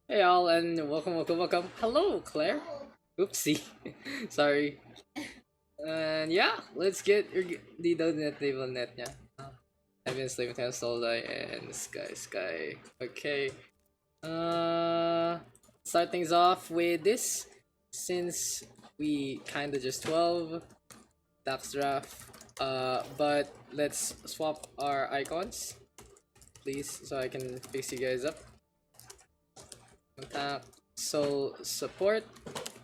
Hey all, and welcome. Hello, Claire. Oopsie. Sorry. And yeah, let's get the net table net, yeah. I've been sleeping time Soldai and Sky. Okay. Uh Start things off with this. Since we kinda just 12 Daks draft. But let's swap our icons, please, so I can fix you guys up. Contact Soul Support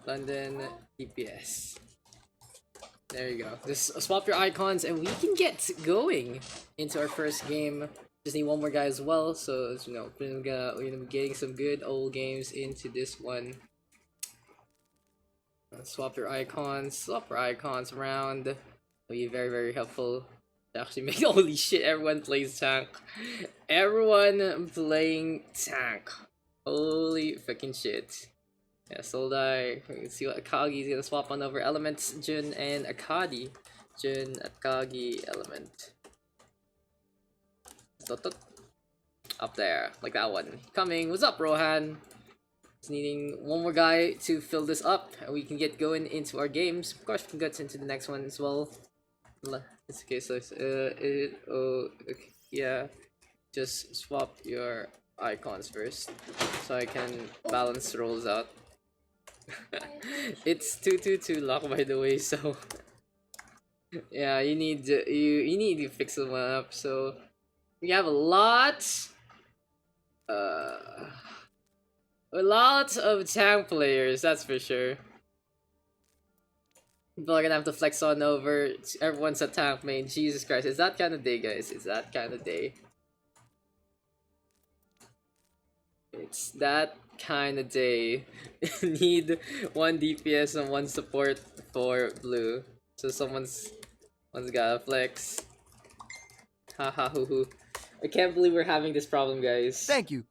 London DPS. There you go. Just swap your icons and we can get going into our first game. Just need one more guy as well, so we're gonna be getting some good old games into this one. Swap your icons, swap your icons around. It'll be very helpful to actually make. Holy shit! Everyone plays tank. Everyone playing tank. Holy freaking shit. Yeah, Soldai. We can see what Akagi's gonna swap on over elements. Jun and Akagi. Jun, Akagi, element. Up there, like that one. Coming. What's up, Rohan? Just needing one more guy to fill this up, and we can get going into our games. Of course, we can get into the next one as well. It's okay, so okay, yeah. Just swap your icons first, so I can balance rolls out. It's 222 lock, by the way, so yeah, you need to fix them up. So we have uh a lot of tank players, that's for sure. People are gonna have to flex on over. Everyone's a tank main. Jesus Christ, it's that kind of day, guys. It's that kind of day. It's that kind of day. Need one DPS and one support for blue. So someone's gotta flex. Haha hoo hoo. I can't believe we're having this problem, guys. Thank you.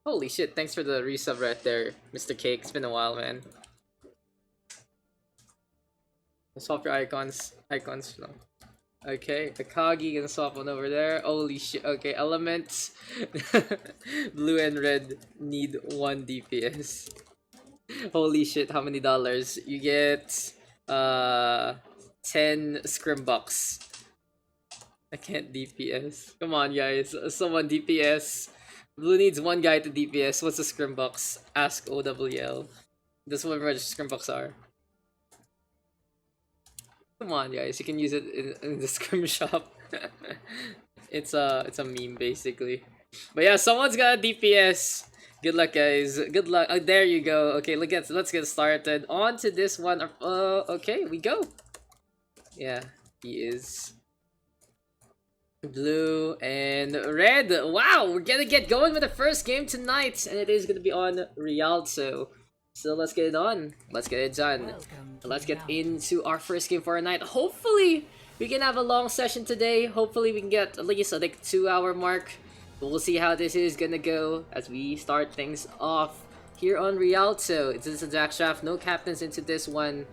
Holy shit, thanks for the resub right there, Mr. Cake. It's been a while, man. Swap your icons. No. Okay, Akagi gonna swap one over there. Holy shit. Okay, elements. Blue and red need one DPS. Holy shit, how many dollars? You get 10 scrim bucks. I can't DPS. Come on, guys. Someone DPS. Blue needs one guy to DPS. What's a scrim box? Ask OWL. That's what scrim box are. Come on, guys. You can use it in the scrim shop. It's a meme basically. But yeah, someone's got a DPS. Good luck, guys. Good luck. Oh, there you go. Okay, let's get started. On to this one. Okay, we go. Yeah, he is. Blue and red. Wow, we're gonna get going with the first game tonight, and it is gonna be on Rialto. So let's get it on. Let's get it done. Let's get into our first game for our night. Hopefully, we can have a long session today. Hopefully, we can get at least like 2-hour mark. But we'll see how this is gonna go as we start things off here on Rialto. It's a Daks draft. No captains into this one.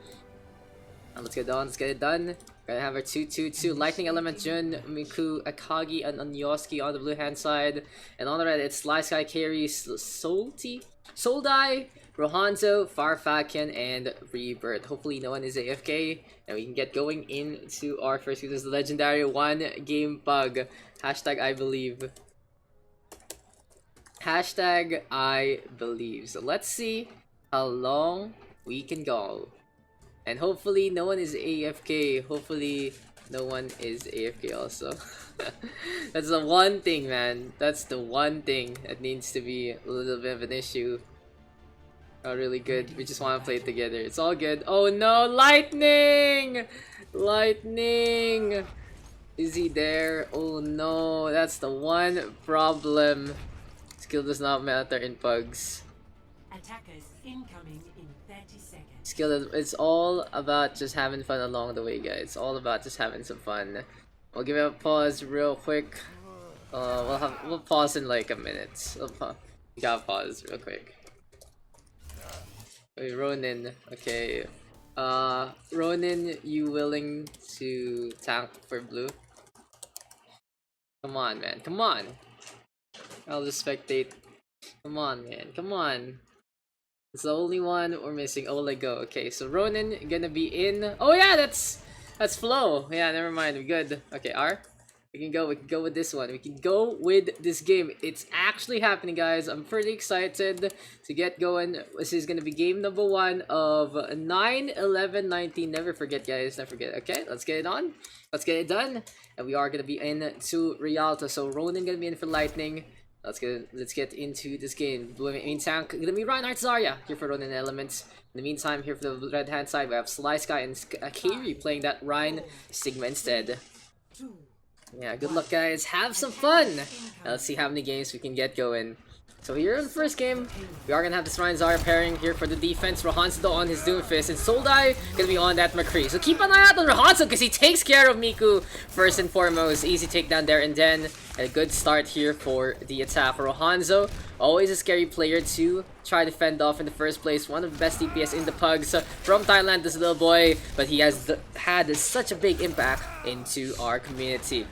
Let's get it on. Let's get it done. Gonna have our 2-2-2 Lightning Element Jun, Miku, Akagi, and Onyosuke on the blue hand side. And on the red, it's Sly Sky Carry, Soldai, Rohanzo, Farfakian, and Rebirth. Hopefully no one is AFK, and we can get going into our first game. This is the legendary one game bug. Hashtag I believe. Hashtag I believe. So let's see how long we can go. And hopefully no one is AFK. Hopefully no one is AFK also. That's the one thing, man. That's the one thing that needs to be a little bit of an issue. Oh, really good. We just want to play it together. It's all good. Oh no, lightning! Lightning! Is he there? Oh no, that's the one problem. Skill does not matter in pugs. Attackers incoming in 30 seconds. Skill, it's all about just having fun along the way, guys. It's all about just having some fun. We'll give it a pause real quick. We'll pause in like a minute. We gotta pause real quick. Wait, Ronin. Okay. Ronin, you willing to tank for blue? Come on, man. Come on. I'll just spectate. Come on, man. Come on. It's the only one we're missing. Olego. Okay, so Ronin gonna be in. Oh yeah, that's Flo. Yeah, never mind. We're good. Okay, R. We can go with this one. We can go with this game. It's actually happening, guys. I'm pretty excited to get going. This is gonna be game number 1 of 9, 11, 19. Never forget, guys. Never forget. Okay, let's get it on. Let's get it done. And we are gonna be in to Rialto. So Ronin gonna be in for Lightning. Let's get into this game. Blue main tank gonna be Reinhardt Zarya here for Ronin Elements. In the meantime, here for the red hand side, we have Sly Sky and Kairi playing that Ryan Sigma instead. Yeah, good luck, guys. Have some fun. Let's see how many games we can get going. So here in the first game, we are gonna have this Ryan Zarya pairing here for the defense. Rohanzo on his Doomfist, and Soldai gonna be on that McCree. So keep an eye out on Rohanzo because he takes care of Miku first and foremost. Easy takedown there, and then a good start here for the attack for Rohanzo. Always a scary player to try to fend off in the first place. One of the best DPS in the Pugs from Thailand, this little boy, but he has had such a big impact into our community.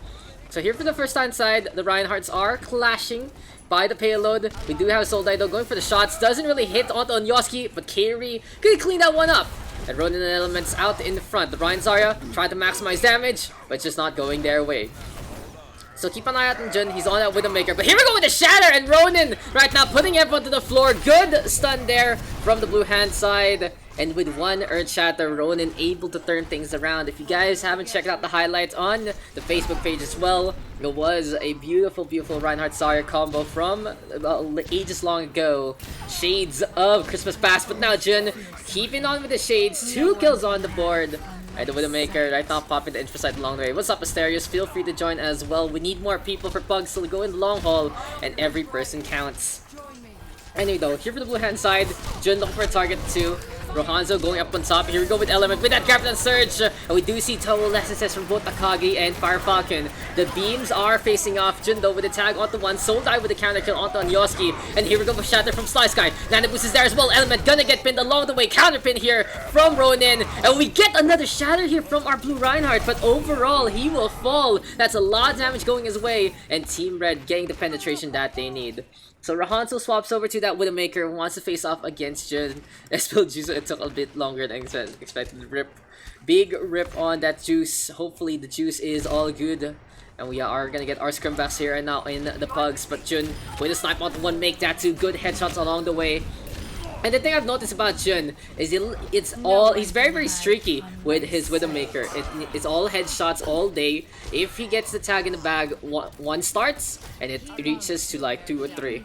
So here for the first time side, the Reinhardts are clashing by the payload. We do have Soldai though going for the shots. Doesn't really hit onto Onyoski, but Kairi could clean that one up. And Ronin Elements out in the front. The Ryan Zarya trying to maximize damage, but it's just not going their way. So keep an eye out on Jun. He's on that Widowmaker. But here we go with the Shatter, and Ronin right now putting everyone to the floor. Good stun there from the blue hand side. And with one Earth Shatter, Ronin able to turn things around. If you guys haven't checked out the highlights on the Facebook page as well, it was a beautiful, beautiful Reinhardt Zarya combo from ages long ago. Shades of Christmas Past, but now Jun keeping on with the shades. 2 kills on the board. Alright, the Widowmaker right now popping the info site along the way. What's up, Asterios? Feel free to join as well. We need more people for Pugs, so we go in the long haul, and every person counts. Anyway though, here for the blue hand side, Jun looking for a target too. Rohanzo going up on top. Here we go with Element with that Captain Surge. And we do see total SSS from both Takagi and Fire Falcon. The beams are facing off. Jun though with the tag onto one. Soldai with the counter kill onto Onyoski. And here we go with Shatter from Sly Sky. Nanoboost is there as well. Element gonna get pinned along the way. Counter pin here from Ronin. And we get another Shatter here from our blue Reinhardt. But overall, he will fall. That's a lot of damage going his way. And Team Red getting the penetration that they need. So Rohanzo swaps over to that Widowmaker, wants to face off against Jun. Spilled juice, it took a bit longer than expected. Rip. Big rip on that juice. Hopefully the juice is all good. And we are gonna get our scrum backs here and now in the Pugs. But Jun with a snipe on one, make that 2 good headshots along the way. And the thing I've noticed about Jun is he's very, very streaky with his Widowmaker. It's all headshots all day. If he gets the tag in the bag, one starts and it reaches to like 2 or 3.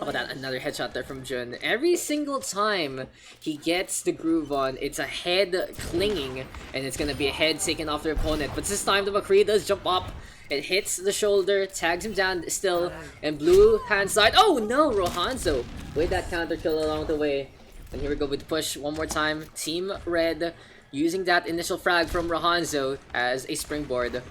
Oh, that another headshot there from Jun. Every single time he gets the groove on, it's a head clinging, and it's gonna be a head taken off their opponent. But this time the McCree does jump up. It hits the shoulder, tags him down still, and blue hand side. Oh no, Rohanzo with that counter kill along the way. And here we go with the push one more time. Team Red using that initial frag from Rohanzo as a springboard.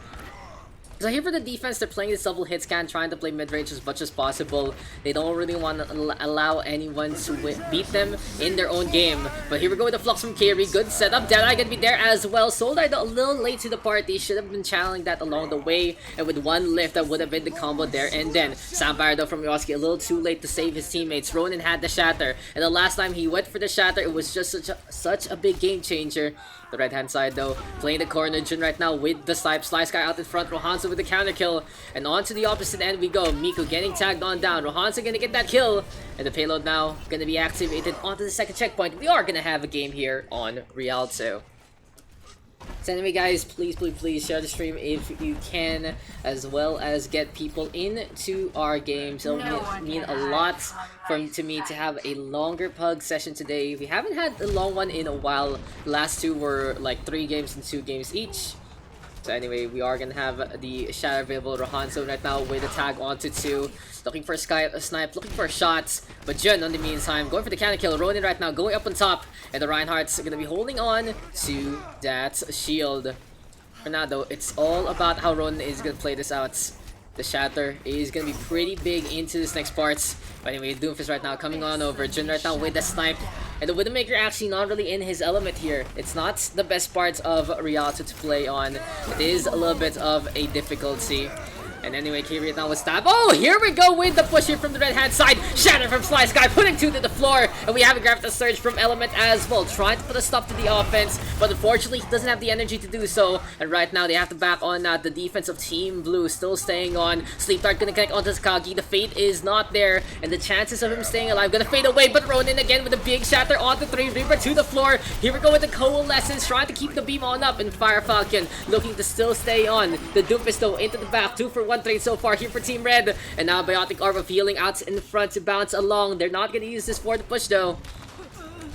So here for the defense, they're playing this double hit scan, trying to play mid-range as much as possible. They don't really want to allow anyone to beat them in their own game. But here we go with the flux from Kairi. Good setup. Deadeye gonna be there as well. Soldai a little late to the party. Should have been channeling that along the way. And with one lift, that would have been the combo there. And then Sampire though from Yoski, a little too late to save his teammates. Ronin had the Shatter. And the last time he went for the Shatter, it was just such a big game changer. The right hand side though, playing the corner. Jun right now with the snipe. Sly Sky out in front. Rohanzo with the counter kill. And on to the opposite end we go. Miku getting tagged on down. Rohanzo gonna get that kill. And the payload now gonna be activated onto the second checkpoint. We are gonna have a game here on Rialto. So anyway guys, please share the stream if you can, as well as get people into our games. It'll mean a lot to me to have a longer pug session today. We haven't had a long one in a while. The last 2 were like 3 games and 2 games each. So anyway, we are gonna have the Shadow available. Rohanzo right now with a tag onto 2. Looking for a snipe, looking for shots. But Jun, on the meantime, going for the counter kill. Ronin right now going up on top. And the Reinhardt's gonna be holding on to that shield. For now though, it's all about how Ronin is gonna play this out. The Shatter is gonna be pretty big into this next part. But anyway, Doomfist right now coming on over. Jun right now with the snipe. And the Widowmaker actually not really in his element here. It's not the best part of Rialto to play on. It is a little bit of a difficulty. And anyway, Kiri now with stab. Oh, here we go with the push here from the red hand side. Shatter from Slice Guy, putting 2 to the floor. And we have a Gravitas Surge from Element as well, trying to put a stop to the offense. But unfortunately, he doesn't have the energy to do so. And right now, they have to back on the defense of Team Blue, still staying on. Sleep Dart gonna connect onto Takagi. The fate is not there. And the chances of him staying alive gonna fade away. But Ronin again with a big shatter onto 3. Reaper to the floor. Here we go with the Coalescence, trying to keep the beam on up. And Fire Falcon looking to still stay on. The Doomfist though into the back. 2 for 1 trade so far here for Team Red. And now Biotic Orb of Healing out in front to bounce along. They're not gonna use this for the push though.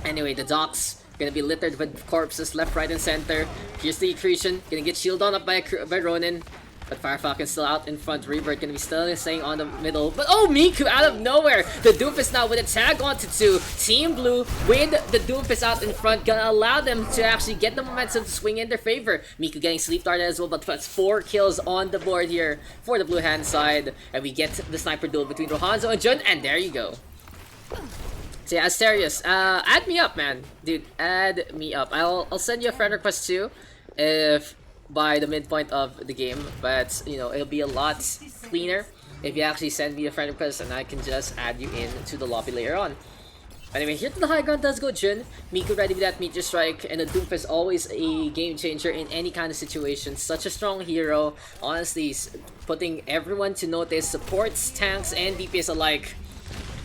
Anyway, the Daks gonna be littered with corpses left, right, and center. Here's the Accretion. Gonna get shielded on up by Ronin. But Fire Falcon's still out in front. Rebirth gonna be still staying on the middle. But oh, Miku out of nowhere! The Doomfist now with a tag onto 2. Team Blue with the Doomfist out in front gonna allow them to actually get the momentum to swing in their favor. Miku getting Sleep Dart as well, but puts 4 kills on the board here for the blue hand side. And we get the sniper duel between Rohanzo and Jun, and there you go. So yeah, Asterius, add me up, man. Dude, add me up. I'll send you a friend request too, if by the midpoint of the game, but you know, it'll be a lot cleaner if you actually send me a friend request and I can just add you in to the lobby later on. Anyway, here to the high ground does go Jun. Miku ready with that Meteor Strike, and the Doomfist always a game changer in any kind of situation. Such a strong hero, honestly, putting everyone to notice, supports, tanks, and DPS alike.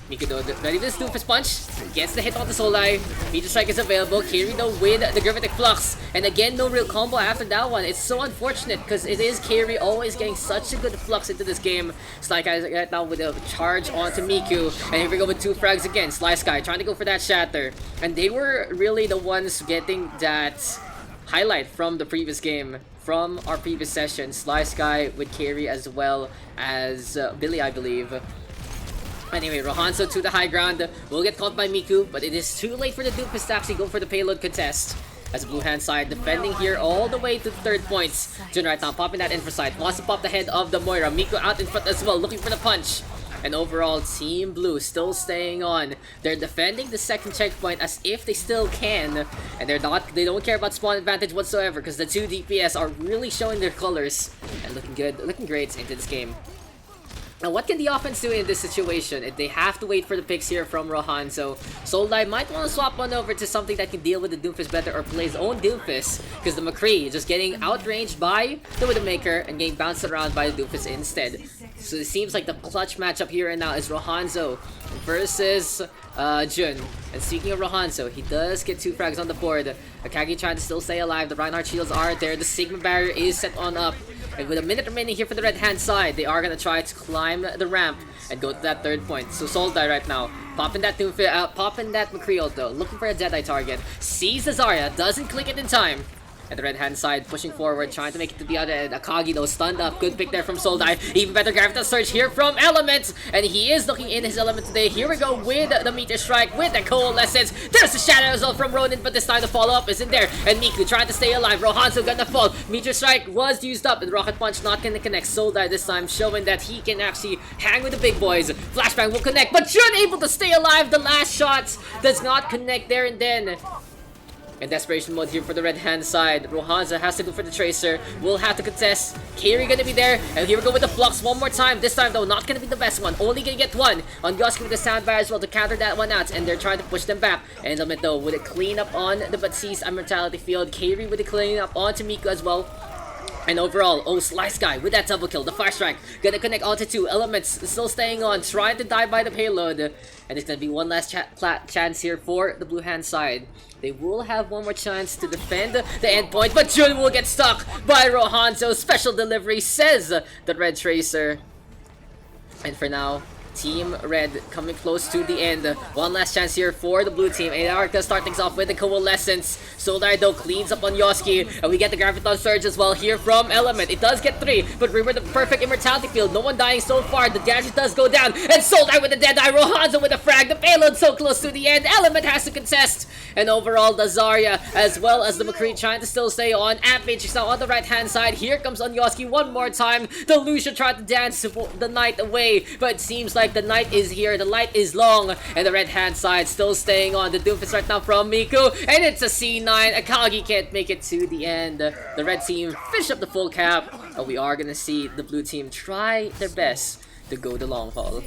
Miku though, ready with this Doomfist Punch, gets the hit on the Soul Eye. Meteor Strike is available. Kiri though with the Gravitic Flux, and again no real combo after that one. It's so unfortunate because it is Kiri always getting such a good flux into this game. Slice Guy right now with a charge onto Miku, and here we go with 2 frags again. Slice Guy trying to go for that shatter, and they were really the ones getting that highlight from the previous game, from our previous session. Slice Guy with Kiri as well as Billy, I believe. Anyway, Rohanzo to the high ground will get caught by Miku, but it is too late for the Doomfist to actually go for the payload contest. As blue hand side defending here all the way to the 3rd points. Jun right now popping that Infrasight, wants to pop the head of the Moira. Miku out in front as well, looking for the punch. And overall, Team Blue still staying on. They're defending the 2nd checkpoint as if they still can. And they don't care about spawn advantage whatsoever because the 2 DPS are really showing their colors. And looking good, looking great into this game. Now, what can the offense do in this situation? They have to wait for the picks here from Rohanzo. Soldai might want to swap one over to something that can deal with the Doomfist better or play his own Doomfist, because the McCree just getting outranged by the Widowmaker and getting bounced around by the Doomfist instead. So it seems like the clutch matchup here and now is Rohanzo versus Jun. And speaking of Rohanzo, he does get 2 frags on the board. Akagi trying to still stay alive. The Reinhardt shields are there. The Sigma barrier is set on up. And with a minute remaining here for the red hand side, they are going to try to climb the ramp and go to that 3rd point. So Soldai right now, popping that popping that McCree though, looking for a Deadeye target. Sees the Zarya, doesn't click it in time. At the red hand side, pushing forward, trying to make it to the other end. Akagi though, stunned up. Good pick there from Soldai. Even better Gravitas Surge here from Element. And he is looking in his element today. Here we go with the Meteor Strike, with the Coalescence. There's the Shadow as well from Ronin, but this time the follow-up isn't there. And Miku trying to stay alive. Rohanzo gonna fall. Meteor Strike was used up, and Rocket Punch not gonna connect. Soldai this time, showing that he can actually hang with the big boys. Flashbang will connect, but Jun able to stay alive. The last shot does not connect there and then. In desperation mode here for the red hand side, Rohanzo has to go for the Tracer, will have to contest. Kiri gonna be there, and here we go with the Flux one more time. This time though, not gonna be the best one, only gonna get 1. On Yoski with the Soundbar as well to counter that one out, and they're trying to push them back. And Element though with a clean up on the Batiste Immortality Field. Kiri with a clean up onto Miku as well. And overall, oh, Slice Guy with that double kill, the Fire Strike, gonna connect onto 2 Elements, still staying on, trying to die by the payload. And it's gonna be one last chance here for the blue hand side. They will have one more chance to defend the endpoint, but Jun will get stuck by Rohanzo. Special delivery, says the Red Tracer. And for now, Team Red coming close to the end. One last chance here for the blue team. Anarcha start things off with the Coalescence. Soldar though cleans up on Yoski. And we get the Graviton Surge as well here from Element. It does get 3, but remember the perfect Immortality Field. No one dying so far. The damage does go down. And Soldar with the Deadeye. Rohanzo with the frag. The payload so close to the end. Element has to contest. And overall, the Zarya as well as the McCree trying to still stay on. Ampage is now on the right hand side. Here comes on Yoski one more time. The Lucia tried to dance the night away, but it seems like night. The night is here. The light is long. And the red hand side still staying on. The Doomfist right now from Miku. And it's a C9. Akagi can't make it to the end. The red team finish up the full cap. And we are going to see the blue team try their best to go the long haul.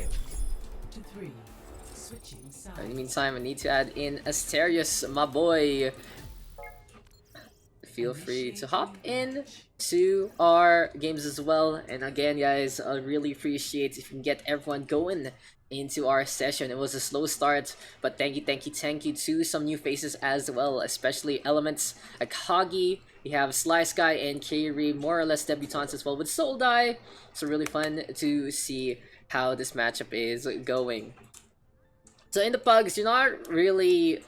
In the meantime, I need to add in Asterius, my boy. Feel free to hop in to our games as well. And again, guys, I really appreciate if you can get everyone going into our session. It was a slow start, but thank you to some new faces as well, especially Elements, Akagi. We have Sly Sky and Kairi, more or less debutantes as well with Soldai. So really fun to see how this matchup is going. So in the Pugs, you're not really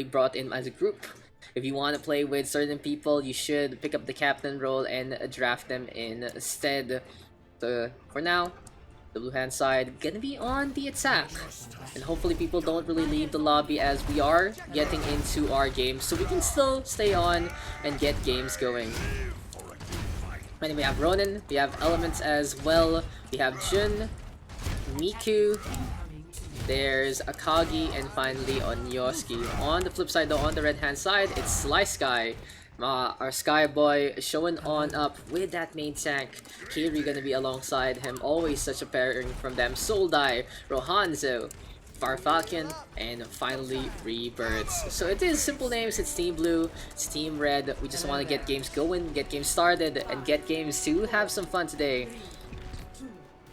brought in as a group. If you want to play with certain people, you should pick up the captain role and draft them instead. So for now, the blue hand side gonna be on the attack. And hopefully people don't really leave the lobby as we are getting into our games, so we can still stay on and get games going. And we have Ronin, we have Elements as well, we have Jun, Miku, there's Akagi, and finally Onyosuke. On the flip side though, on the red hand side, it's Sly Sky. Our Sky Boy showing on up with that main tank. Kairi gonna be alongside him, always such a pairing from them. Soldai, Rohanzo, Farfalcon, and finally Rebirths. So it is simple names, it's Team Blue, it's Team Red. We just want to get games going, get games started, and get games to have some fun today.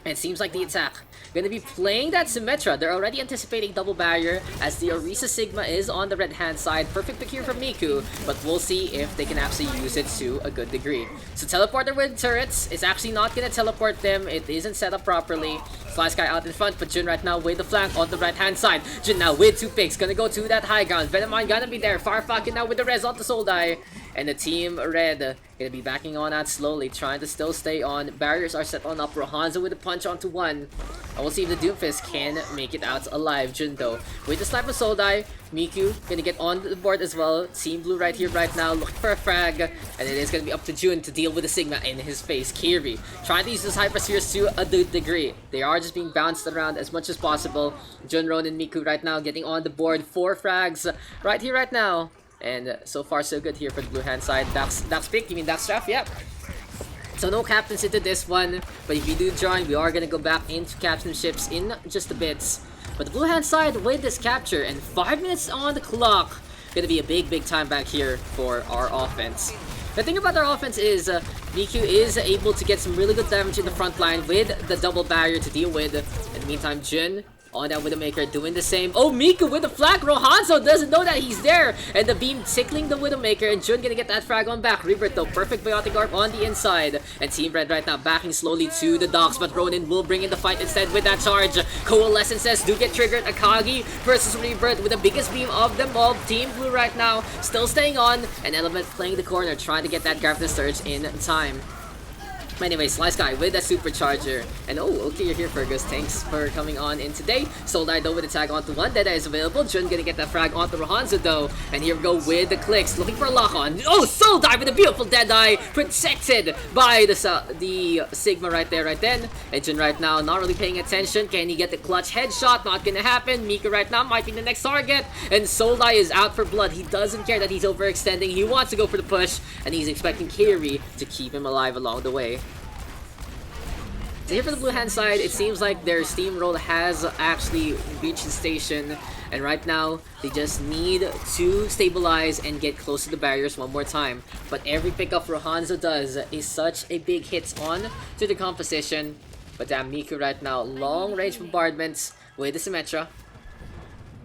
And it seems like the attack gonna be playing that Symmetra. They're already anticipating double barrier as the Orisa Sigma is on the red hand side. Perfect pick here from Miku, but we'll see if they can actually use it to a good degree. So teleporter with turrets is actually not gonna teleport them. It isn't set up properly. Sly Sky out in front, but Jun right now with the flank on the right hand side. Jun now with 2 picks, gonna go to that high ground. Venomine gonna be there. Farfalcon now with the res on the Soldai. And the Team Red gonna be backing on out slowly, trying to still stay on. Barriers are set on up. Rohanzo with a punch onto 1. And we'll see if the Doomfist can make it out alive. Jun though, with the sniper Soldai, Miku gonna get on the board as well. Team Blue right here, right now, looking for a frag. And it is gonna be up to Jun to deal with the Sigma in his face. Kairi trying to use this Hyperspheres to a degree. They are just being bounced around as much as possible. Jun, Ronin, Miku right now getting on the board. 4 frags right here, right now. And so far so good here for the blue hand side. Daks pick, you mean Daks draft? Yep. So no captains into this one, but if you do join, we are gonna go back into captainships in just a bit. But the blue hand side with this capture and 5 minutes on the clock, gonna be a big time back here for our offense. The thing about our offense is Miku is able to get some really good damage in the front line with the double barrier to deal with. In the meantime, Jun on that Widowmaker doing the same. Oh, Miku with the flag. Rohanzo doesn't know that he's there. And the beam tickling the Widowmaker. And Jun gonna get that frag on back. Rebirth though. Perfect Biotic Orb on the inside. And Team Red right now backing slowly to the Daks. But Ronin will bring in the fight instead with that charge. Coalescences do get triggered. Akagi versus Rebirth with the biggest beam of them all. Team Blue right now still staying on. And Element playing the corner. Trying to get that Gravity Surge in time. Anyway, Sly Sky with a supercharger. And oh, okay, you're here, Fergus. Thanks for coming on in today. Soldai though with a tag onto 1. Deadeye is available. Jun gonna get that frag onto Rohanzo though. And here we go with the clicks. Looking for a lock on. Oh, Soldai with a beautiful Deadeye. Protected by the Sigma right there, right then. And Jun right now not really paying attention. Can he get the clutch headshot? Not gonna happen. Mika right now might be the next target. And Soldai is out for blood. He doesn't care that he's overextending. He wants to go for the push. And he's expecting Kairi to keep him alive along the way. So here for the blue hand side, it seems like their steamroll has actually reached the station, and right now they just need to stabilize and get close to the barriers one more time. But every pickup Rohanzo does is such a big hit on to the composition. But damn, Miku right now, long range bombardments with the Symmetra.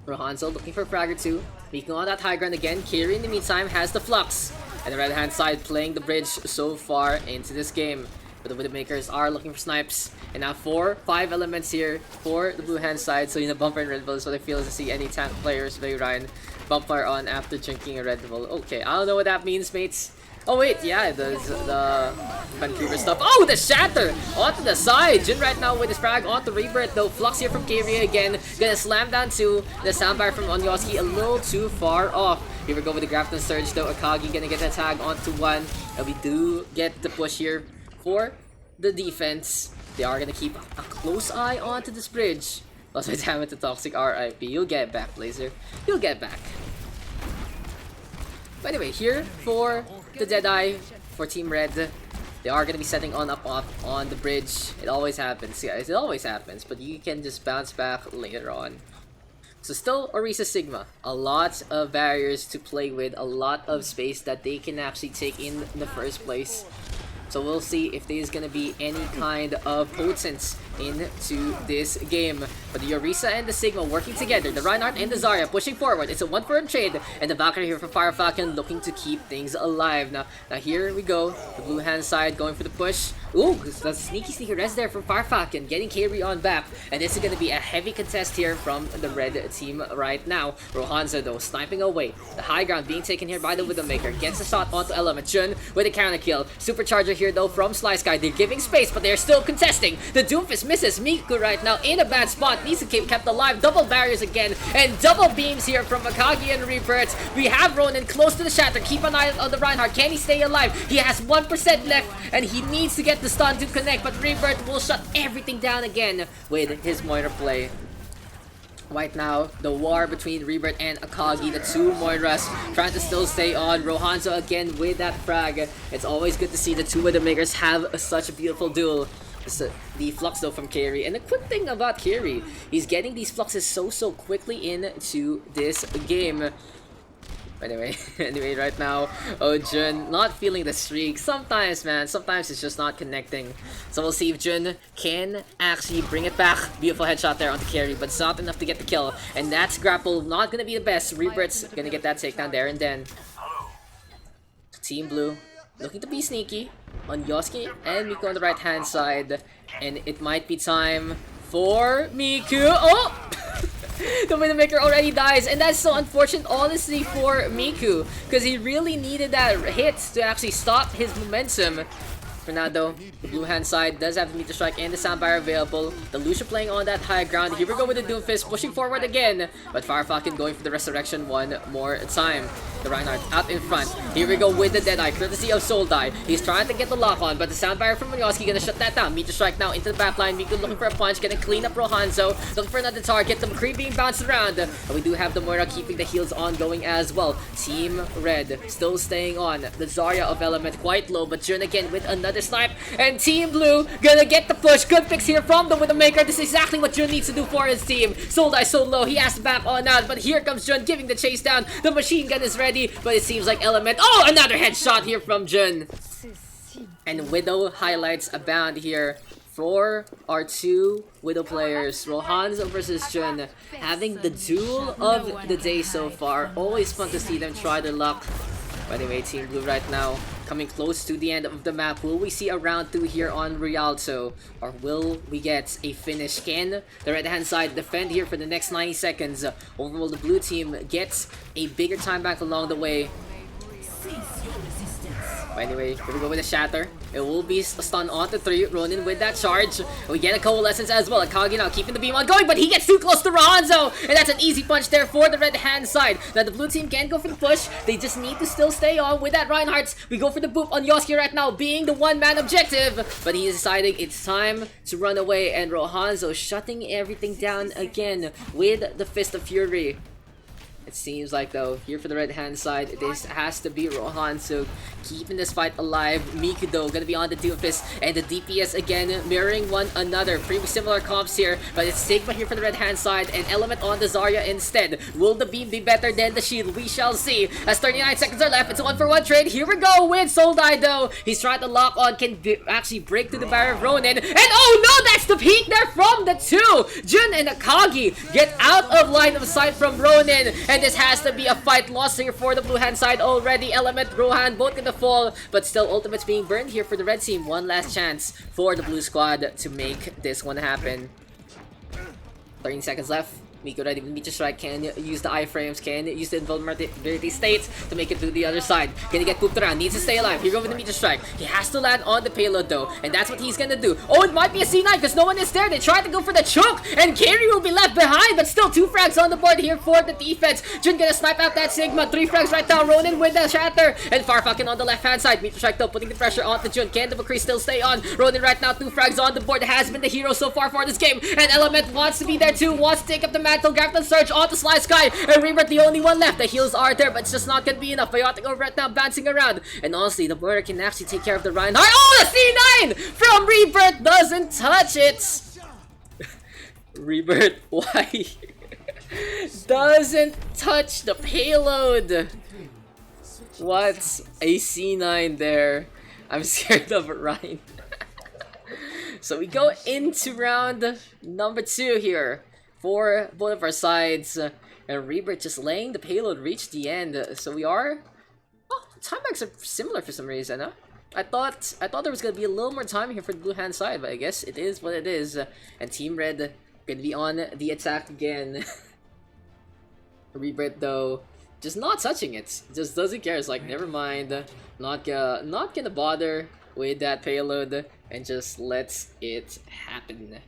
Rohanzo looking for frag or 2. Miku on that high ground again. Kairi in the meantime has the Flux. And the red hand side playing the bridge so far into this game. But the Widowmakers are looking for snipes. And now 5 elements here for the blue hand side. So bumper and Red Bull is what I feel to see any tank players play Ryan bumper on after drinking a Red Bull. Okay, I don't know what that means, mates. Oh wait, yeah, it does the Vancouver stuff. Oh, the Shatter onto the side. Jun right now with his frag onto Rebirth though. Flux here from Kairi again. Gonna slam down to the soundbar from Onyosuke, a little too far off. Here we go with the Grafton Surge though. Akagi gonna get that tag onto 1. And we do get the push here for the defense. They are gonna keep a close eye onto this bridge. Also, damn it, the toxic RIP. You'll get back, Blazer. You'll get back. By the way, here for the Deadeye for Team Red, they are gonna be setting up on the bridge. It always happens, guys. It always happens, but you can just bounce back later on. So still Orisa Sigma. A lot of barriers to play with, a lot of space that they can actually take in the first place. So we'll see if there's gonna be any kind of potence into this game. But the Orisa and the Sigma working together, the Reinhardt and the Zarya pushing forward. It's a 1-for-1 trade, and the Valkyrie here for Fire Falcon looking to keep things alive. Now here we go. The blue hand side going for the push. Ooh, the sneaky res there from Fire Falcon, getting Kairi on back. And this is gonna be a heavy contest here from the red team right now. Rohanzo though, sniping away. The high ground being taken here by the Widowmaker. Gets a shot onto Element. Jun with a counter kill. Supercharger here though from Sly Sky. They're giving space, but they're still contesting. The Doomfist misses Miku right now in a bad spot. Needs to keep kept alive. Double barriers again. And double beams here from Akagi and Rebirth. We have Ronin close to the Shatter. Keep an eye on the Reinhardt. Can he stay alive? He has 1% left, and he needs to get the stun to connect, but Rebirth will shut everything down again with his Moira play. Right now, the war between Rebirth and Akagi, the two Moiras trying to still stay on. Rohanzo again with that frag. It's always good to see the two Widowmakers have such a beautiful duel. The flux though from Kairi, and the quick thing about Kairi, he's getting these fluxes so quickly into this game. Anyway, right now, Jun not feeling the streak. Sometimes, man, sometimes it's just not connecting. So we'll see if Jun can actually bring it back. Beautiful headshot there onto Kairi, but it's not enough to get the kill. And that's grapple, not gonna be the best. Rebirth's gonna get that takedown there and then. Team Blue looking to be sneaky on Yosuke and Miku on the right hand side. And it might be time for Miku. Oh! The Widowmaker already dies, and that's so unfortunate, honestly, for Miku, because he really needed that hit to actually stop his momentum. For now though, the blue hand side does have the Meteor Strike and the Soundbar available. The Lucia playing on that high ground. Here we go with the Doomfist, pushing forward again. But Fire Falcon going for the Resurrection one more time. The Reinhardt out in front. Here we go with the Deadeye, courtesy of Soldai. He's trying to get the lock on, but the Soundbar from Muryoski gonna shut that down. Meteor Strike now into the backline. Miku looking for a punch, gonna clean up Rohanzo. Looking for another target. The McCree being bounced around. And we do have the Moira keeping the heals ongoing as well. Team Red still staying on. The Zarya of Element quite low, but Jun again with another snipe. And Team Blue gonna get the push. Good fix here from the Widowmaker. This is exactly what Jun needs to do for his team. Soldai so low, he has to back on out, but here comes Jun giving the chase down. The machine gun is ready, but it seems like Element. Oh, another headshot here from Jun. And Widow highlights abound here for our two Widow players. Rohanzo versus Jun, having the duel of the day so far. Always fun to see them try their luck. But anyway, Team Blue right now coming close to the end of the map. Will we see a round 2 here on Rialto, or will we get a finish? Can the red hand side defend here for the next 90 seconds, or will the blue team get a bigger time back along the way? But anyway, here we go with the Shatter. It will be a stun onto 3. Ronin with that charge. We get a Coalescence as well. Akagi now keeping the beam on going, but he gets too close to Rohanzo. And that's an easy punch there for the red hand side. Now the blue team can go for the push. They just need to still stay on with that Reinhardt. We go for the boop on Yosuke right now, being the one-man objective. But he is deciding it's time to run away. And Rohanzo shutting everything down again with the Fist of Fury. It seems like though, here for the red hand side, this has to be Rohanzo keeping this fight alive. Miku though, gonna be on the Doomfist, and the DPS again mirroring one another. Pretty similar comps here, but it's Sigma here for the red hand side, and Element on the Zarya instead. Will the beam be better than the shield? We shall see. As 39 seconds are left, it's a 1-for-1 trade. Here we go with Soldai though. He's trying to lock on, can actually break through the barrier of Ronin. And oh no, that's the peak there from the two! Jun and Akagi get out of line of sight from Ronin. And this has to be a fight lost here for the blue hand side already. Element, Rohan, both gonna fall, but still ultimates being burned here for the red team. One last chance for the blue squad to make this one happen. 13 seconds left. Miku ready with Meteor Strike, can use the iframes, can use the invulnerability states to make it to the other side. Can he get pooped around? Needs to stay alive. Here go with the Meteor Strike. He has to land on the payload though, and that's what he's gonna do. Oh, it might be a C9 because no one is there. They tried to go for the choke, and Carry will be left behind, but still 2 frags on the board here for the defense. Jun gonna snipe out that Sigma. 3 frags right now. Ronin with the Shatter, and Farfalcon on the left hand side. Meteor Strike though, putting the pressure on the Jun. Can the McCree still stay on? Ronin right now, 2 frags on the board. Has been the hero so far for this game, and Element wants to be there too. Wants to take up the mantle, grab the surge onto Sly Sky, and Rebirth the only one left. The heals are there, but it's just not gonna be enough. Biotic over right now, bouncing around, and honestly, the Murder can actually take care of the Reinhardt. Oh, the C9 from Rebirth doesn't touch it. Rebirth, why? Doesn't touch the payload. What's a C9 there? I'm scared of Ryan. So we go into round number 2 here for both of our sides. And Rebirth just laying the payload reach the end. So we are... Oh, timebacks are similar for some reason, huh? I thought there was gonna be a little more time here for the blue hand side, but I guess it is what it is. And Team Red gonna be on the attack again. Rebirth though, just not touching it. Just doesn't care. It's like, never mind. Not gonna bother with that payload and just lets it happen.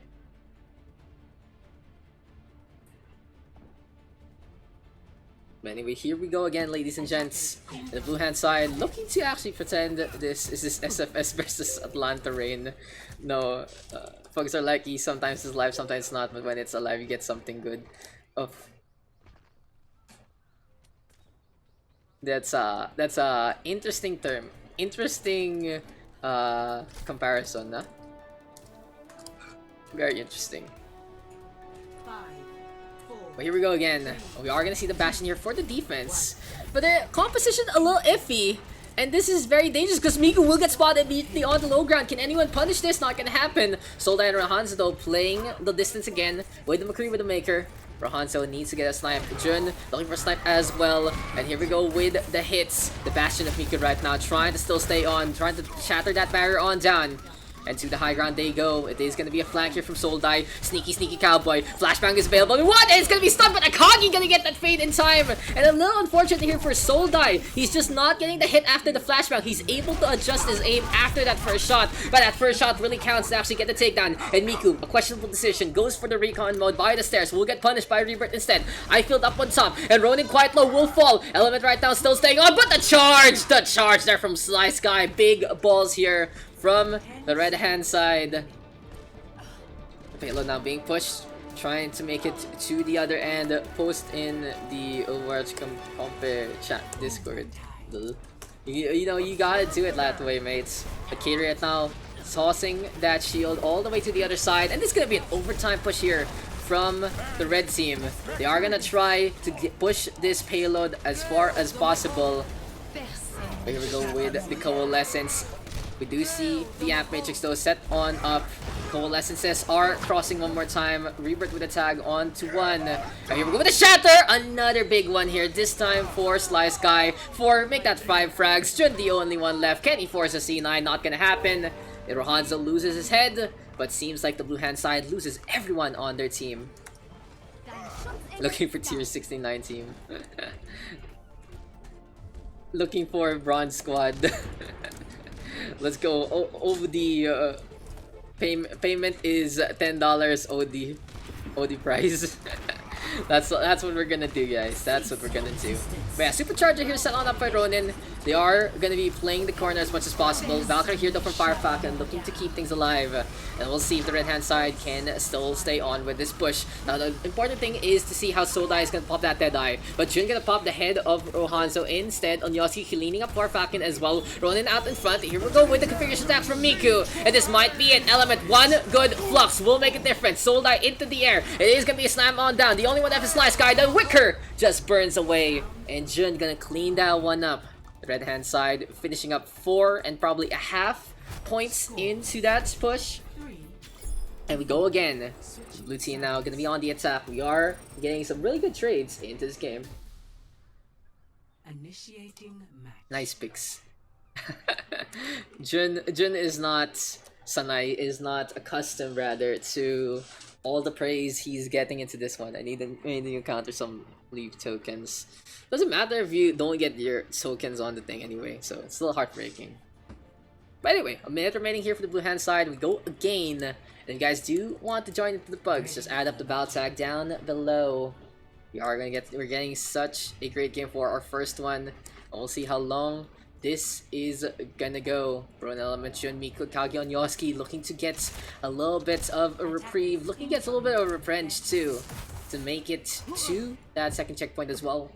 But anyway, here we go again, ladies and gents. The blue hand side looking to actually pretend this is this SFS versus Atlanta Reign. No, folks are lucky. Sometimes it's live, sometimes not. But when it's alive, you get something good. Oh, that's a interesting term. Interesting comparison, huh? Very interesting. But here we go again. We are gonna see the Bastion here for the defense, but the composition a little iffy, and this is very dangerous because Miku will get spotted immediately on the low ground. Can anyone punish this? Not gonna happen. Soldai and Rahanzo though playing the distance again with the McCree with the Maker. Rahanzo needs to get a snipe. Jun looking for a snipe as well. And here we go with the hits. The Bastion of Miku right now trying to still stay on, trying to shatter that barrier on down. And to the high ground they go. It is going to be a flank here from Soldai. Sneaky cowboy. Flashbang is available. What? It's going to be stunned, but Akagi going to get that fade in time. And a little unfortunate here for Soldai. He's just not getting the hit after the flashbang. He's able to adjust his aim after that first shot. But that first shot really counts to actually get the takedown. And Miku, a questionable decision, goes for the recon mode by the stairs. Will get punished by Rebirth instead. I filled up on top. And Ronin quite low will fall. Element right now still staying on. But the charge! The charge there from Sly Sky. Big balls here from the red hand side. The payload now being pushed, trying to make it to the other end. Post in the OverRush chat Discord. You know, you gotta do it that way, mates. The Kiri right now tossing that shield all the way to the other side, and this is gonna be an overtime push here from the red team. They are gonna try to push this payload as far as possible. But here we go with the Coalescence. We do see the Amp Matrix though set on up. Coalescences are crossing one more time. Rebirth with a tag on to 1. And here we go with the Shatter! Another big one here. This time for Sly Sky. Make that 5 frags. Jun the only one left. Can he force a C9? Not gonna happen. Rohanzo loses his head. But seems like the blue hand side loses everyone on their team. Looking for tier 69 team. Looking for bronze squad. Let's go. Over the payment is $10 OD price. That's what we're gonna do, guys. That's what we're gonna do. But yeah, Supercharger here set on up by Ronin. They are gonna be playing the corner as much as possible. Valkyrie here though from Firefalcon, looking to keep things alive. And we'll see if the red hand side can still stay on with this push. Now the important thing is to see how Soldai is gonna pop that dead eye. But Jun gonna pop the head of Rohanzo instead. Onyosuke cleaning up Firefalcon as well. Ronin out in front. Here we go with the configuration attack from Miku. And this might be an Element. One good flux will make a difference. Soldai into the air. It is gonna be a slam on down. The only one left is Sly Sky. The Wicker just burns away. And Jun gonna clean that one up. The red hand side finishing up 4 and probably a half points into that push. And we go again. Blue team now gonna be on the attack. We are getting some really good trades into this game. Initiating match. Nice picks. Jun is not Sanai is not accustomed rather to all the praise he's getting into this one. I need to encounter some leave tokens. Doesn't matter if you don't get your tokens on the thing anyway, so it's a little heartbreaking. But anyway, a minute remaining here for the blue hand side. We go again. And if you guys do want to join into the pugs, just add up the battle tag down below. We're getting such a great game for our first one. We'll see how long this is gonna go. Bron Element, Jun, Miku, Kage, and Yoski looking to get a little bit of a reprieve, looking to get a little bit of revenge too, to make it to that second checkpoint as well.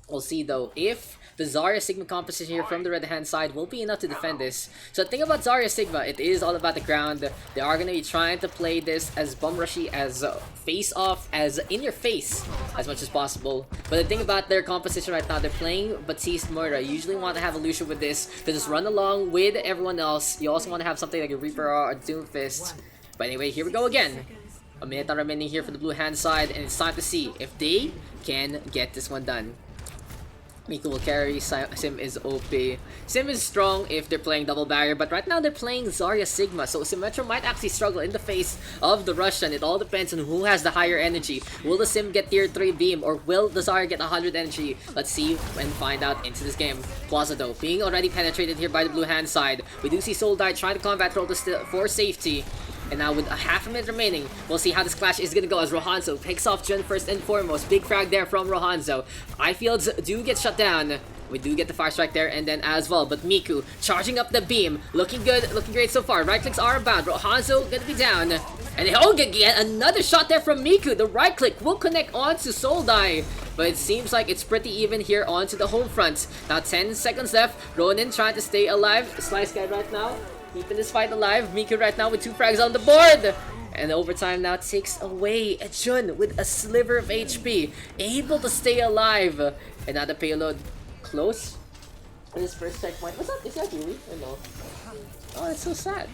We'll see though if the Zarya Sigma composition here from the red hand side will be enough to defend this. So the thing about Zarya Sigma, it is all about the ground. They are going to be trying to play this as bum rushy, as face off, as in your face as much as possible. But the thing about their composition right now, they're playing Baptiste Moira. You usually want to have a Lucian with this to just run along with everyone else. You also want to have something like a Reaper or a Doomfist. But anyway, here we go again. A minute remaining here for the blue hand side, and it's time to see if they can get this one done. Miku will carry, Sim is OP. Sim is strong if they're playing double barrier, but right now they're playing Zarya Sigma, so Symmetra might actually struggle in the face of the Russian. It all depends on who has the higher energy. Will the Sim get tier 3 beam, or will the Zarya get 100 energy? Let's see and find out into this game. Plaza though, being already penetrated here by the blue hand side. We do see Soldai trying to combat roll for safety. And now with a half a minute remaining, we'll see how this clash is gonna go as Rohanzo picks off Jun first and foremost. Big frag there from Rohanzo. Eyefields do get shut down. We do get the fire strike there and then as well. But Miku charging up the beam. Looking good, looking great so far. Right clicks are about. Rohanzo gonna be down. And he'll get another shot there from Miku. The right click will connect onto Soldai. But it seems like it's pretty even here onto the home front. Now 10 seconds left. Ronin trying to stay alive. Slice guy right now, keeping this fight alive. Miku right now with 2 frags on the board. And overtime now takes away Jun with a sliver of HP. Able to stay alive. And now the payload close for this first checkpoint. What's up? Is that Yui? Or no? Oh, that's so sad.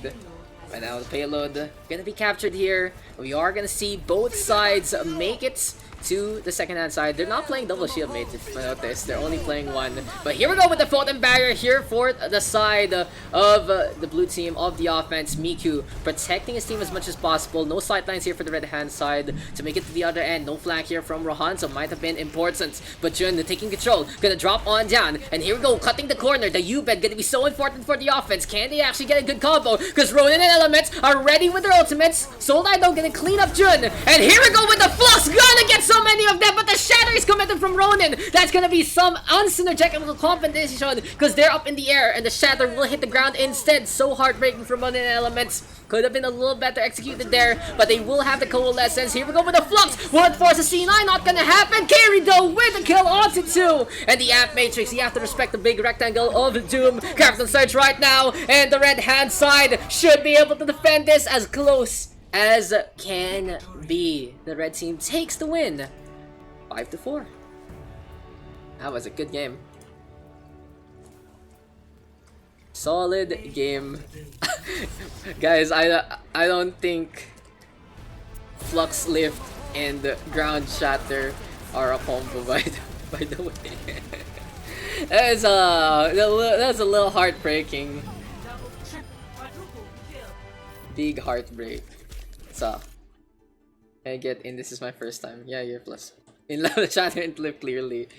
But now the payload gonna be captured here. We are gonna see both sides make it to the second hand side. They're not playing double shield mates, if you notice. They're only playing one. But here we go with the Photon Barrier here for the side of the blue team of the offense. Miku protecting his team as much as possible. No sidelines here for the red hand side to make it to the other end. No flank here from Rohanzo might have been important. But Jun taking control, gonna drop on down. And here we go, cutting the corner. The U-bed gonna be so important for the offense. Can they actually get a good combo? Because Ronin and Elements are ready with their ultimates. Soldai though gonna clean up Jun. And here we go with the Flux, gonna get so many of them, but the shatter is committed from Ronin. That's gonna be some unsynergetic combination because they're up in the air and the shatter will hit the ground instead. So heartbreaking from Ronin Elements. Could have been a little better executed there, but they will have the coalescence. Here we go with the Flux. Will it force a C9? Not gonna happen. Carry though with the kill onto 2. And the Amp Matrix, you have to respect the big rectangle of Doom. Captain Surge right now, and the red hand side should be able to defend this as close as can be. The red team takes the win, 5-4. That was a good game. Solid game. Guys, I don't think Flux Lift and Ground Shatter are a combo by the way. That's a little heartbreaking. Big heartbreak. So I get in. This is my first time. Yeah, you're plus. In level Shatter and Flip clearly.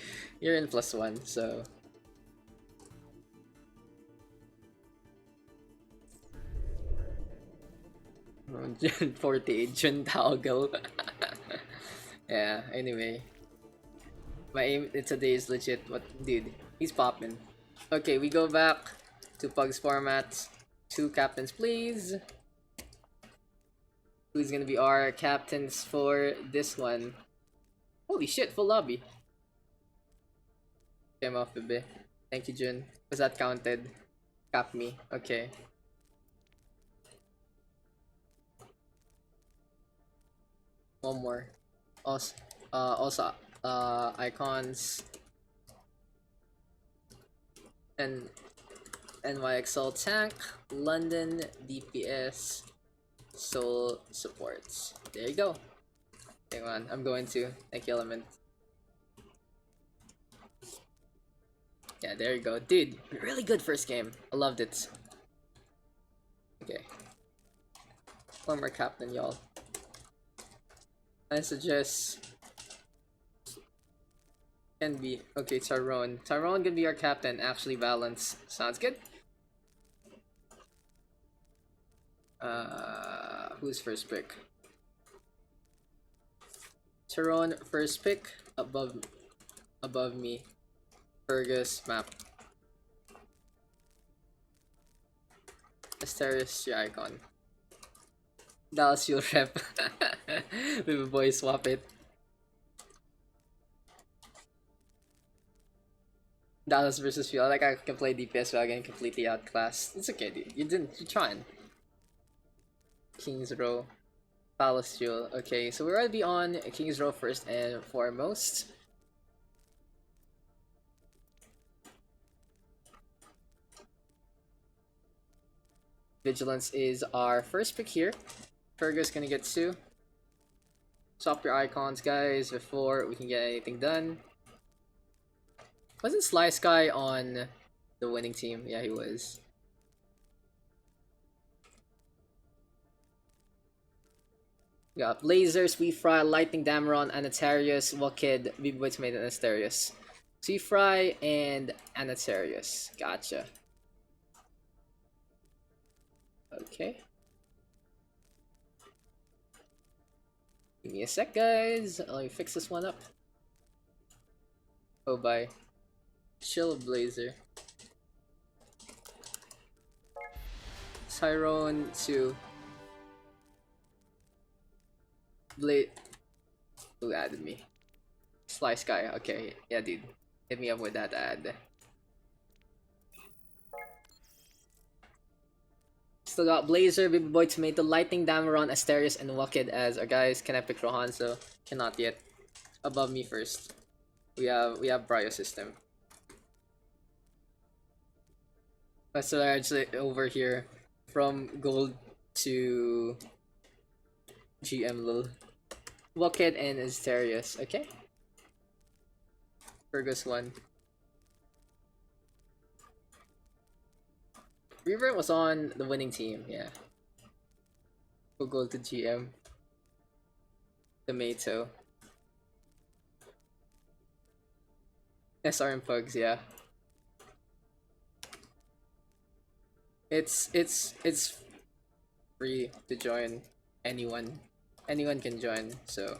You're in +1, so 48 Jun Toggle. Yeah, anyway. My aim today is legit. What, dude? He's popping. Okay, we go back to Pugs format. 2 captains, please. Who's gonna be our captains for this one? Holy shit, full lobby. Came off, baby. Thank you, Jun. Was that counted? Cap me. Okay. One more. Also, icons. And NYXL tank, London DPS, Soul supports. There you go. Hang on, I'm going to. Thank you, Element. Yeah, there you go. Dude, really good first game. I loved it. Okay. One more captain, y'all. I suggest can be okay. Tyrone can be our captain. Actually, balance sounds good. Who's first pick? Tyrone first pick above me. Fergus map. Asterisk your icon. Dallas your rep. Baby boy swap it. Dallas versus Fuel. Like I can play DPS while getting completely outclassed. It's okay, dude. You're trying. King's Row. Palace Duel. Okay, so we're gonna be on King's Row first and foremost. Vigilance is our first pick here. Fergus gonna get 2. Swap your icons, guys, before we can get anything done. Wasn't Sly Sky on the winning team? Yeah, he was. We got Blazer, Sweet Fry, Lightning Dameron, Anatarius, Wakid, Bibwitz made an Asterius. Sweet Fry and Anatarius. Gotcha. Okay. Give me a sec, guys. Let me fix this one up. Oh, bye. Chill, Blazer. Tyrone to Blade. Who added me? Sly Sky. Okay, yeah, dude. Hit me up with that ad. Still got Blazer, Baby Boy Tomato, Lightning, Dameron, Asterius, and Wakid as our guys. Can I pick Rohan? So cannot yet. Above me first. We have Bryo system. So actually over here from gold to GM lol. Wakid and Asterius. Okay. Fergus 1. Revert was on the winning team, yeah. We'll go to GM. Tomato. SR and Pugs, yeah. It's free to join. Anyone can join, so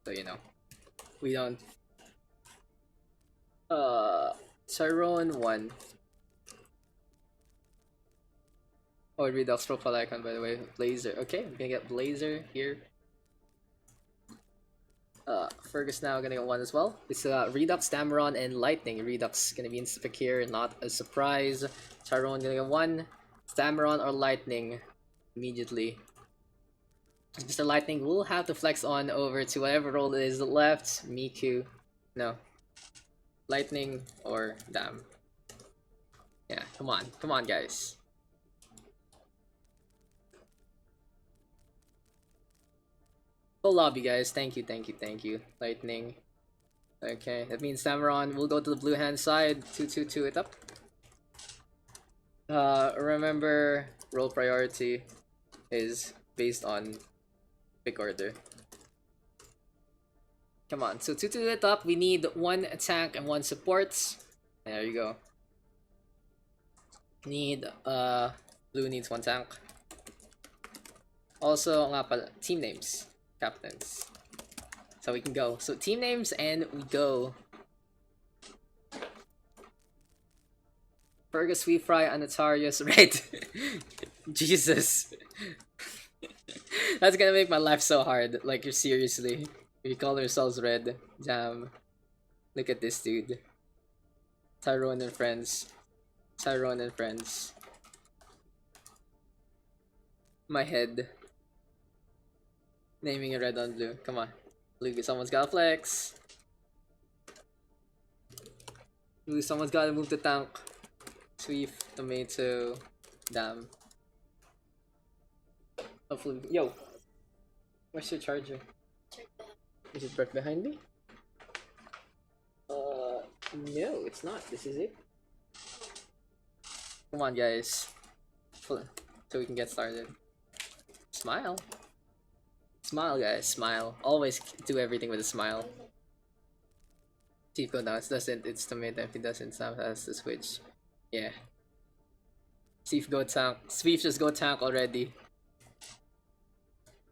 you know. We don't Tyrone 1. Oh, Redux profile icon, by the way. Blazer. Okay, I'm gonna get Blazer here. Fergus now gonna get 1 as well. It's Redux, Dameron, and Lightning. Redux gonna be in pick here, not a surprise. Tyrone gonna get 1. Dameron or Lightning immediately. Mr. Lightning will have to flex on over to whatever role is left. Miku. No. Lightning or Dam. Yeah, come on, guys. Full lobby, guys. Thank you. Lightning. Okay, that means Dameron will go to the blue hand side. 2-2-2 it up. Remember, role priority is based on pick order. Come on, so 2-2 it up. We need 1 tank and 1 support. There you go. Need blue needs 1 tank. Also, nga pala, team names. Captains. So we can go. So team names and we go. Fergus, Sweet Fry, Anatarius, Red. Jesus. That's gonna make my life so hard. Like, you're seriously. We call ourselves Red. Damn. Look at this dude. Tyrone and friends. My head. Naming a red on blue. Come on. Blue, someone's gotta flex. Blue, someone's gotta move the tank. Sweep, tomato, damn. Hopefully. Yo! Where's your charger? Is it right behind me? No, it's not. This is it. Come on, guys. So we can get started. Smile. Smile, guys, smile. Always do everything with a smile. Chief go down. It doesn't. It's tomato. If he doesn't, Sam has to switch. Yeah. Chief go tank. Sweep just go tank already.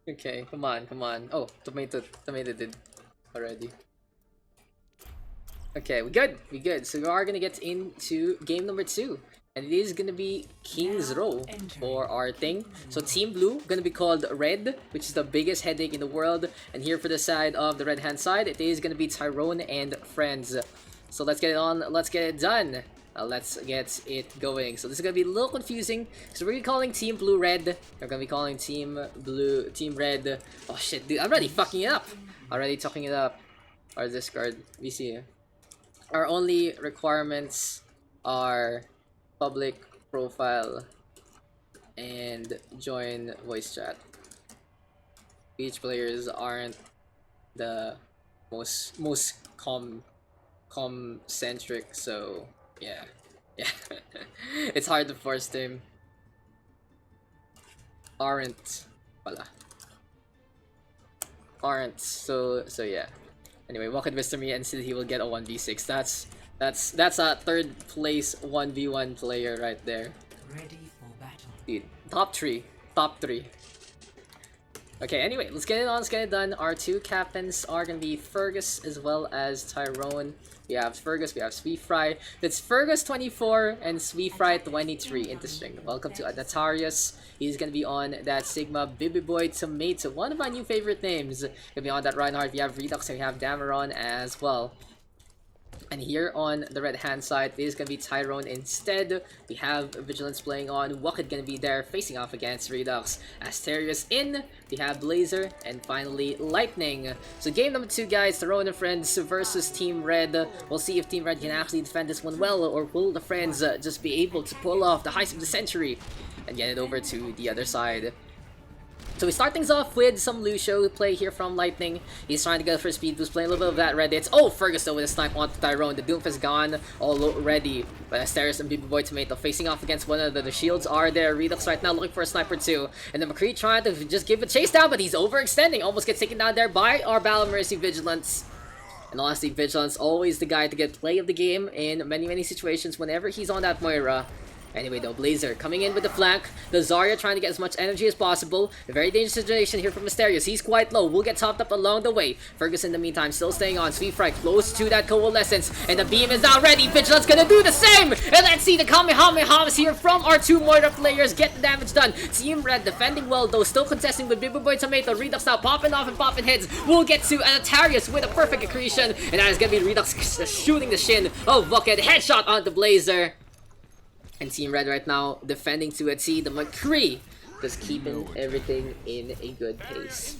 Okay, come on, come on. Oh, tomato did already. Okay, we good. So we are gonna get into game number 2. And it is gonna be King's Row for our thing. So Team Blue gonna be called Red, which is the biggest headache in the world. And here for the side of the red hand side, it is gonna be Tyrone and friends. So let's get it on, let's get it done. Let's get it going. So this is gonna be a little confusing. So we're calling Team Blue Red. We're gonna be calling Team Blue Team Red. Oh shit, dude, I'm already fucking it up. Already talking it up. Our discard. We see. Our only requirements are public profile and join voice chat. Each players aren't the most com centric, so yeah. It's hard to force them. Aren't so yeah. Anyway, walk with Mr. Me and see he will get a 1v6. That's a third place 1v1 player right there. Ready for battle. Dude, top 3. Okay, anyway, let's get it on, let's get it done. Our 2 captains are gonna be Fergus as well as Tyrone. We have Fergus, we have Sweetfry. It's Fergus 24 and Sweetfry 23. Interesting. Welcome to Natarius. He's gonna be on that Sigma Baby Boy Tomato. One of my new favorite names. Gonna be on that Reinhardt. We have Redux and we have Dameron as well. And here on the red hand side is gonna be Tyrone instead. We have Vigilance playing on. Wakid gonna be there facing off against Redux. Asterius in. We have Blazer and finally Lightning. So game number 2, guys, Tyrone and friends versus Team Red. We'll see if Team Red can actually defend this one well, or will the friends just be able to pull off the heist of the century and get it over to the other side. So we start things off with some Lucio play here from Lightning. He's trying to go for speed boost, playing a little bit of that Reddit. Oh, Fergus though with a snipe onto Tyrone. The Doomf is gone already. But Asterius and Baby Boy Tomato facing off against one another. The shields are there. Redux right now looking for a sniper too. And then McCree trying to just give a chase down, but he's overextending. Almost gets taken down there by our Battle Mercy Vigilance. And honestly, Vigilance always the guy to get play of the game in many situations whenever he's on that Moira. Anyway though, Blazer coming in with the flank. The Zarya trying to get as much energy as possible. A very dangerous situation here from Mysterious. He's quite low. Will get topped up along the way. Fergus in the meantime still staying on. Sweetfry close to that coalescence. And the beam is now ready. Vigilance gonna do the same. And let's see the Kamehamehas here from our 2 Moira players. Get the damage done. Team Red defending well though. Still contesting with Baby Boy Tomato. Redux now popping off and popping heads. We'll get to Anatarius with a perfect accretion. And that is gonna be Redux shooting the shin of Bucket. Headshot on the Blazer. And Team Red right now defending to a T. The McCree just keeping everything in a good pace.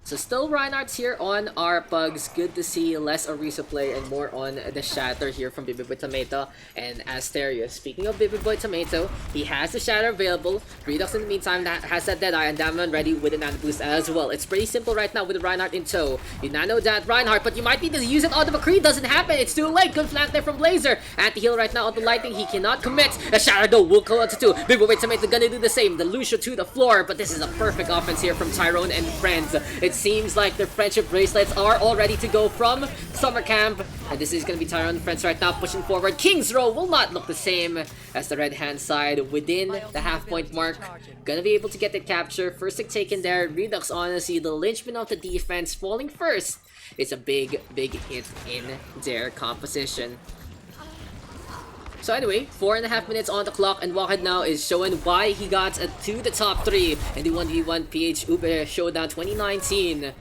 So still Reinhardt's here on our Pugs. Good to see less Orisa play and more on the Shatter here from Baby Boy Tomato and Asterius. Speaking of Baby Boy Tomato, he has the Shatter available. Redux in the meantime that has that Deadeye and Dameron ready with a Nano Boost as well. It's pretty simple right now with Reinhardt in tow. You nano that Reinhardt, but you might need to use it on the McCree. Doesn't happen. It's too late. Good flank there from Blazer. Anti-heal right now on the Lightning. He cannot commit. The Shatter though will go on to 2. Baby Boy Tomato gonna do the same. The Lucio to the floor, but this is a perfect offense here from Tyrone and friends. It seems like their friendship bracelets are all ready to go from summer camp. And this is going to be Tyrone and friends right now pushing forward. King's Row will not look the same as the red hand side within the half-point mark. Gonna be able to get the capture. First tick taken there. Redux honestly, the linchpin of the defense falling first. It's a big hit in their composition. So anyway, 4.5 minutes on the clock, and Wakid now is showing why he got to the top 3 in the 1v1 PH PUGS Showdown 2019.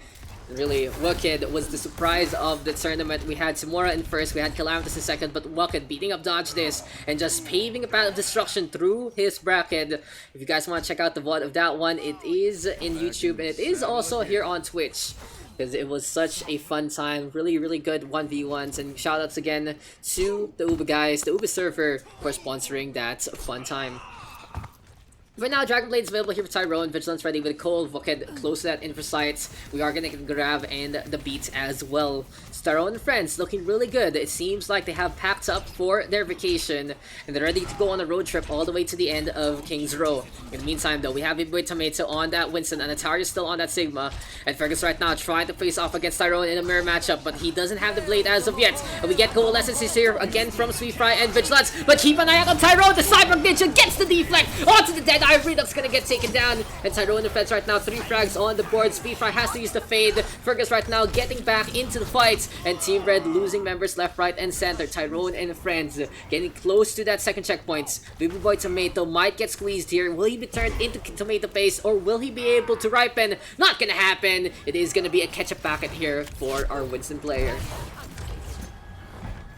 Really, Wakid was the surprise of the tournament. We had Tamora in first, we had Calamitous in second, but Wakid beating up Dodge this and just paving a path of destruction through his bracket. If you guys want to check out the VOD of that one, it is in YouTube and it is also here on Twitch. Because it was such a fun time, really good 1v1s, and shoutouts again to the Uber guys, the Uber server, for sponsoring that fun time. Right now, Dragon Blade's available here for Tyrone. Vigilance ready with Cold. Voked close to that infra site. We are gonna get the grab and the beat as well. Tyrone and friends looking really good. It seems like they have packed up for their vacation and they're ready to go on a road trip all the way to the end of King's Row. In the meantime, though, we have Baby Boy Tomato on that Winston and Atari still on that Sigma. And Fergus right now trying to face off against Tyrone in a mirror matchup, but he doesn't have the blade as of yet. And we get Coalescence here again from Sweet Fry and Vigilance. But keep an eye out on Tyrone. The Cyber Ninja gets the deflect onto the Dead Eye. Redux gonna get taken down. And Tyrone defense right now. 3 frags on the board. Sweet Fry has to use the fade. Fergus right now getting back into the fight. And Team Red losing members left, right, and center. Tyrone and friends getting close to that second checkpoint. Baby Boy Tomato might get squeezed here. Will he be turned into tomato paste or will he be able to ripen? Not gonna happen. It is gonna be a ketchup packet here for our Winston player.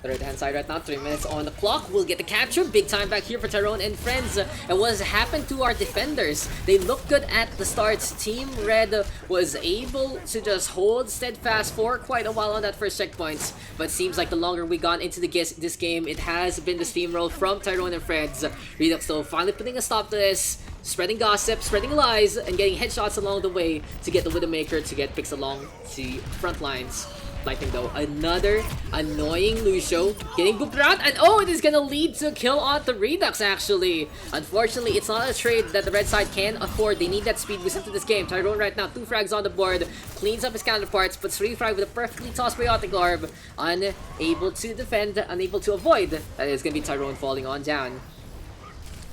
The right hand side right now, 3 minutes on the clock. We'll get the capture. Big time back here for Tyrone and friends. And what has happened to our defenders? They look good at the start. Team Red was able to just hold steadfast for quite a while on that first checkpoint. But seems like the longer we gone into this game, it has been the steamroll from Tyrone and friends. Redux though finally putting a stop to this. Spreading gossip, spreading lies, and getting headshots along the way to get the Widowmaker to get picks along the front lines. Lightning though, another annoying Lucio getting booped around, and oh, it is gonna lead to a kill on the Redux actually. Unfortunately, it's not a trade that the red side can afford. They need that speed boost into this game. Tyrone right now, 2 frags on the board, cleans up his counterparts, but 3 frag with a perfectly tossed Biotic Orb, unable to defend, unable to avoid. That is gonna be Tyrone falling on down.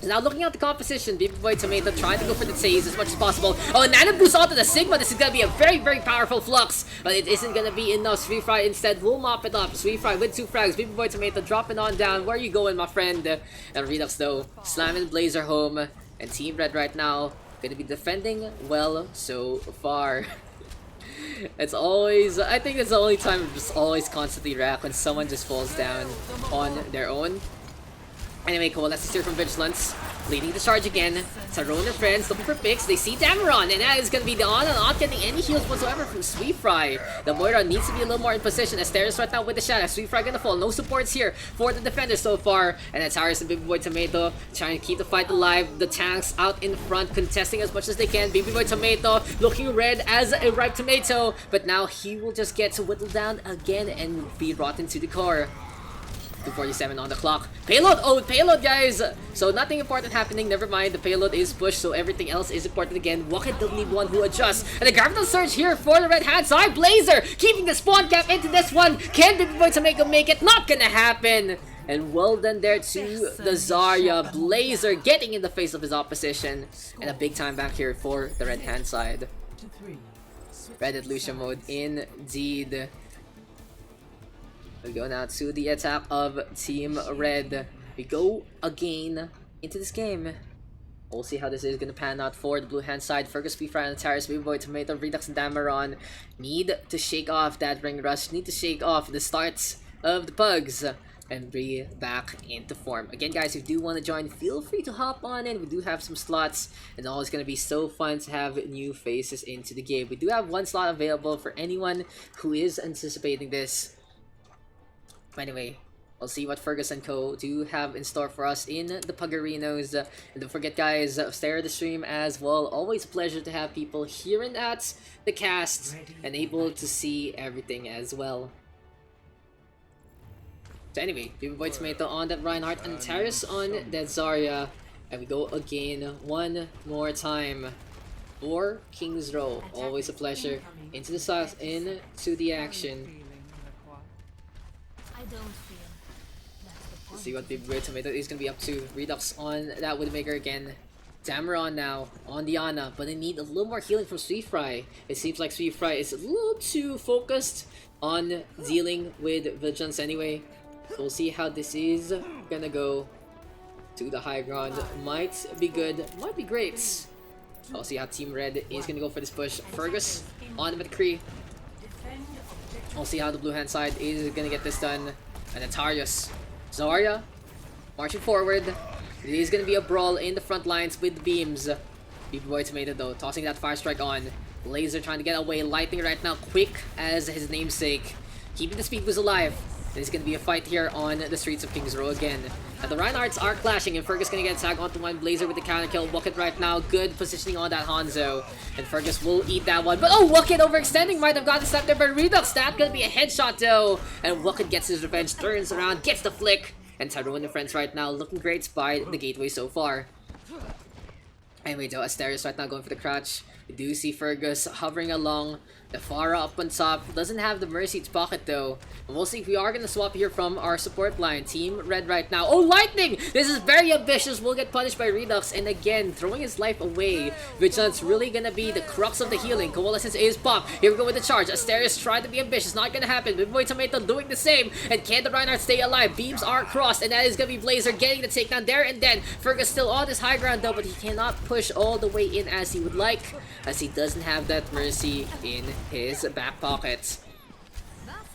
Now looking at the composition, Baby Boy Tomato trying to go for the Seize as much as possible. Oh, Nano boost onto the Sigma. This is going to be a very, very powerful flux. But it isn't going to be enough. Sweet Fry instead will mop it up. Sweet Fry with 2 frags. Baby Boy Tomato dropping on down. Where are you going, my friend? And Redux though, slamming Blazer home. And Team Red right now going to be defending well so far. It's always, I think it's the only time I'm just always constantly rack when someone just falls down on their own. Anyway, cool, let's steer from Vigilance. Leading the charge again. Tyrone and friends looking for picks. They see Dameron, and that is going to be the on and not getting any heals whatsoever from Sweet Fry. The Moira needs to be a little more in position. Asteris right now with the shadow. Sweet Fry gonna fall. No supports here for the defenders so far. And it's Harris and Baby Boy Tomato trying to keep the fight alive. The tanks out in front, contesting as much as they can. Baby Boy Tomato looking red as a ripe tomato. But now he will just get whittled down again and be rotten to the core. 2:47 on the clock. Payload! Oh, payload, guys! So nothing important happening. Never mind. The payload is pushed, so everything else is important again. Waked don't need one who adjusts. And the Graviton Surge here for the red hand side. Blazer keeping the spawn cap into this one. Can Baby Boy Tomato make it? Not gonna happen. And well done there to the Zarya. Blazer getting in the face of his opposition. And a big time back here for the red hand side. Red at Lucia mode indeed. We go now to the attack of Team Red. We go again into this game. We'll see how this is going to pan out for the blue hand side. Fergus, P-Fry, and Terrace, Baby Boy, Tomato, Redux, and Dameron need to shake off that ring rush. Need to shake off the starts of the Pugs and be back into form. Again, guys, if you do want to join, feel free to hop on in. We do have some slots, and it's always going to be so fun to have new faces into the game. We do have 1 slot available for anyone who is anticipating this. Anyway, we'll see what Fergus and Co. do have in store for us in the Pugarinos. And don't forget, guys, stay the stream as well. Always a pleasure to have people hearing at the cast and able to see everything as well. So anyway, Baby Boy Tomato on that Reinhardt and Terrace on that Zarya. And we go again one more time for King's Row. Always a pleasure. Into the sauce, into the action. Let's see what Baby Boy Tomato is going to be up to. Redux on that Widowmaker again. Dameron now on Diana, but they need a little more healing from Sweet Fry. It seems like Sweet Fry is a little too focused on dealing with Vigilance anyway. So we'll see how this is gonna go. To the high ground might be good, might be great. I'll see how Team Red is gonna go for this push. Fergus on the McCree. I'll see how the blue hand side is gonna get this done. And Atarius. Zarya marching forward. It is gonna be a brawl in the front lines with the beams. Baby Boy Tomato though, tossing that fire strike on. Laser trying to get away. Lightning right now, quick as his namesake. Keeping the speed boost alive. There's gonna be a fight here on the streets of Kings Row again. And the Reinhardts are clashing, and Fergus gonna get tagged onto one. Blazer with the counter kill. Wucket right now, good positioning on that Hanzo. And Fergus will eat that one. But oh, Wucket overextending might have gotten slapped there by Redux. That gonna be a headshot though. And Wucket gets his revenge, turns around, gets the flick. And Tyrone and friends right now looking great by the gateway so far. Anyway though, Asterios right now going for the crouch. We do see Fergus hovering along. The Pharah up on top. Doesn't have the Mercy to pocket though. And we'll see if we are going to swap here from our support line. Team Red right now. Oh, Lightning! This is very ambitious. Will get punished by Redux. And again, throwing his life away. Vigilance really going to be the crux of the healing. Coalescence is pop. Here we go with the charge. Asterios tried to be ambitious. Not going to happen. Big Boy Tomato doing the same. And can the Reinhardt stay alive? Beams are crossed. And that is going to be Blazer getting the takedown there and then. Fergus still on this high ground though. But he cannot push all the way in as he would like. As he doesn't have that Mercy in his back pockets.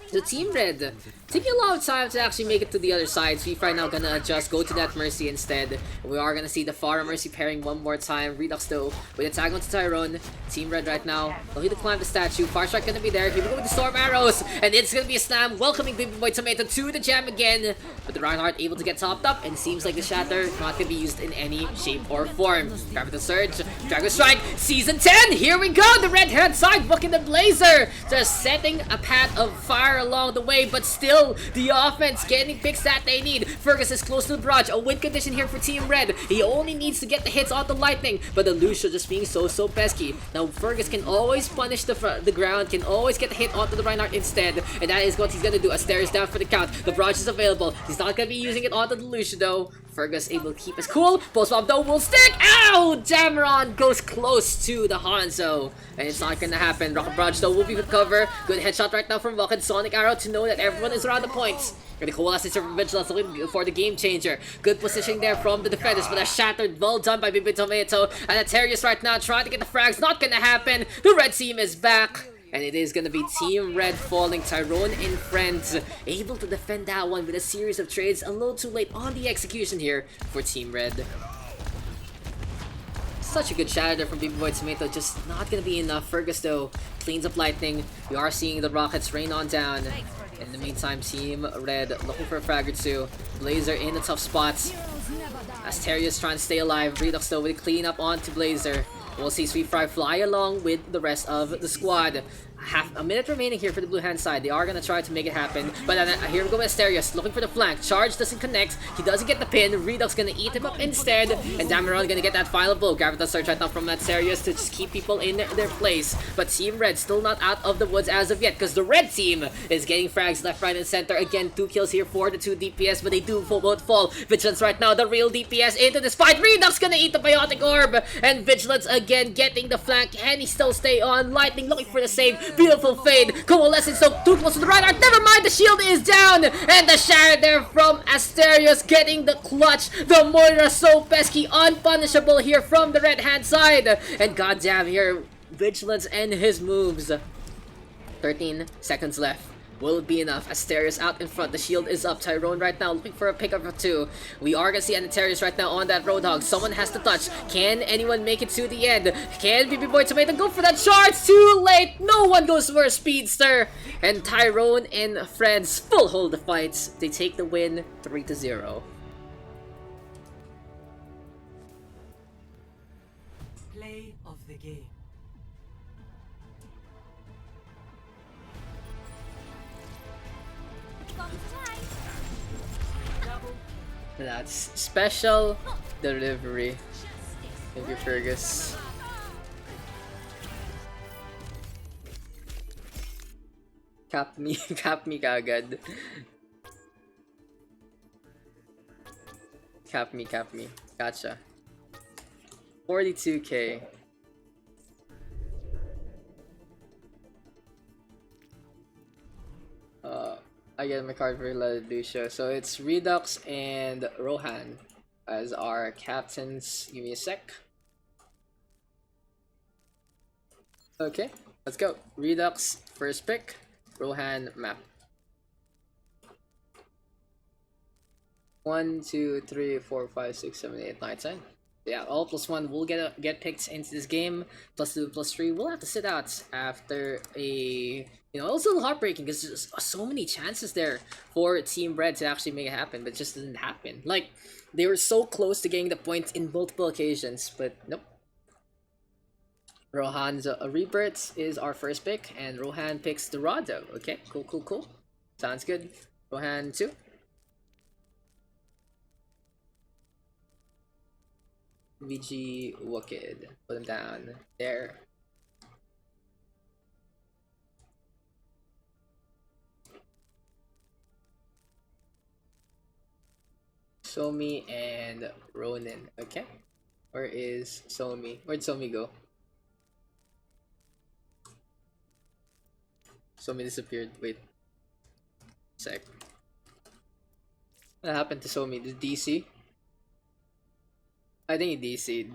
So Team Red taking a lot of time to actually make it to the other side. Sweep right now gonna adjust, go to that Mercy instead. We are gonna see the Pharah Mercy pairing one more time. Redux though with a tag onto Tyrone. Team Red right now looking to climb the statue. Far Strike gonna be there. Here we go with the Storm Arrows. And it's gonna be a slam, welcoming Baby Boy Tomato to the jam again. But the Reinhardt able to get topped up, and seems like the Shatter not gonna be used in any shape or form. Grab the Surge, Dragon Strike, Season 10! Here we go! The red hand side booking the Blazer! Just setting a path of fire along the way, but still the offense getting picks that they need. Fergus is close to the barrage. A win condition here for Team Red. He only needs to get the hits on the Lightning, but the Lucio just being so pesky. Now Fergus can always punish the ground, can always get the hit onto the Reinhardt instead, and that is what he's gonna do. Asterios down for the count. The barrage is available. He's not gonna be using it onto the Lucio though. Fergus able to keep his cool. Post bomb though will stick. Ow! Dameron goes close to the Hanzo, and it's not gonna happen. Rocket barrage though will be with cover. Good headshot right now from Vulcan. Sonic Arrow to know that everyone is around the points. Gonna coalesce from Vigilance looking for the game changer. Good positioning there from the defenders, but a shattered, well done by Baby Tomato. And Atarius right now trying to get the frags. Not gonna happen. The red team is back. And it is gonna be Team Red falling. Tyrone and friends able to defend that one with a series of trades. A little too late on the execution here for Team Red. Such a good shatter there from Baby Boy Tomato, just not gonna be enough. Fergus though cleans up Lightning. We are seeing the rockets rain on down. In the meantime, Team Red looking for a frag or two. Blazer in the tough spots. Asterios trying to stay alive. Redux though with a clean up onto Blazer. We'll see Sweet Fry fly along with the rest of the squad. Half a minute remaining here for the blue hand side. They are gonna try to make it happen, but here we go with Asterios looking for the flank. Charge doesn't connect. He doesn't get the pin. Redux gonna eat him up instead, and Dameron gonna get that final blow. Gravitas Surge right now from Asterios to just keep people in their place. But Team Red still not out of the woods as of yet, because the red team is getting frags left, right, and center. Again, 2 kills here for the 2 DPS, but they do both fall. Vigilance right now, the real DPS into this fight. Redux gonna eat the Biotic Orb, and Vigilance again getting the flank. Can he still stay on? Lightning looking for the save. Beautiful fade. Coalescence so too close to the Reinhardt. Never mind, the shield is down. And the shatter there from Asterios getting the clutch. The Moira so pesky, unpunishable here from the red hand side. And goddamn here, Vigilance and his moves. 13 seconds left. Will it be enough? Asterios out in front. The shield is up. Tyrone right now looking for a pickup of 2. We are gonna see Asterios right now on that Roadhog. Someone has to touch. Can anyone make it to the end? Can Baby Boy Tomato go for that charge? Too late. No one goes for a speedster. And Tyrone and friends full hold the fights. They take the win 3-0. Play of the game. That's special delivery. Thank you, Fergus. Cap me kagad. Cap me. Gotcha. 42k. I get my card for Lucio. So it's Redux and Rohan as our captains. Give me a sec. Okay, let's go. Redux first pick, Rohan map. 1, 2, 3, 4, 5, 6, 7, 8, 9, 10. Yeah, all +1 will get picked into this game. +2, +3 will have to sit out after a You know, also heartbreaking because there's so many chances there for Team Red to actually make it happen, but it just didn't happen. Like, they were so close to getting the point in multiple occasions, but nope. Rohan's Rebirth is our first pick, and Rohan picks Dorado. Okay, cool. Sounds good. Rohan 2. VG Wicked. Put him down there. Somi and Ronin. Okay. Where is Somi? Where'd Somi go? Somi disappeared. Wait. Sec. What happened to Somi? Did DC? I think he DC'd.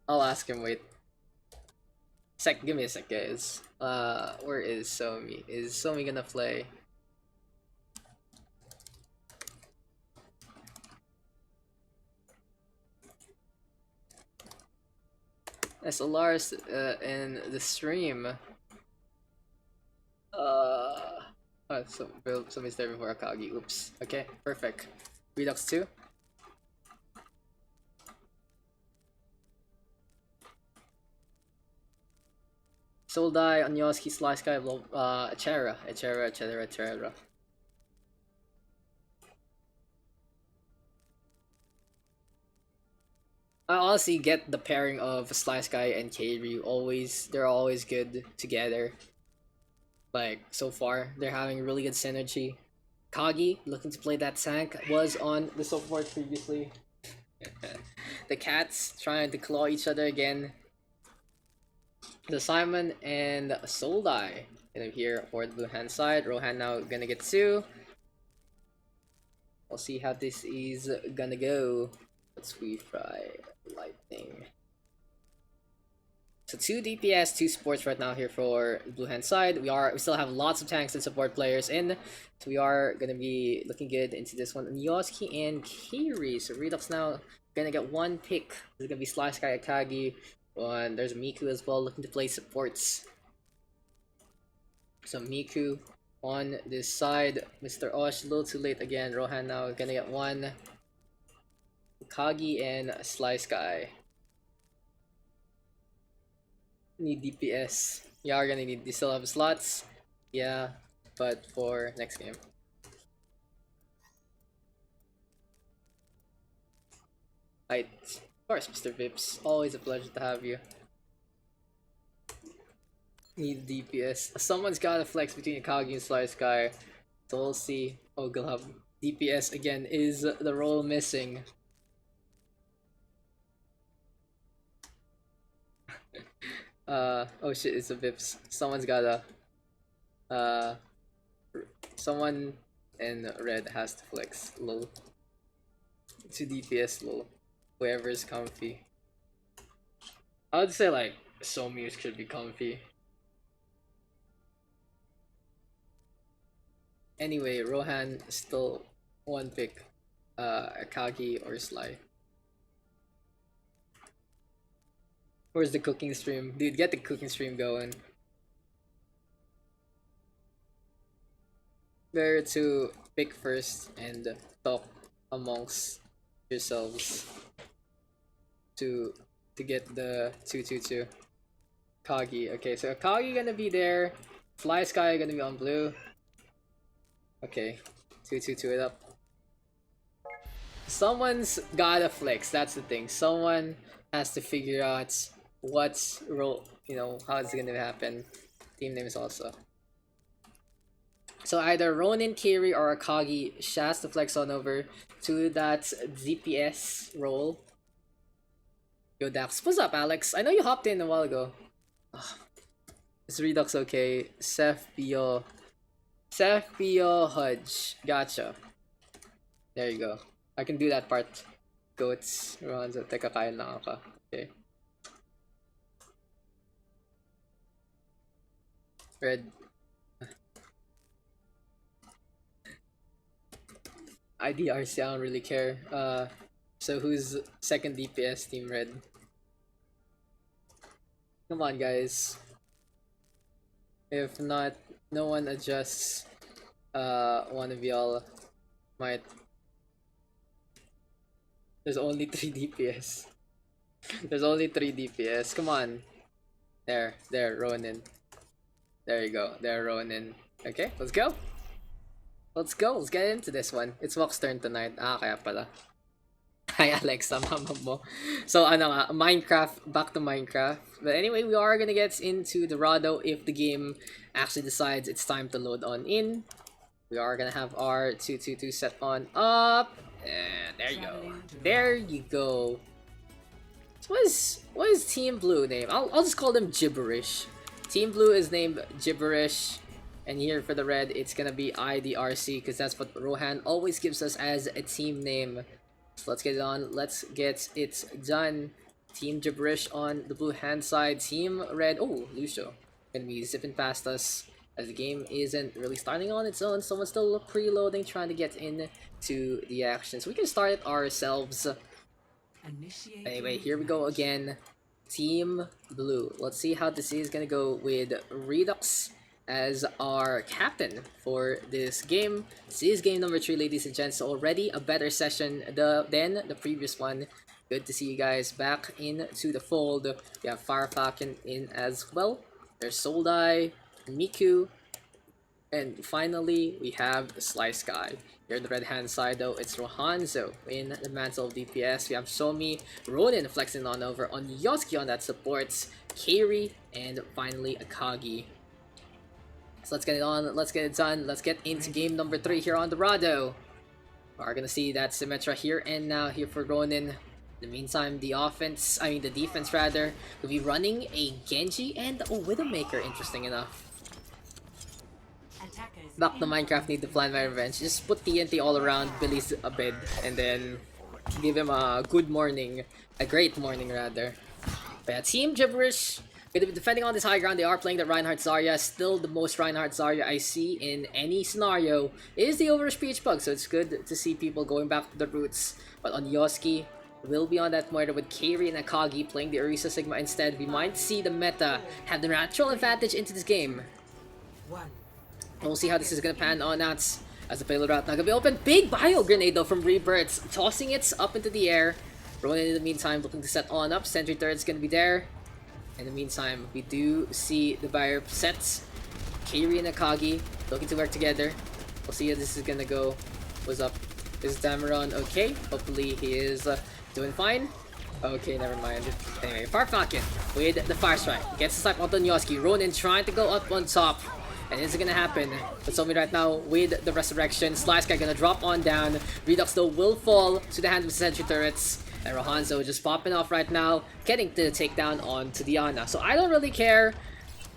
I'll ask him, wait. Give me a sec, guys. Where is Somi? Is Somi gonna play? SLR's in the stream. Somebody's there before Akagi. Oops. Okay, perfect. Redux 2. Soldai, Onyoski, Slice Guy, Echera. I honestly get the pairing of Slice Guy and Kairi. They're always good together. Like, so far, they're having really good synergy. Kagi, looking to play that tank, was on the support previously. The cats trying to claw each other again. The Simon and Soldai here for the blue hand side. Rohan now gonna get 2. We'll see how this is gonna go. Let's fry lightning. So 2 DPS, 2 supports right now here for blue hand side. We still have lots of tanks and support players in. So we are gonna be looking good into this one. Yoski and Kiri. So Redux now gonna get 1 pick. This is gonna be Slice Guy Akagi. And there's Miku as well looking to play supports. So Miku on this side. Mr. Osh a little too late again. Rohan now gonna get 1. Kagi and Slice Guy. Need DPS. Yeah, we're gonna need. They still have slots. Yeah, but for next game. Right. Of course, Mr. Vips. Always a pleasure to have you. Need DPS. Someone's gotta flex between Kagi and Slice Guy. So we'll see. Oh, Gulhub. DPS again is the role missing. Oh shit, it's a Vips. Someone's gotta someone in red has to flex. Lol. 2 DPS lol. Whoever's comfy. I would say like Somi should be comfy. Anyway, Rohan still 1 pick. Akagi or Sly. Where's the cooking stream? Dude, get the cooking stream going. Better to pick first and talk amongst yourselves to get the 2-2-2. Kagi. Okay, so Kagi gonna be there. Fly Sky gonna be on blue. Okay, 2-2-2 it up. Someone's gotta flex. That's the thing. Someone has to figure out what's role. You know how it's gonna happen. Team names also. So either Ronin, Kiri, or Akagi has to flex on over to that DPS role. Yo, Daks. What's up, Alex? I know you hopped in a while ago. Is Redux okay? Seth Bio Hudge. Gotcha. There you go. I can do that part. Goats. Ronzo. Teka, kain lang ako. Okay. Red. IDRC, I don't really care. So who's second DPS, Team Red? Come on, guys. If not, no one adjusts. One of y'all might. There's only 3 DPS. There's only 3 DPS. Come on. There, Ronin. There you go. There, Ronin. Okay, let's go. Let's go. Let's get into this one. It's Walk's turn tonight. Ah, kaya pala. Hi, Alexa, mama mo. So, ano nga, Minecraft. Back to Minecraft. But anyway, we are gonna get into Dorado if the game actually decides it's time to load on in. We are gonna have our 222 set on up. And there you go. There you go. So what is Team Blue name? I'll just call them Gibberish. Team Blue is named Gibberish. And here for the red, it's gonna be IDRC because that's what Rohan always gives us as a team name. So let's get it on. Let's get it done. Team Gibberish on the blue hand side. Team red. Oh, Lucio gonna be zipping past us as the game isn't really starting on its own. Someone's still preloading, trying to get into the action. So we can start it ourselves. Anyway, here we go again. Team Blue. Let's see how this is gonna go with Redux as our captain for this game. This is game number 3, ladies and gents. Already a better session than the previous one. Good to see you guys back into the fold. We have Fire Falcon in as well. There's Soldai, Miku, and finally we have the Slice Guy. Here on the red hand side though, it's Rohanzo in the mantle of DPS. We have Somi, Ronin flexing on over on Yosuke on that supports, Kairi, and finally Akagi. So let's get it on, let's get it done, let's get into game number 3 here on Dorado. We're gonna see that Symmetra here and now here for Ronin. In the meantime, the defense rather, will be running a Genji and a Widowmaker, interesting enough. Back to Minecraft, need to plan my revenge. Just put TNT all around Billy's bed and then give him a good morning, a great morning rather. But yeah, Team Gibberish gonna be defending on this high ground. They are playing the Reinhardt Zarya. Still the most Reinhardt Zarya I see in any scenario is the OverRush PH PUGS, so it's good to see people going back to the roots. But on Yosuke, will be on that Moira with Kairi and Akagi playing the Orisa Sigma instead. We might see the meta have the natural advantage into this game. We'll see how this is gonna pan on out as the payload route now gonna be open. Big bio grenade though from Rebirths, tossing it up into the air. Ronin in the meantime looking to set on up. Sentry turret's gonna be there. In the meantime, we do see the buyer sets. Kairi and Akagi looking to work together. We'll see how this is gonna go. What's up? Is Dameron okay? Hopefully he is doing fine. Okay, never mind. Anyway, Fire Falcon with the Fire Strike. Gets the snipe onto Yosuke. Ronin trying to go up on top. And is it gonna happen? But Somi right now with the Resurrection. Slice Guy gonna drop on down. Redux though will fall to the hands of the Sentry Turrets. And Rohanzo just popping off right now, getting the takedown onto Diana. So I don't really care.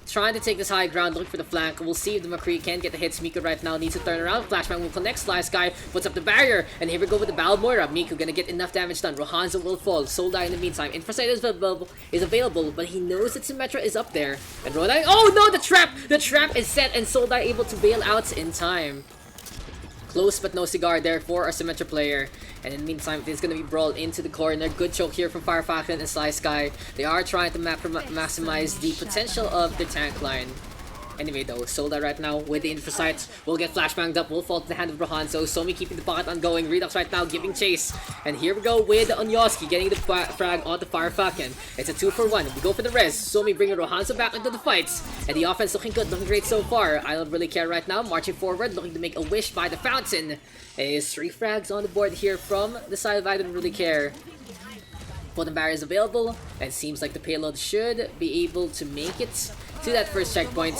Trying to take this high ground, looking for the flank. We'll see if the McCree can get the hits. Miku right now needs to turn around. Flashbang will connect. Slice Guy puts up the barrier. And here we go with the Battle Moira. Miku gonna get enough damage done. Rohanzo will fall. Soldai in the meantime. Infrasight is available, but he knows that Symmetra is up there. And Rodai. Oh no, the trap! The trap is set, and Soldai able to bail out in time. Close but no cigar there for our Symmetra player. And in the meantime, it's going to be brawled into the corner. Good choke here from Fire Falcon and Slice Guy. They are trying to maximize the potential of their tank line. Anyway though, Solda right now with the Infrasight will get flashbanged up, will fall to the hand of Rohanzo. Somi keeping the pocket ongoing. Redux right now giving chase. And here we go with Onyoski getting the frag on the Fire Falcon. It's a 2-for-1. We go for the res. Somi bringing Rohanzo back into the fights. And the offense looking good, looking great so far. I don't really care right now. Marching forward, looking to make a wish by the fountain. Is 3 frags on the board here from the side of I don't really care. Golden barrier is available, and it seems like the payload should be able to make it to that first checkpoint.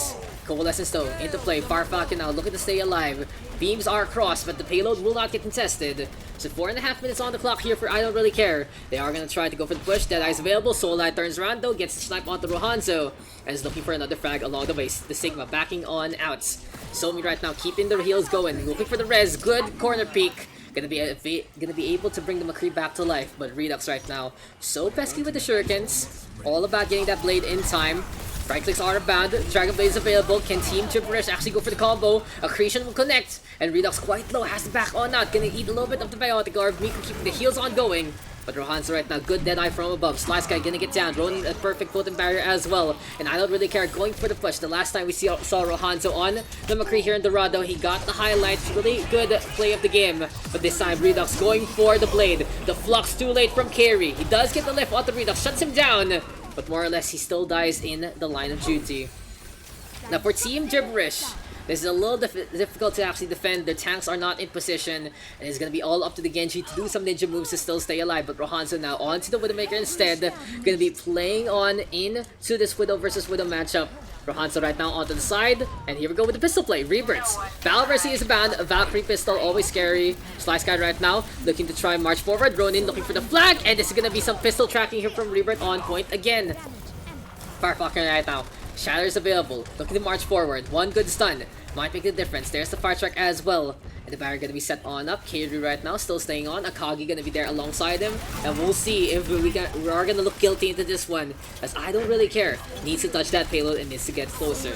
Coalescence though into play. Fire Falcon now looking to stay alive. Beams are crossed, but the payload will not get contested. So 4.5 minutes on the clock here for I don't really care. They are gonna try to go for the push. Deadeye is available. Souleye turns around though, gets the snipe onto Rohanzo, and is looking for another frag along the way. The Sigma backing on out. Somi right now keeping the heals going, looking for the res. Good corner peek. Gonna be able to bring the McCree back to life, but Redux right now so pesky with the shurikens. All about getting that blade in time. Right clicks are abound. Dragon Blade is available. Can Team Gibberish actually go for the combo? Accretion will connect, and Redux quite low, has the back on out. Gonna eat a little bit of the biotic orb. Miku keeping the heals ongoing. But Rohanzo right now, good deadeye from above. Slice guy gonna get down. Ronin a perfect potent barrier as well. And I don't really care, going for the push. The last time we saw Rohanzo on the McCree here in Dorado, he got the highlights. Really good play of the game. But this time, Redux going for the blade. The flux too late from Carry. He does get the lift on the Redux, shuts him down. But more or less, he still dies in the line of duty. Now for Team Gibberish, this is a little difficult to actually defend. Their tanks are not in position, and it's gonna be all up to the Genji to do some ninja moves to still stay alive. But Rohanzo now onto the Widowmaker instead, gonna be playing on into this Widow versus Widow matchup. Rohanzo right now onto the side, and here we go with the pistol play. Rebirths. Val Mercy is banned. Valkyrie pistol, always scary. Slice guy right now looking to try and march forward. Ronin looking for the flag, and this is gonna be some pistol tracking here from Rebirth on point again. Firefucker right now. Shatter is available. Looking to march forward. One good stun. Might make the difference. There's the fire track as well. And the barrier gonna be set on up. Keiru right now still staying on. Akagi gonna be there alongside him. And we'll see if we are gonna look guilty into this one. As I don't really care. Needs to touch that payload and needs to get closer.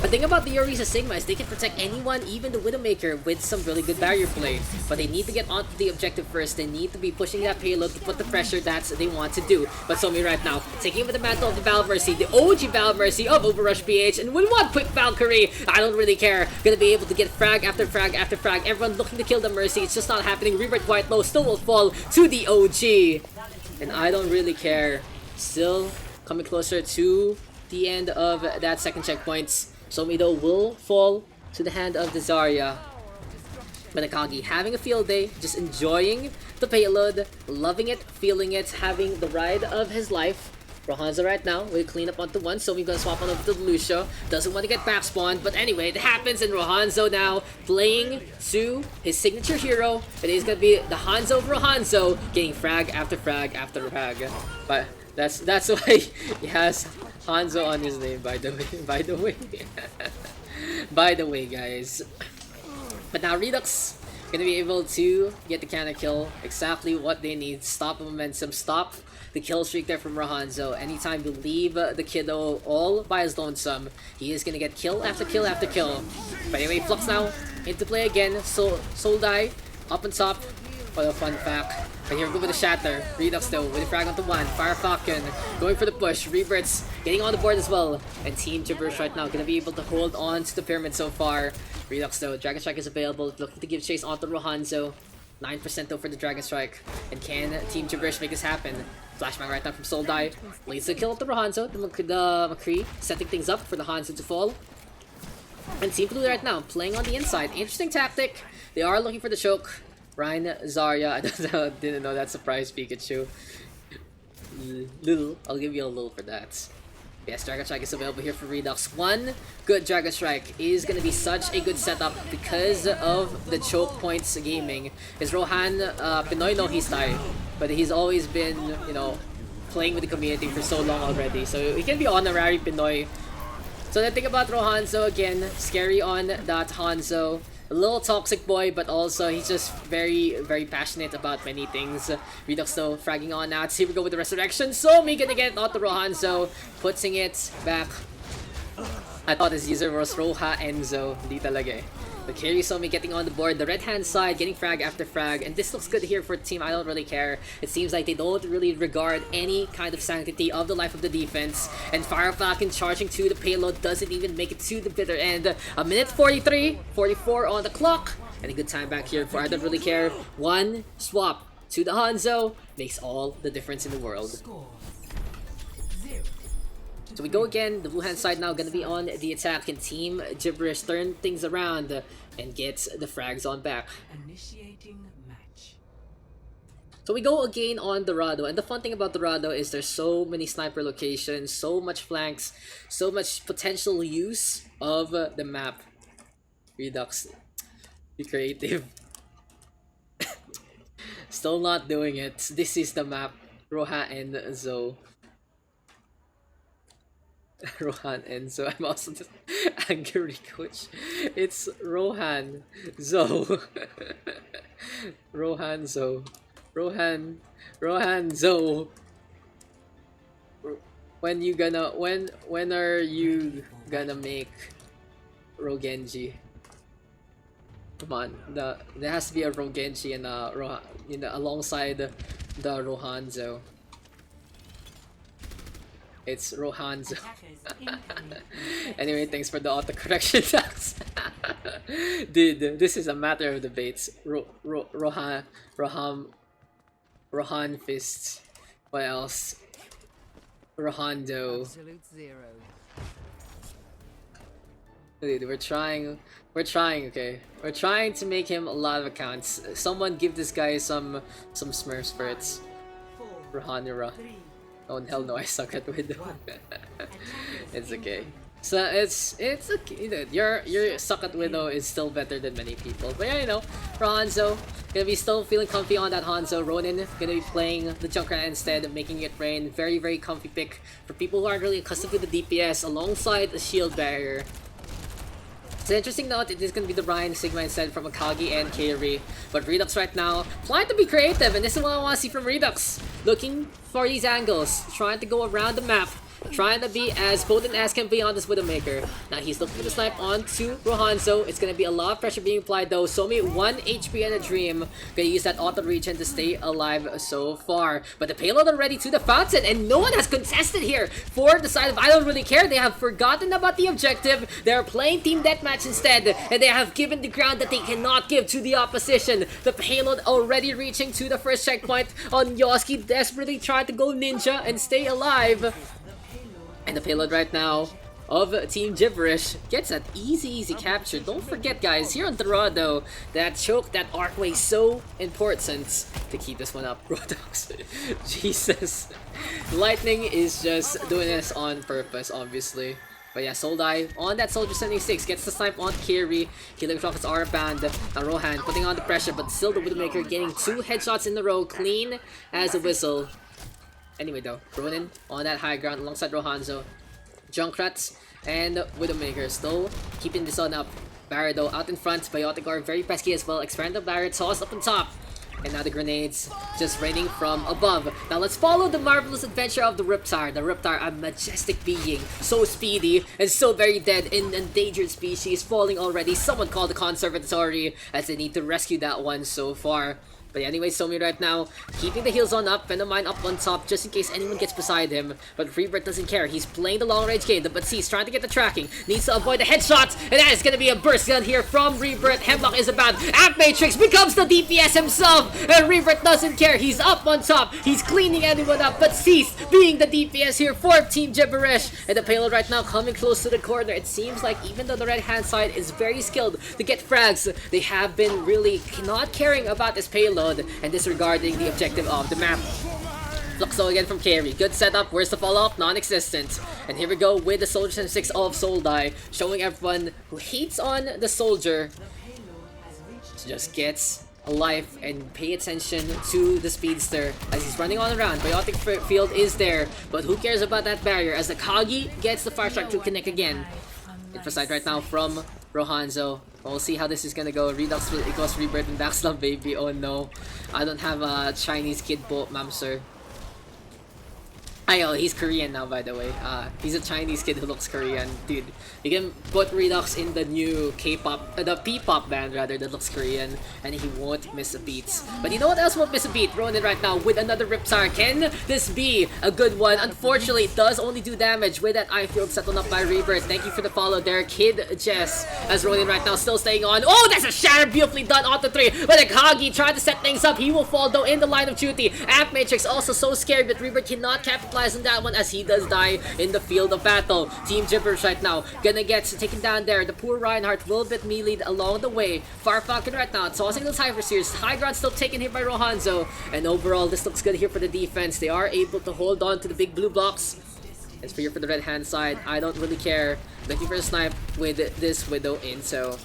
The thing about the Orisa Sigma is they can protect anyone, even the Widowmaker, with some really good barrier play. But they need to get onto the objective first. They need to be pushing that payload to put the pressure that they want to do. But Somi right now, taking over the mantle of the Val Mercy, the OG Val Mercy of OverRush PH. And with one quick Valkyrie, I don't really care. Gonna be able to get frag after frag after frag. Everyone looking to kill the Mercy. It's just not happening. Rebirth quite low, still will fall to the OG. And I don't really care. Still coming closer to the end of that second checkpoint. Somido will fall to the hand of the Zarya. But Akagi having a field day, just enjoying the payload, loving it, feeling it, having the ride of his life. Rohanzo right now will clean up onto one, Somi gonna swap on over to Lucio. Doesn't want to get back spawned, but anyway, it happens, and Rohanzo now playing to his signature hero. It is gonna be the Hanzo of Rohanzo, getting frag after frag after frag. But that's why he has Hanzo on his name, by the way. By the way, guys. But now Redux gonna be able to get the counter kill, exactly what they need. Stop the momentum, stop the kill streak there from Rohanzo. Anytime you leave the kiddo all by his lonesome, he is gonna get kill after kill after kill. But anyway, Flux now into play again. Soul die up on top. What a fun fact. But here we go with the Shatter. Redux though with the frag onto one. Fire Falcon going for the push. Rebirths getting on the board as well. And Team Gibberish right now gonna be able to hold on to the pyramid so far. Redux though, Dragon Strike is available. Looking to give chase onto Rohanzo. 9% though for the Dragon Strike. And can Team Gibberish make this happen? Flashbang right now from Soul Die. Leads the kill up to Rohanzo. The McCree setting things up for the Hanzo to fall. And Team Blue right now playing on the inside. Interesting tactic. They are looking for the choke. Ryan, Zarya, I didn't know that surprise Pikachu. Little, I'll give you a little for that. Yes, Dragon Strike is available here for Redux. One good Dragon Strike is going to be such a good setup because of the choke points gaming. Is Rohan Pinoy no Histai, but he's always been, you know, playing with the community for so long already. So he can be honorary Pinoy. So the thing about Rohanzo again, scary on that Hanzo. A little toxic boy, but also he's just very, very passionate about many things. Redux though, fragging on now. Here we go with the Resurrection. So me gonna get out the Rohanzo, putting it back. I thought his user was Roha Enzo. Hindi talaga eh. But here you saw me getting on the board, the red hand side, getting frag after frag, and this looks good here for the team. I don't really care. It seems like they don't really regard any kind of sanctity of the life of the defense. And Fire Falcon charging to the payload doesn't even make it to the bitter end. A minute 43, 44 on the clock, and a good time back here for I don't really care. One swap to the Hanzo makes all the difference in the world. So we go again, the blue hand side now gonna be on the attack, and Team Gibberish turn things around and get the frags on back. Initiating match. So we go again on Dorado, and the fun thing about Dorado is there's so many sniper locations, so much flanks, so much potential use of the map. Redux, be creative. Still not doing it. This is the map. Roha and Zo. Rohan and Zo. I'm also just angry, coach. It's Rohan Zo. Rohan Zo. Rohan Zo. When are you gonna make Rogenji? Come on, there has to be a Rogenji and alongside the Rohanzo. It's Rohanzo. Anyway, thanks for the autocorrection, Daks. Dude, this is a matter of debates. Rohan fists. What else? Rohando. Absolute zero. Dude, we're trying, okay? We're trying to make him a lot of accounts. Someone give this guy some Smurf spirits. Rohanura. Oh hell no, I suck at Widow. It's okay. So it's okay, dude. Your suck at Widow is still better than many people. But yeah, you know, for Hanzo, gonna be still feeling comfy on that Hanzo. Ronin gonna be playing the Junkrat instead, making it rain. Very, very comfy pick for people who aren't really accustomed to the DPS alongside the shield barrier. It's an interesting note, it is going to be the Ryan Sigma instead from Akagi and Kairi. But Redux right now, trying to be creative, and this is what I want to see from Redux. Looking for these angles, trying to go around the map, trying to be as potent as can be on this Widowmaker. Now he's looking for the snipe onto Rohanzo. It's going to be a lot of pressure being applied though. Somi 1 HP and a dream. Gonna use that auto regen to stay alive so far. But the payload already to the fountain, and no one has contested here for the side of I don't really care. They have forgotten about the objective. They're playing team deathmatch instead, and they have given the ground that they cannot give to the opposition. The payload already reaching to the first checkpoint on Yoski, desperately trying to go ninja and stay alive. And the payload right now of Team Gibberish gets that easy capture. Don't forget, guys, here on Dorado, that choke, that arcway, so important to keep this one up. Rodox. Jesus. Lightning is just doing this on purpose, obviously. But yeah, Soldai on that Soldier 76 gets the snipe on Kiri. Killing Rockets are banned. Now Rohan putting on the pressure, but still the Widowmaker getting 2 headshots in a row, clean as a whistle. Anyway though, Ronin on that high ground alongside Rohanzo. Junkrats and Widowmaker still keeping this on up. Barrier though out in front, Biotic are very pesky as well. Expanded Barrier tossed up on top. And now the grenades just raining from above. Now let's follow the marvelous adventure of the Riptide. The Riptide, a majestic being, so speedy and so very dead, an endangered species, falling already. Someone called the conservatory as they need to rescue that one so far. But anyway, Somi right now, keeping the heals on up, Venomine up on top, just in case anyone gets beside him. But Rebirth doesn't care, he's playing the long-range game, but he's trying to get the tracking, needs to avoid the headshots, and that is going to be a burst gun here from Rebirth. Hemlock is about, Amp Matrix becomes the DPS himself, and Rebirth doesn't care, he's up on top, he's cleaning anyone up, but Cease being the DPS here for Team Gibberish. And the payload right now coming close to the corner. It seems like even though the right-hand side is very skilled to get frags, they have been really not caring about this payload and disregarding the objective of the map. Fluxo again from Carry. Good setup. Where's the follow-up? Non-existent. And here we go with the Soldier 76 of Soldai, showing everyone who hates on the Soldier just gets a life and pay attention to the Speedster as he's running on around. Biotic field is there, but who cares about that barrier as the Kagi gets the Fire Strike to connect again. Infrasight right now from Rohanzo. We'll see how this is gonna go. Redux will equals Rebirth and Backslap, baby. Oh no. I don't have a Chinese kid boat, ma'am, sir. Oh, he's Korean now, by the way. He's a Chinese kid who looks Korean. Dude, you can put Redux in the new K-pop, the P-pop band rather, that looks Korean, and he won't miss a beat. But you know what else won't miss a beat? Ronin right now with another Riptide. Can this be a good one? Unfortunately, it does only do damage with that I-field settled up by Rebirth. Thank you for the follow there, Kid Jess. As Ronin right now still staying on. Oh, that's a shatter, beautifully done onto 3. But Akagi trying to set things up. He will fall though in the line of duty. Amp Matrix also so scared, but Rebirth cannot capitalize on that one as he does die in the field of battle. Team Gibberish right now gonna get taken down there. The poor Reinhardt will bit meleeed along the way. Far Falcon right now tossing the Cypher Series. High ground still taken here by Rohanzo. And overall, this looks good here for the defense. They are able to hold on to the big blue blocks. As for here for the red hand side, I don't really care. Looking for a snipe with this Widow in, so...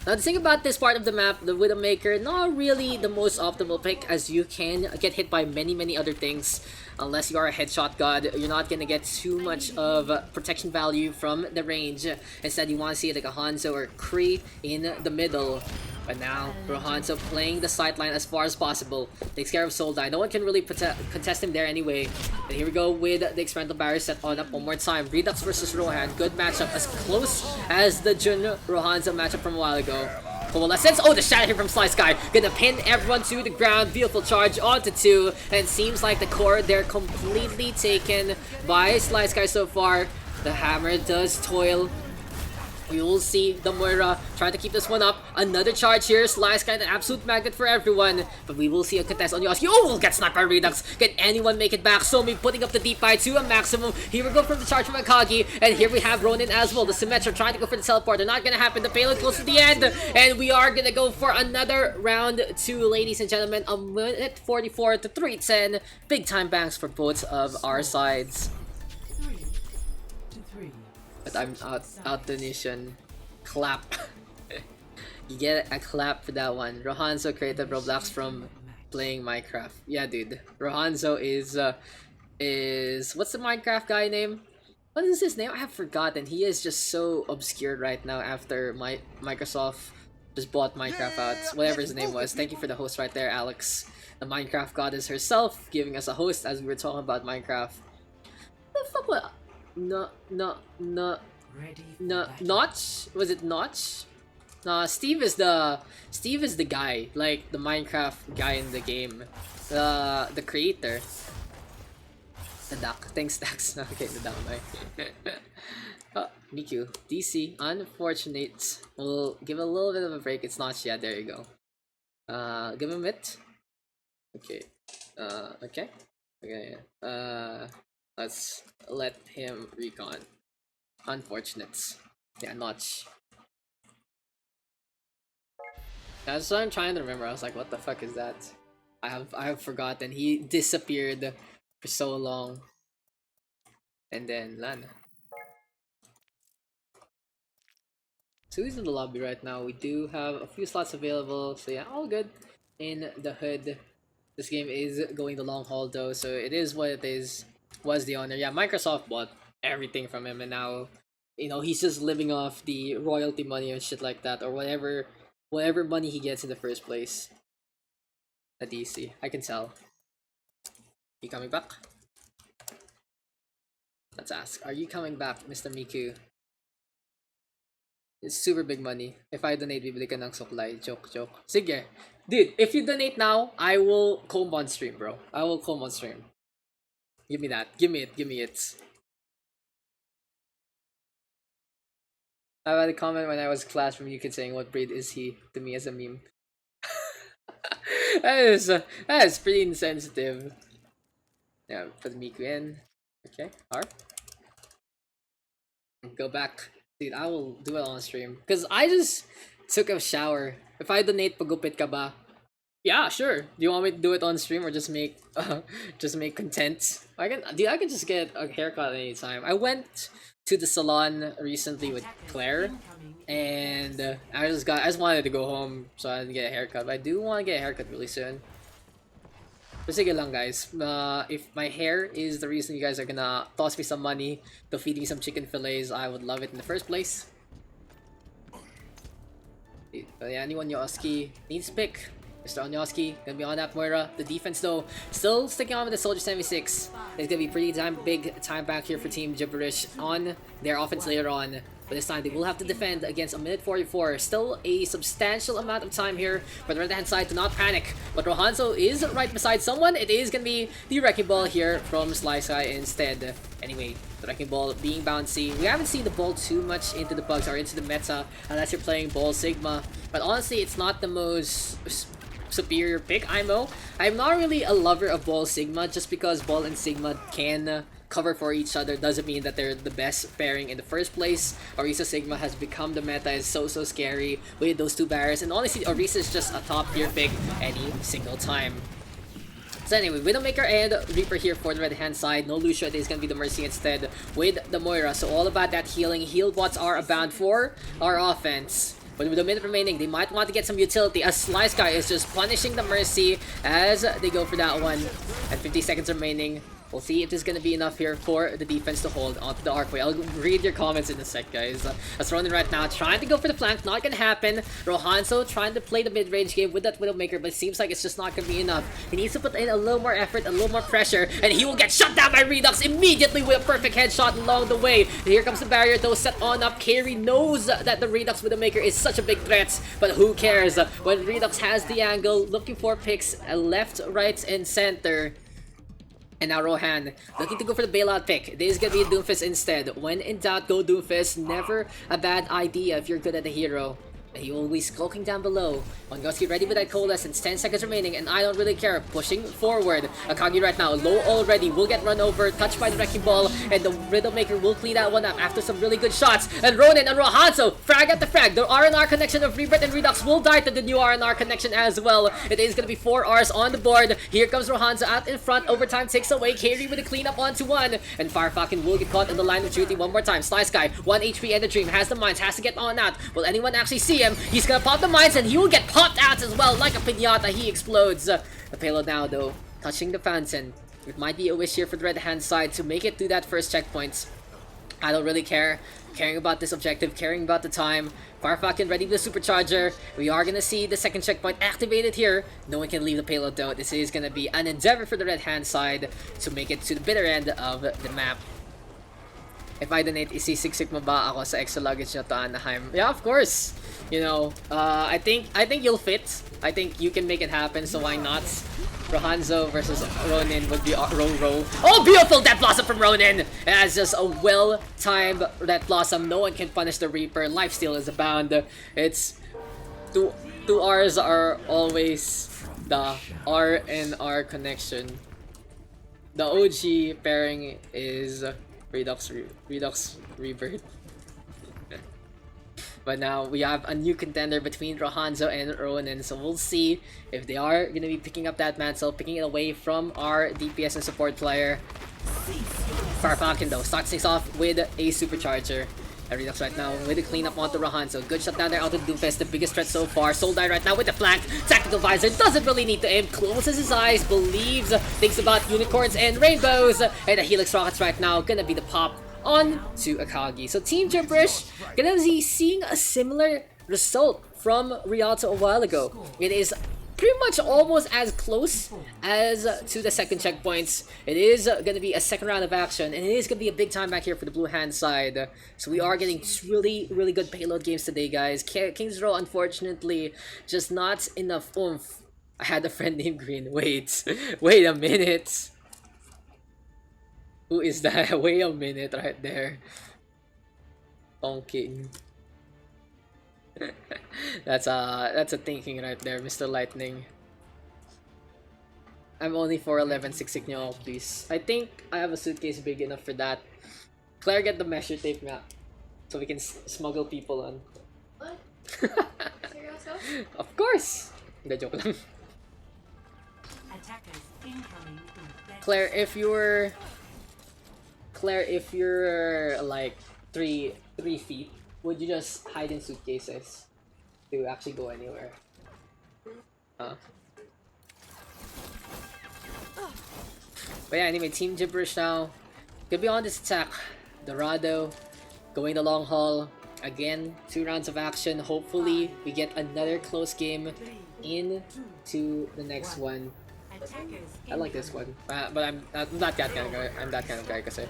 Now the thing about this part of the map, the Widowmaker, not really the most optimal pick as you can get hit by many other things. Unless you are a headshot god, you're not gonna get too much of protection value from the range. Instead, you want to see like a Hanzo or Kree in the middle. But now, Rohanzo playing the sideline as far as possible. Takes care of Soldai. No one can really contest him there anyway. And here we go with the experimental barrier set on up one more time. Redux versus Rohan. Good matchup. As close as the Jun Rohanzo matchup from a while ago. coalesce sense. Oh, the shadow here from Slice Guy. Gonna pin everyone to the ground. Beautiful charge onto 2. And it seems like the core, they're completely taken by Slice Guy so far. The hammer does toil. We will see the Moira trying to keep this one up. Another charge here. Slice Guy, an absolute magnet for everyone. But we will see a contest on Yoski. Oh, we'll get sniped by Redux. Can anyone make it back? Somi putting up the deep buy to a maximum. Here we go from the charge from Akagi. And here we have Ronin as well. The Symmetra trying to go for the teleport. They're not going to happen. The payload close to the end. And we are going to go for another round 2, ladies and gentlemen. A minute 44 to 3:10. Big time banks for both of our sides. 3 to 3. But I'm out the nation. Clap. You get a clap for that one. Rohanzo created Roblox from playing Minecraft. Yeah, dude. Rohanzo is what's the Minecraft guy name? What is his name? I have forgotten. He is just so obscured right now after Microsoft just bought Minecraft out. Whatever his name was. Thank you for the host right there, Alex. The Minecraft goddess herself giving us a host as we were talking about Minecraft. What the fuck was Notch? Was it Notch? Nah, Steve is the guy, like the Minecraft guy in the game. The creator. The Dak. Thanks, Daks. Okay, the Dak guy. Oh, Miku. DC. Unfortunate. We'll give a little bit of a break. It's Notch. Yeah, there you go. Give him it. Okay. Okay. Okay. Let's let him recon. Unfortunate. Yeah, Notch. That's what I'm trying to remember. I was like, what the fuck is that? I have forgotten. He disappeared for so long. And then Lana. So he's in the lobby right now. We do have a few slots available. So yeah, all good in the hood. This game is going the long haul though, so it is what it is. Was the owner. Yeah, Microsoft bought everything from him and now, you know, he's just living off the royalty money and shit like that, or whatever money he gets in the first place. A DC. I can tell. You coming back? Let's ask. Are you coming back, Mr. Miku? It's super big money. If I donate, bibili ka ng supply. Joke. Sige. Dude, if you donate now, I will comb on stream, bro. I will comb on stream. Give me that. Give me it. I had a comment when I was class from you kids saying, what breed is he? To me as a meme. that is pretty insensitive. Yeah, put Miku in. Okay, R. Go back. Dude, I will do it on stream. Because I just took a shower. If I donate, pagupit ka ba? Yeah, sure. Do you want me to do it on stream or just make content? I can just get a haircut anytime. I went to the salon recently with Claire, and I just wanted to go home so I didn't get a haircut. But I do want to get a haircut really soon. But sige lang, guys. If my hair is the reason you guys are gonna toss me some money to feed me some chicken fillets, I would love it in the first place. But yeah, anyone Yoski needs pick. Mr. Onyoski gonna be on that Moira. The defense though, still sticking on with the Soldier 76. It's gonna be pretty damn big time back here for Team Gibberish on their offense later on. But this time they will have to defend against a minute 44. Still a substantial amount of time here for the right hand side to not panic. But Rohanzo is right beside someone. It is gonna be the Wrecking Ball here from Slice Guy instead. Anyway, the Wrecking Ball being bouncy. We haven't seen the ball too much into the bugs or into the meta unless you're playing Ball Sigma. But honestly, it's not the most superior pick. I'm not really a lover of Ball Sigma. Just because Ball and Sigma can cover for each other doesn't mean that they're the best pairing in the first place. Orisa Sigma has become the meta. Is so scary with those two barriers, and honestly Orisa is just a top tier pick any single time. So anyway, Widowmaker and Reaper here for the right hand side. No Lucio, it is gonna be the Mercy instead with the Moira. So all about that healing. Heal bots are abound for our offense. But with a minute remaining, they might want to get some utility as Slice Guy is just punishing the Mercy as they go for that one. At 50 seconds remaining, We'll see if this is gonna be enough here for the defense to hold onto the archway. I'll read your comments in a sec, guys. That's Ronin right now, trying to go for the flank, not gonna happen. Rohanzo trying to play the mid-range game with that Widowmaker, but it seems like it's just not gonna be enough. He needs to put in a little more effort, a little more pressure, and he will get shut down by Redux immediately with a perfect headshot along the way. Here comes the barrier, though, set on up. Carry knows that the Redux Widowmaker is such a big threat, but who cares when Redux has the angle, looking for picks left, right, and center. And now Rohan, looking to go for the bailout pick. This is gonna be a Doomfist instead. When in doubt, go Doomfist. Never a bad idea if you're good at the hero. And he will be skulking down below. Ongoski ready with that coalescence, 10 seconds remaining, and I don't really care. Pushing forward. Akagi right now, low already, will get run over, touched by the Wrecking Ball, and the Widowmaker will clean that one up after some really good shots. And Ronin and Rohanzo, frag at the frag. The R&R connection of Rebirth and Redux will die to the new R&R connection as well. It is gonna be 4 Rs on the board. Here comes Rohanzo out in front, overtime takes away, Kairi with a cleanup onto 1. And Firefalcon will get caught in the line of duty one more time. Slice Guy, 1 HP and the Dream, has the mines, has to get on out. Will anyone actually see him? He's gonna pop the mines and he will get popped out as well like a piñata. He explodes. The payload now though, touching the fountain. It might be a wish here for the red hand side to make it to that first checkpoint. I don't really care. Caring about this objective, caring about the time. Firefalcon ready with the supercharger. We are gonna see the second checkpoint activated here. No one can leave the payload though. This is gonna be an endeavor for the red hand side to make it to the bitter end of the map. If I donate, isisiksik mo ba ako sa extra luggage nyo to Anaheim? Yeah, of course. You know, I think you'll fit. I think you can make it happen, so why not? Rohanzo versus Ronin would be row. Oh, beautiful Death Blossom from Ronin! That's just a well-timed Death Blossom. No one can punish the Reaper. Lifesteal is abound. It's two R's are always the R and R connection. The OG pairing is Redux Rebirth. But now we have a new contender between Rohanzo and Ronin, so we'll see if they are going to be picking up that mantle, picking it away from our DPS and support player. Firefalcon though starts things off with a supercharger. And Redux right now with a cleanup onto Rohanzo. Good shot down there out of Doomfist, the biggest threat so far. Soldai right now with the flank. Tactical Visor doesn't really need to aim. Closes his eyes, believes, thinks about unicorns and rainbows. And the Helix Rockets right now gonna be the pop on to Akagi. So Team Gibberish gonna be seeing a similar result from Rialto a while ago. It is pretty much almost as close as to the second checkpoints. It is gonna be a second round of action, and it is gonna be a big time back here for the blue hand side. So we are getting really good payload games today, guys. King's Row, unfortunately, just not enough oomph. I had a friend named Green. Wait a minute. Who is that? Wait a minute right there. King. That's a thinking right there, Mr. Lightning. I'm only 4'11", siksik nyo ako, please. I think I have a suitcase big enough for that. Claire, get the measure tape nga, so we can smuggle people on. What? Seriously? Of course! Hindi, joke lang. Attackers incoming in 30 Claire, if you're like 3 feet, would you just hide in suitcases to actually go anywhere? Huh? But yeah, anyway, Team Gibberish now. Could be on this attack. Dorado going the long haul. Again, 2 rounds of action. Hopefully, we get another close game into the next one. I like this one, but I'm not that kind of guy. I'm that kind of guy, kasi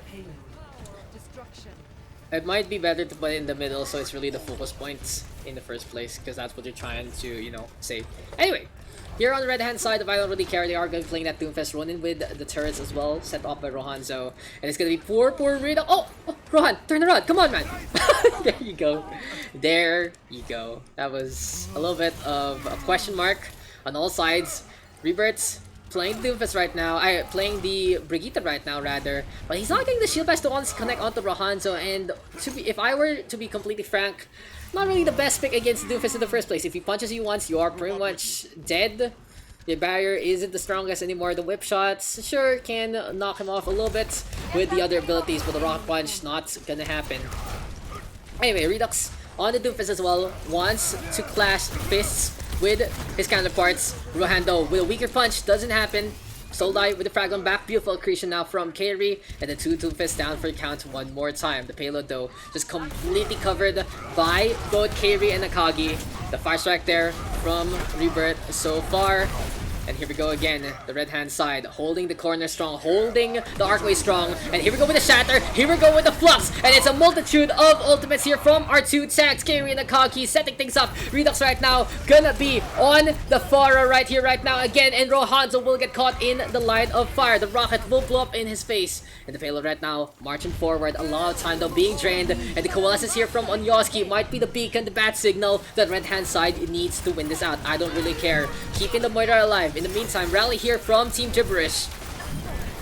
it might be better to put it in the middle, so it's really the focus points in the first place, because that's what you're trying to, you know, say. Anyway, here on the red hand side, if I don't really care, they are going to be playing that Doomfist. Ronin with the turrets as well, set off by Rohanzo, and it's going to be poor Rita. Oh, Rohan, turn around, come on, man. There you go. There you go. That was a little bit of a question mark on all sides. Rebirths playing the Doomfist right now, playing the Brigitte right now rather, but he's not getting the shield bash to honestly connect onto Rohanzo, and if I were to be completely frank, not really the best pick against Doomfist in the first place. If he punches you once, you are pretty much dead. The barrier isn't the strongest anymore. The whip shots, sure, can knock him off a little bit with the other abilities, but the rock punch, not gonna happen. Anyway, Redux on the Doomfist as well, wants to clash fists with his counterparts. Rohando with a weaker punch, doesn't happen. Soldai with the frag on back. Beautiful accretion now from Kairi. And the 2 Doomfist down for the count one more time. The payload though just completely covered by both Kairi and Akagi. The fire strike there from Rebirth so far. And here we go again, the red hand side, holding the corner strong, holding the archway strong. And here we go with the shatter, here we go with the flux. And it's a multitude of ultimates here from our 2 tanks, Kairi and Akagi, setting things up. Redux right now, gonna be on the Pharah right here, right now again. And Rohanzo will get caught in the line of fire. The rocket will blow up in his face. And the payload right now, marching forward, a lot of time though being drained. And the coalescence here from Onyoski might be the beacon, the bad signal that red hand side needs to win this out. I don't really care. Keeping the Moira alive. In the meantime, rally here from Team Gibberish.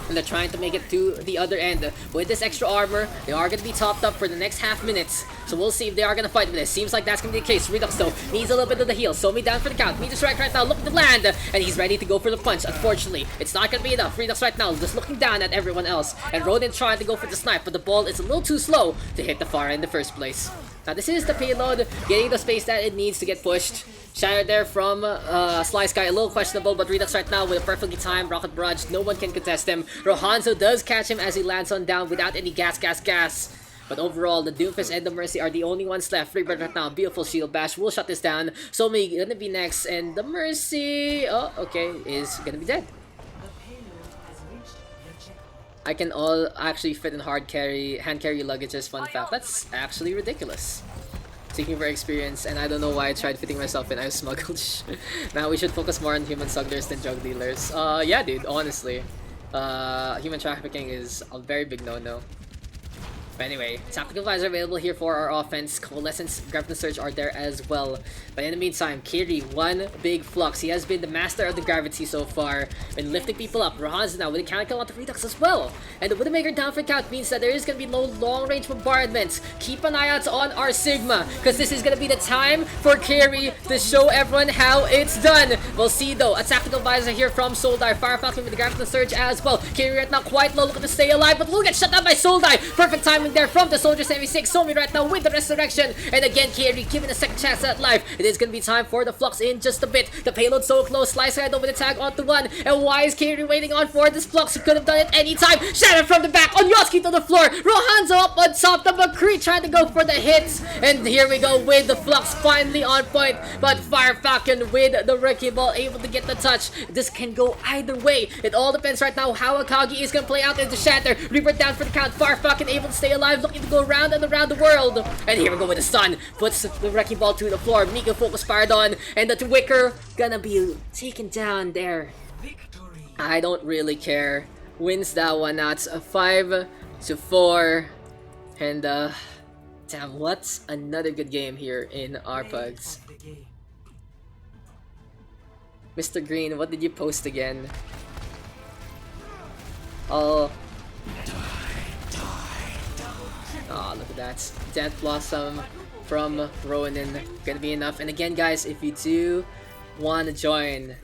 And they're trying to make it to the other end. With this extra armor, they are going to be topped up for the next half minutes. So we'll see if they are going to fight with this. Seems like that's going to be the case. Redux though needs a little bit of the heal. Somi down for the count. Meteor Strike right now looking to land. And he's ready to go for the punch. Unfortunately, it's not going to be enough. Redux right now just looking down at everyone else. And Rodin trying to go for the snipe. But the ball is a little too slow to hit the Pharah in the first place. Now this is the payload getting the space that it needs to get pushed. Shatter there from Sly Sky, a little questionable, but Redux right now with a perfectly timed rocket barrage, no one can contest him. Rohanzo does catch him as he lands on down without any gas. But overall, the Doomfist and the Mercy are the only ones left. Rebirth right now, beautiful shield bash, will shut this down. Somi gonna be next, and the Mercy, oh, okay, is gonna be dead. I can all actually fit in hand carry luggages, fun fact. That's actually ridiculous. Seeking for experience, and I don't know why I tried fitting myself in. I smuggled. Now we should focus more on human smugglers than drug dealers. Yeah, dude, honestly. Human trafficking is a very big no-no. But anyway, tactical flies are available here for our offense. Coalescence, Gravity Surge are there as well. But in the meantime, Kairi, one big flux. He has been the master of the gravity so far. Been lifting people up. Rohanzo now with a counter kill onto Redux as well. And the Widowmaker down for count means that there is going to be no long-range bombardments. Keep an eye out on our Sigma, because this is going to be the time for Kairi to show everyone how it's done. We'll see though. A tactical visor here from Soldai. Fire Falcon with the Gravity Surge as well. Kairi right now quite low, looking to stay alive, but will get shut down by Soldai. Perfect timing there from the Soldier 76. Somi right now with the resurrection. And again, Kairi given a second chance at life. It is going to be time for the flux in just a bit. The payload so close. Slice right over the tag onto one. And why is Kairi waiting on for this flux? He could have done it anytime. Shatter from the back. Onyoski to the floor. Rohanzo up on top. The McCree trying to go for the hits. And here we go with the flux finally on point. But Fire Falcon with the Wrecking Ball able to get the touch. This can go either way. It all depends right now how Akagi is going to play out into Shatter. Reaper down for the count. Fire Falcon able to stay alive. Looking to go round and around the world. And here we go with the stun. Puts the Wrecking Ball to the floor. Miko focus fired on. And the Twicker gonna be taken down there. Victory. I don't really care. Wins that one out. 5-4. And damn, what's another good game here in our Pugs. Mr. Green, what did you post again? Oh. Oh, look at that. Death Blossom from Ronin. Gonna be enough. And again, guys, if you do want to join,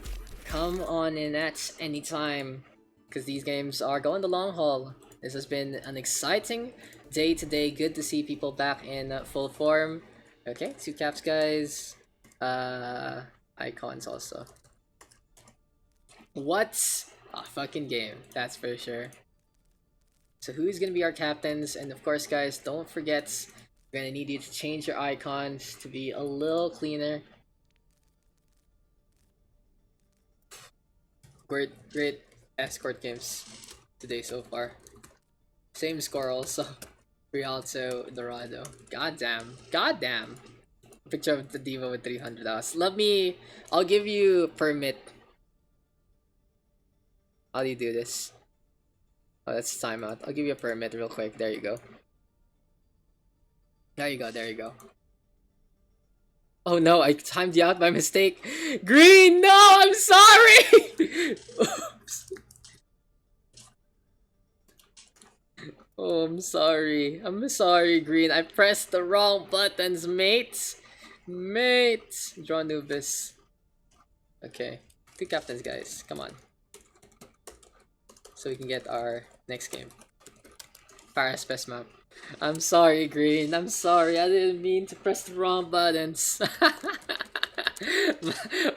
come on in at any time, because these games are going the long haul. This has been an exciting day today. Good to see people back in full form. Okay, 2 caps, guys. Icons also. What a fucking game, that's for sure. So who's gonna be our captains? And of course, guys, don't forget, we're gonna need you to change your icons to be a little cleaner. Great escort games today so far. Same score also. Rialto, Dorado. Goddamn. Picture of the diva with 300 hours. I'll give you permit. How do you do this? Oh, that's timeout. I'll give you a permit real quick. There you go. There you go. Oh no, I timed you out by mistake. Green, no, I'm sorry! Oops. Oh, I'm sorry, Green. I pressed the wrong buttons, mate. Draw Nubis. Okay, 2 captains, guys. Come on. So we can get our next game. Paris best map. I'm sorry, Green. I'm sorry. I didn't mean to press the wrong buttons.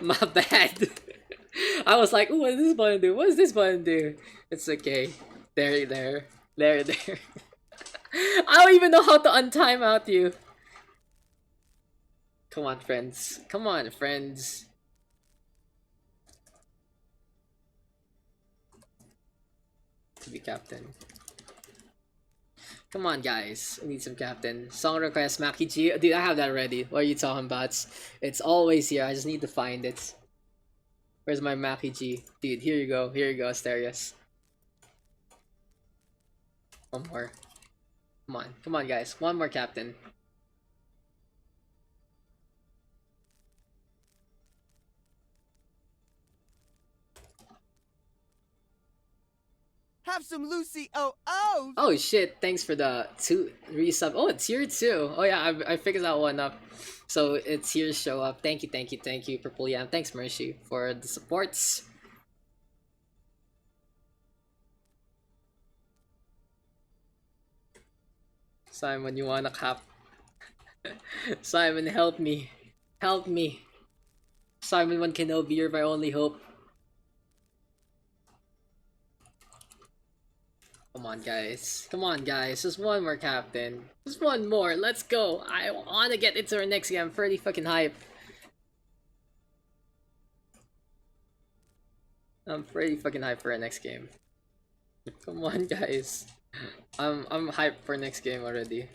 My bad. I was like, "Ooh, what does this button do? What does this button do?" It's okay. There. I don't even know how to untime out you. Come on, friends. Come on, friends. To be captain. Come on, guys. We need some captain. Song request, Maki G. Dude, I have that ready. What are you talking about? It's always here. I just need to find it. Where's my Maki G? Dude, here you go. Here you go, Asterius. One more. Come on. Come on, guys. One more captain. Have some Lucy oh. Oh shit, thanks for the 2 resub. Oh, it's here too. Oh yeah, I figured that one up. So it's here to show up. Thank you, Purple Yam. Thanks, Mercy, for the supports. Simon, you wanna cap? Simon, help me. Help me. Simon 1 Kenobi, you're my only hope. Come on, guys. Come on, guys. Just one more captain. Just one more. Let's go. I want to get into our next game. I'm pretty fucking hype. I'm pretty fucking hyped for our next game. Come on, guys. I'm hyped for next game already.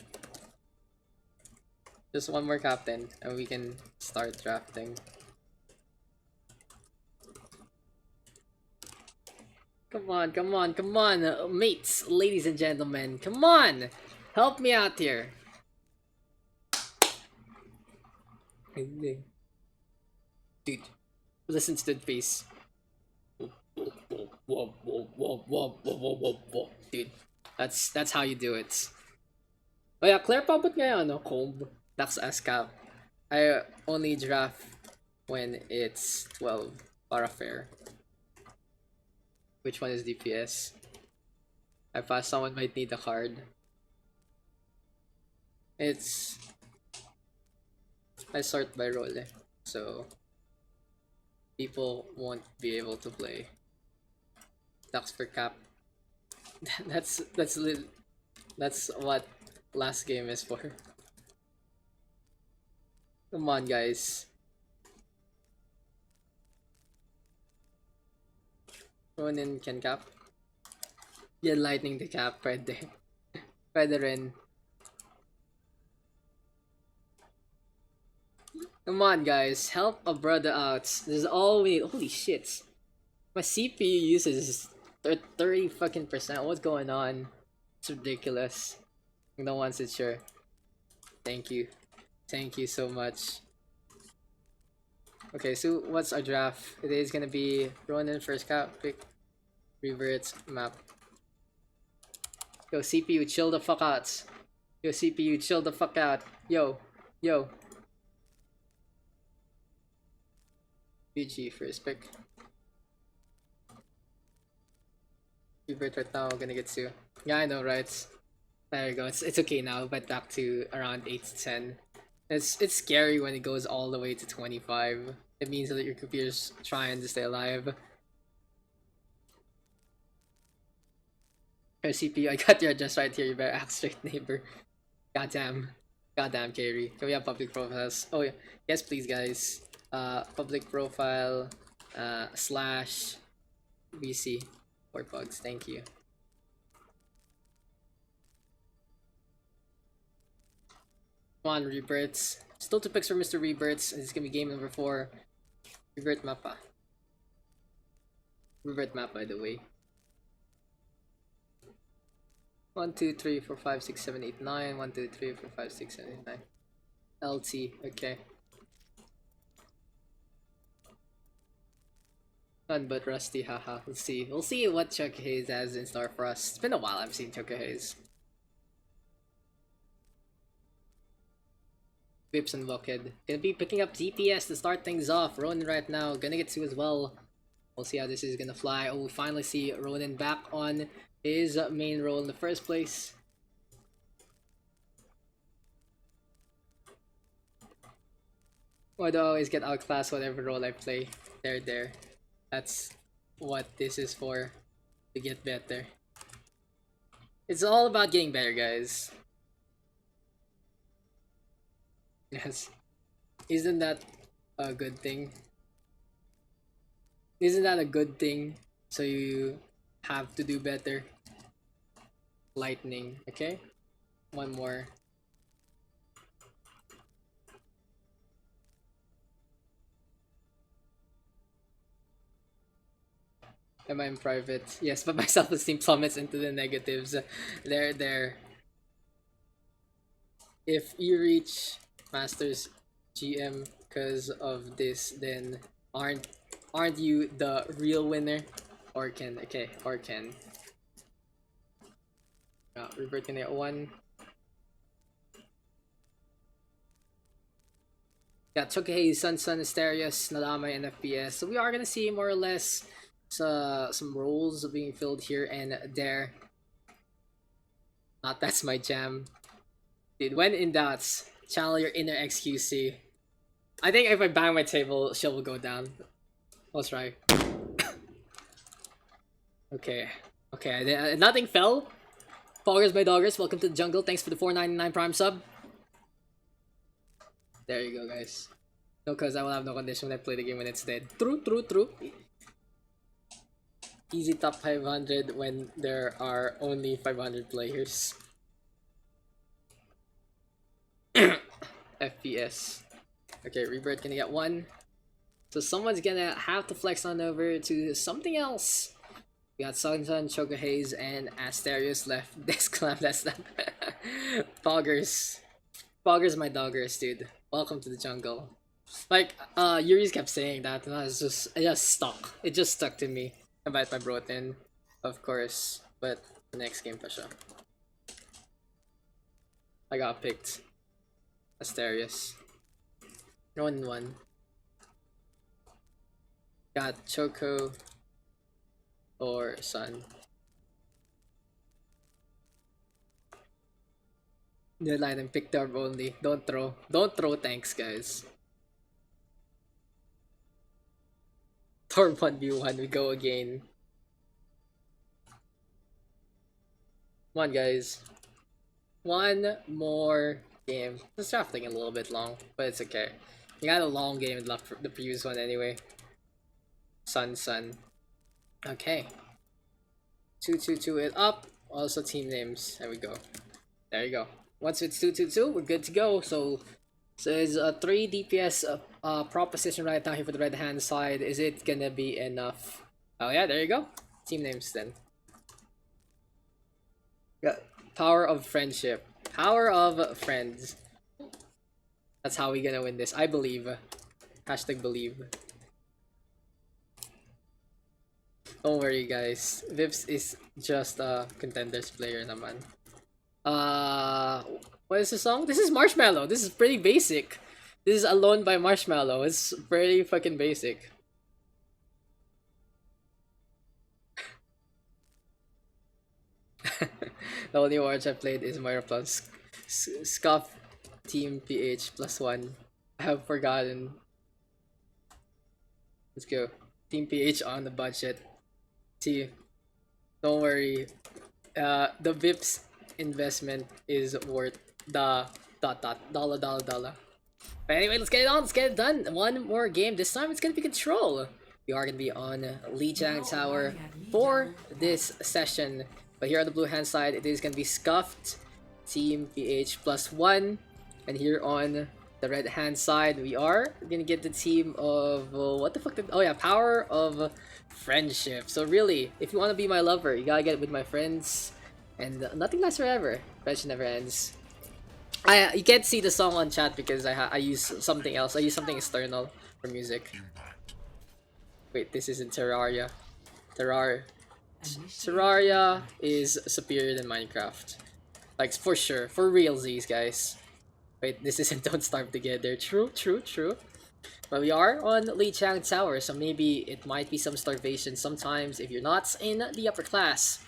Just one more captain, and we can start drafting. Come on, mates, ladies and gentlemen, come on! Help me out here! Dude, listen to the face. Dude, that's how you do it. Oh yeah, Claire pabot ngayon, no? Comb. Daks ASCAP. I only draft when it's 12 para fair. Which one is DPS? I thought someone might need a card. It's... I sort by role, so people won't be able to play. Daks for cap. that's what last game is for. Come on, guys. Ronin can cap. Yeah, lightning the cap, pwede. Pwede rin. Come on, guys. Help a brother out. This is all we need. Holy shit. My CPU usage is 30 fucking percent. What's going on? It's ridiculous. No one's sure. Thank you. Thank you so much. Okay, so what's our draft? It is gonna be Ronin first cap, pick, reverts, map. Yo, CPU, chill the fuck out. Yo, CPU, chill the fuck out. Yo. BG first pick. Revert right now, gonna get to. Yeah, I know, right? There you go. It's okay now, but back to around 8 to 10. It's scary when it goes all the way to 25. It means that your computer's trying to stay alive. Hey, CPU, I got your address right here. You better act straight, neighbor. Goddamn, Carrie. Can we have public profiles? Oh yeah, yes, please, guys. Public profile, slash, BC, for pugs. Thank you. Come on, Rebirths. Still 2 picks for Mr. Rebirths. This is gonna be game number 4. Revert mapa. Revert map, by the way. 1, 2, 3, 4, 5, 6, 7, 8, 9. 1, 2, 3, 4, 5, 6, 7, 8, 9. LT, okay. Fun but rusty, haha. We'll see. We'll see what Chuck Hayes has in store for us. It's been a while I've seen Chuck Hayes. Vips and Lockhead. Gonna be picking up DPS to start things off. Ronin right now, gonna get 2 as well. We'll see how this is gonna fly. Oh, we finally see Ronin back on his main role in the first place. Why do I always get outclassed whatever role I play? There. That's what this is for. To get better. It's all about getting better, guys. Yes. Isn't that a good thing? Isn't that a good thing? So you have to do better. Lightning, okay? One more. Am I in private? Yes, but my self-esteem plummets into the negatives. There. If you reach Masters GM because of this, then aren't you the real winner? Or can revert can get one. Got Tokihei, Sun, Asterios, Nadamai, and FPS. So we are gonna see more or less some roles being filled here and there. Not that's my jam. Dude, when in doubts, channel your inner XQC. I think if I bang my table, she'll go down. Let's try. Okay. Nothing fell. Poggers by Doggers, welcome to the jungle. Thanks for the $4.99 Prime sub. There you go, guys. No, cause I will have no condition when I play the game when it's dead. True. Easy top 500 when there are only 500 players. FPS. Okay, Rebirth gonna get one. So someone's gonna have to flex on over to something else. We got Sunshine, Choco Haze, and Asterios left. This clam, that's not. Poggers. Poggers my doggers, dude. Welcome to the jungle. Like, Yuri's kept saying that, and it just stuck. It just stuck to me. About my Broten, of course, but the next game for sure. I got picked. Asterios. 1-1. Got Choco or Sun. Deadline and picked up only. Don't throw. Don't throw tanks, guys. Thor 1v1, we go again. Come on, guys. One more game. This draft taking a little bit long, but it's okay. You got a long game left for the previous one anyway. Sun. Okay. 2-2-2 it up. Also team names. There we go. There you go. Once it's 2-2-2, we're good to go. So it's a 3 DPS proposition right now here for the right hand side. Is it gonna be enough? Oh yeah, there you go. Team names then. Yeah. Power of friendship. Power of friends. That's how we gonna win this. I believe. Hashtag believe. Don't worry, guys. Vips is just a contenders player naman. What is the song? This is Marshmallow. This is pretty basic. This is Alone by Marshmallow. It's pretty fucking basic. The only awards I played is Moira plus Scuff Team PH +1. I have forgotten. Let's go. Team PH on the budget. See, don't worry. The Vips investment is worth the dollar. But anyway, let's get it on. Let's get it done. One more game. This time it's gonna be Control. We are gonna be on Lijiang Tower for this session. But here on the blue hand side, it is gonna be Scuffed Team PH +1, and here on the red hand side, we are gonna get the team of what the fuck? Oh yeah, Power of Friendship. So really, if you want to be my lover, you gotta get with my friends, and nothing lasts forever. Friendship never ends. You can't see the song on chat because I use something else. I use something external for music. Wait, this isn't Terraria. Terraria is superior than Minecraft. Like, for sure. For realsies, guys. Wait, this isn't Don't Starve Together. True. But we are on Lijiang Tower, so maybe it might be some starvation sometimes if you're not in the upper class.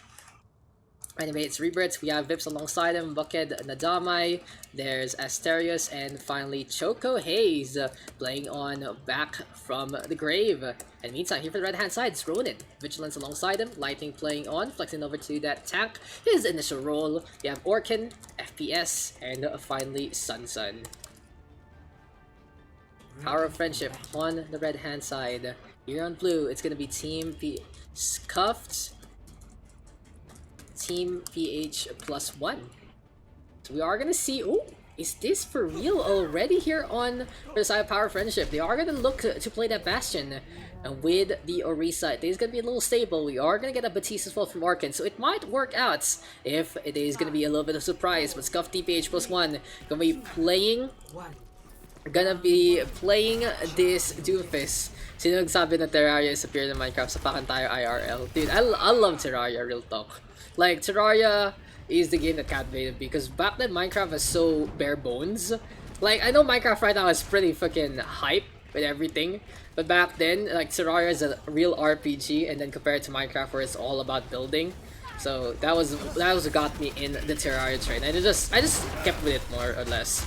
Anyway, it's Rebirth. We have Vips alongside him, Bucket, Nadamai, there's Asterios, and finally Choco Hayes playing on Back from the Grave. And meantime, here for the right hand side, it's Ronin. Vigilance alongside him, Lightning playing on, flexing over to that tank, his initial role. We have Orkin, FPS, and finally Sun. Power of Friendship on the red hand side. Here on blue, it's gonna be Team P Scuffed, Team PH +1. So we are gonna see. Oh, is this for real already here on the side of Power Friendship? They are gonna look to play that Bastion with the Orisa. It is gonna be a little stable. We are gonna get a Batiste as well from Orkin, so it might work out if it is gonna be a little bit of a surprise. But Scuff TPH +1 gonna be playing. This Doomfist. Sino nagsabi na Terraria is superior to Minecraft? Sapakan tayo IRL. Dude, I love Terraria, real talk. Like, Terraria is the game that captivated me because back then Minecraft was so bare bones. Like, I know Minecraft right now is pretty fucking hype with everything, but back then, like, Terraria is a real RPG, and then compared to Minecraft where it's all about building. So that was what got me in the Terraria train. And I just kept with it more or less.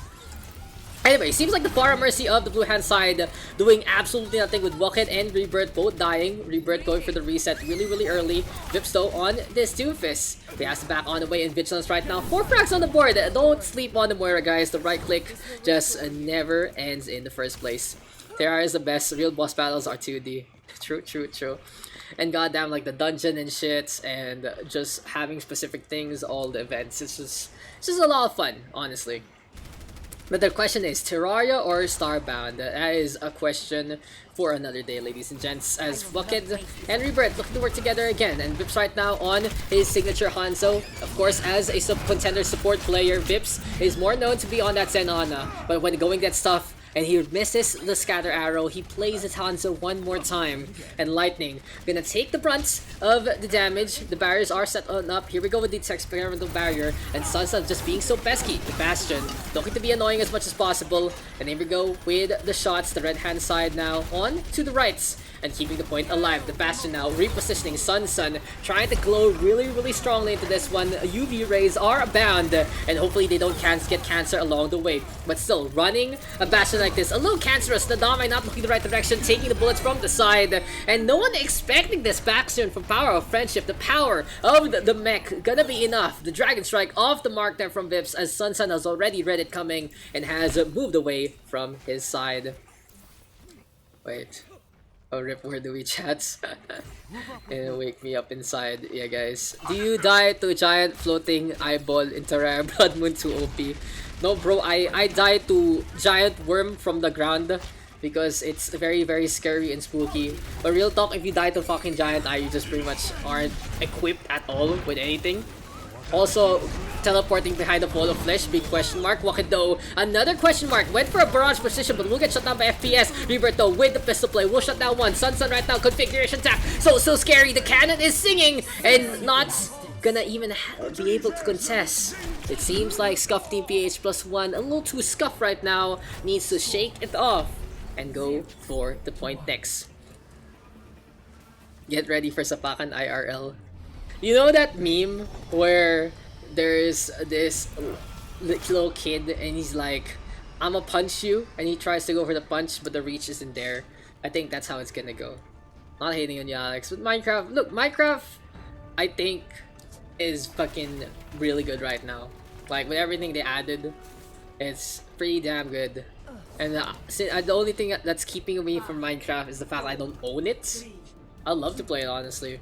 Anyway, seems like the Far Mercy of the blue hand side doing absolutely nothing with Bucket and Rebirth both dying. Rebirth going for the reset really early. Vips though on this Doomfist. He has to back on the way in Vigilance right now. 4 frags on the board. Don't sleep on the Moira, guys. The right click just never ends in the first place. Terraria is the best. Real boss battles are 2D. True. And goddamn, like the dungeon and shit, and just having specific things, all the events. It's just a lot of fun, honestly. But the question is, Terraria or Starbound? That is a question for another day, ladies and gents, as Bucket and Rebirth looking to work together again. And Vips right now on his signature Hanzo. Of course, as a contender support player, Vips is more known to be on that Zenana. But when going gets tough, and he misses the scatter arrow, he plays his Hanzo one more time, and Lightning gonna take the brunt of the damage. The barriers are set on up. Here we go with the experimental barrier, and Sunsun just being so pesky. The Bastion looking to be annoying as much as possible, and here we go with the shots. The red hand side now on to the right, and keeping the point alive. The Bastion now repositioning. Sun trying to glow really strongly into this one. UV rays are abound, and hopefully they don't get cancer along the way. But still, running a Bastion like this, a little cancerous. Nadamai not looking the right direction, taking the bullets from the side, and no one expecting this Bastion from Power of Friendship. The power of the mech gonna be enough. The Dragon Strike off the mark there from Vips, as Sun has already read it coming and has moved away from his side. Wait. Oh, rip, where do we chat? And wake me up inside. Yeah, guys. Do you die to giant floating eyeball in Terraria Blood Moon 2 OP? No, bro. I die to giant worm from the ground because it's very scary and spooky. But real talk, if you die to fucking giant eye, you just pretty much aren't equipped at all with anything. Also, teleporting behind the ball of flesh, big question mark. Bucket though, another question mark. Went for a barrage position, but will get shut down by FPS. Rebirth though, with the pistol play, will shut down one. Sun right now, configuration tap. So scary. The cannon is singing and not gonna even be able to contest. It seems like Scuff Team PH +1, a little too scuff right now, needs to shake it off and go for the point next. Get ready for Sapakan IRL. You know that meme where there's this little kid and he's like, "I'ma punch you," and he tries to go for the punch but the reach isn't there? I think that's how it's gonna go. Not hating on you, Alex, but Minecraft, look, Minecraft I think is fucking really good right now. Like, with everything they added, it's pretty damn good. And the only thing that's keeping me from Minecraft is the fact I don't own it. I'd love to play it, honestly.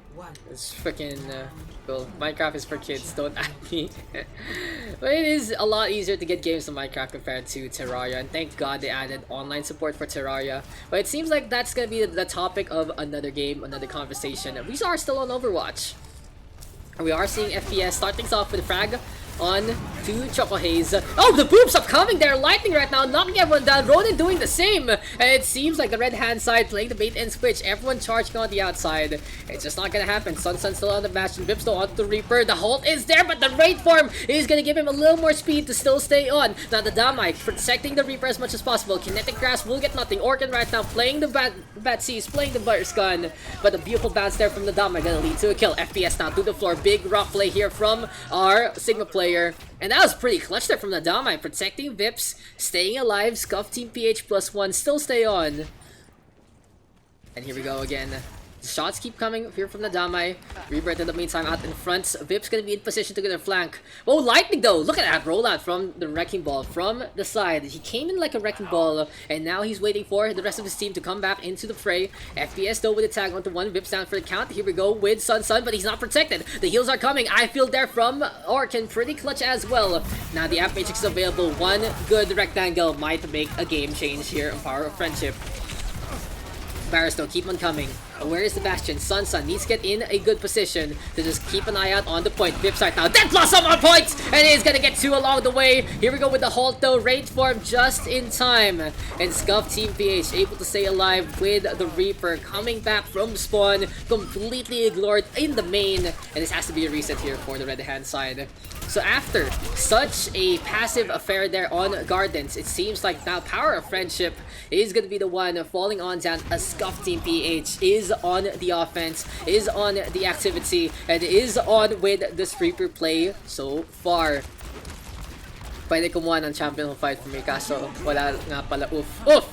It's freaking cool. Minecraft is for kids, don't at me. But it is a lot easier to get games on Minecraft compared to Terraria, and thank God they added online support for Terraria. But it seems like that's gonna be the topic of another game, another conversation. We are still on Overwatch. We are seeing FPS start things off with a frag on to Choco Haze. Oh, the boops upcoming there. Lightning right now, knocking everyone down. Ronin doing the same. And it seems like the red hand side playing the bait and switch. Everyone charging on the outside. It's just not gonna happen. Sun still on the Bastion. Vip still on the Reaper. The hold is there, but the raid form is gonna give him a little more speed to still stay on. Now the Damai protecting the Reaper as much as possible. Kinetic Grasp will get nothing. Orkan right now playing the Bat Seas, playing the Virus Gun. But a beautiful bounce there from the Damai gonna lead to a kill. FPS now to the floor. Big rock play here from our Sigma player. And that was pretty clutch there from the Damai, protecting Vips, staying alive. Scuff Team PH +1 still stay on. And here we go again. The shots keep coming here from the Damai. Rebirth in the meantime out in front. Vip's gonna be in position to get their flank. Oh, Lightning though! Look at that rollout from the Wrecking Ball from the side. He came in like a Wrecking Ball, and now he's waiting for the rest of his team to come back into the fray. FPS though with a tag onto one. Vip's down for the count. Here we go with Sun, but he's not protected. The heals are coming. I feel there from Orkan. Pretty clutch as well. Now the App Matrix is available. One good rectangle might make a game change here on Power of Friendship. Barris though, keep on coming. Where is the Bastion? Sun needs to get in a good position to just keep an eye out on the point. Vips right now. Death Blossom on point! And he's gonna get two along the way. Here we go with the halt though. Raid form just in time. And Scuff Team PH able to stay alive with the Reaper coming back from spawn. Completely ignored in the main. And this has to be a reset here for the red hand side. So after such a passive affair there on Gardens, it seems like now Power of Friendship is going to be the one falling on down as Scuff Team PH is on the offense, is on the activity, and is on with this Reaper play so far. Pwede kumuha ng champion fight for me, kaso wala nga pala. Oof.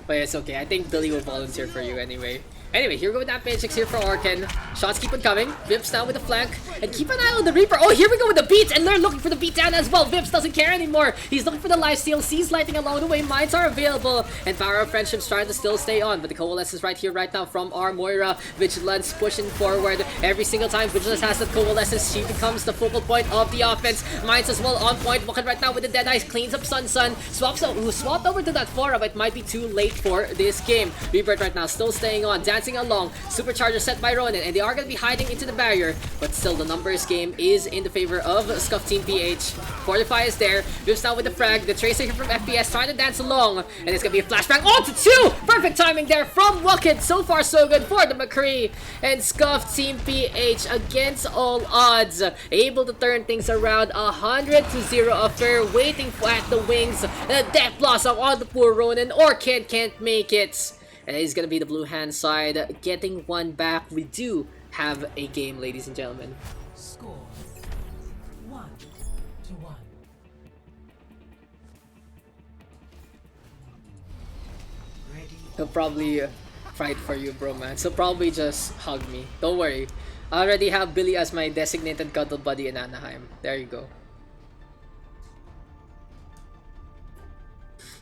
But it's okay, I think Billy will volunteer for you anyway. Anyway, here we go with that Matrix here for Orkan. Shots keep on coming. Vips now with the flank. And keep an eye on the Reaper. Oh, here we go with the beat. And they're looking for the beat down as well. Vips doesn't care anymore. He's looking for the lifesteal. Sees lighting along the way. Mines are available. And Power of Friendship's trying to still stay on. But the Coalescence right here, right now from our Moira. Vigilance pushing forward. Every single time Vigilance has that Coalescence, she becomes the focal point of the offense. Mines as well on point. Walking right now with the Dead Eyes. Cleans up Sun. Swapped over to that Flora, but it might be too late for this game. Rebirth right now still staying on. Dancing along. Supercharger set by Ronin, and they are going to be hiding into the barrier, but still the numbers game is in the favor of Scuff Team PH. Fortify is there. Vips now with the frag. The Tracer here from FPS trying to dance along, and it's going to be a flashbang onto two! Perfect timing there from Wucket. So far so good for the McCree. And Scuff Team PH against all odds, able to turn things around. 100-0 affair waiting at the wings. And a Death Blossom on the poor Ronin. Orkan can't make it. And it's gonna be the blue hand side getting one back. We do have a game, ladies and gentlemen. Score 1-1. Ready. He'll probably fight for you, bro, man. So probably just hug me. Don't worry. I already have Billy as my designated cuddle buddy in Anaheim. There you go.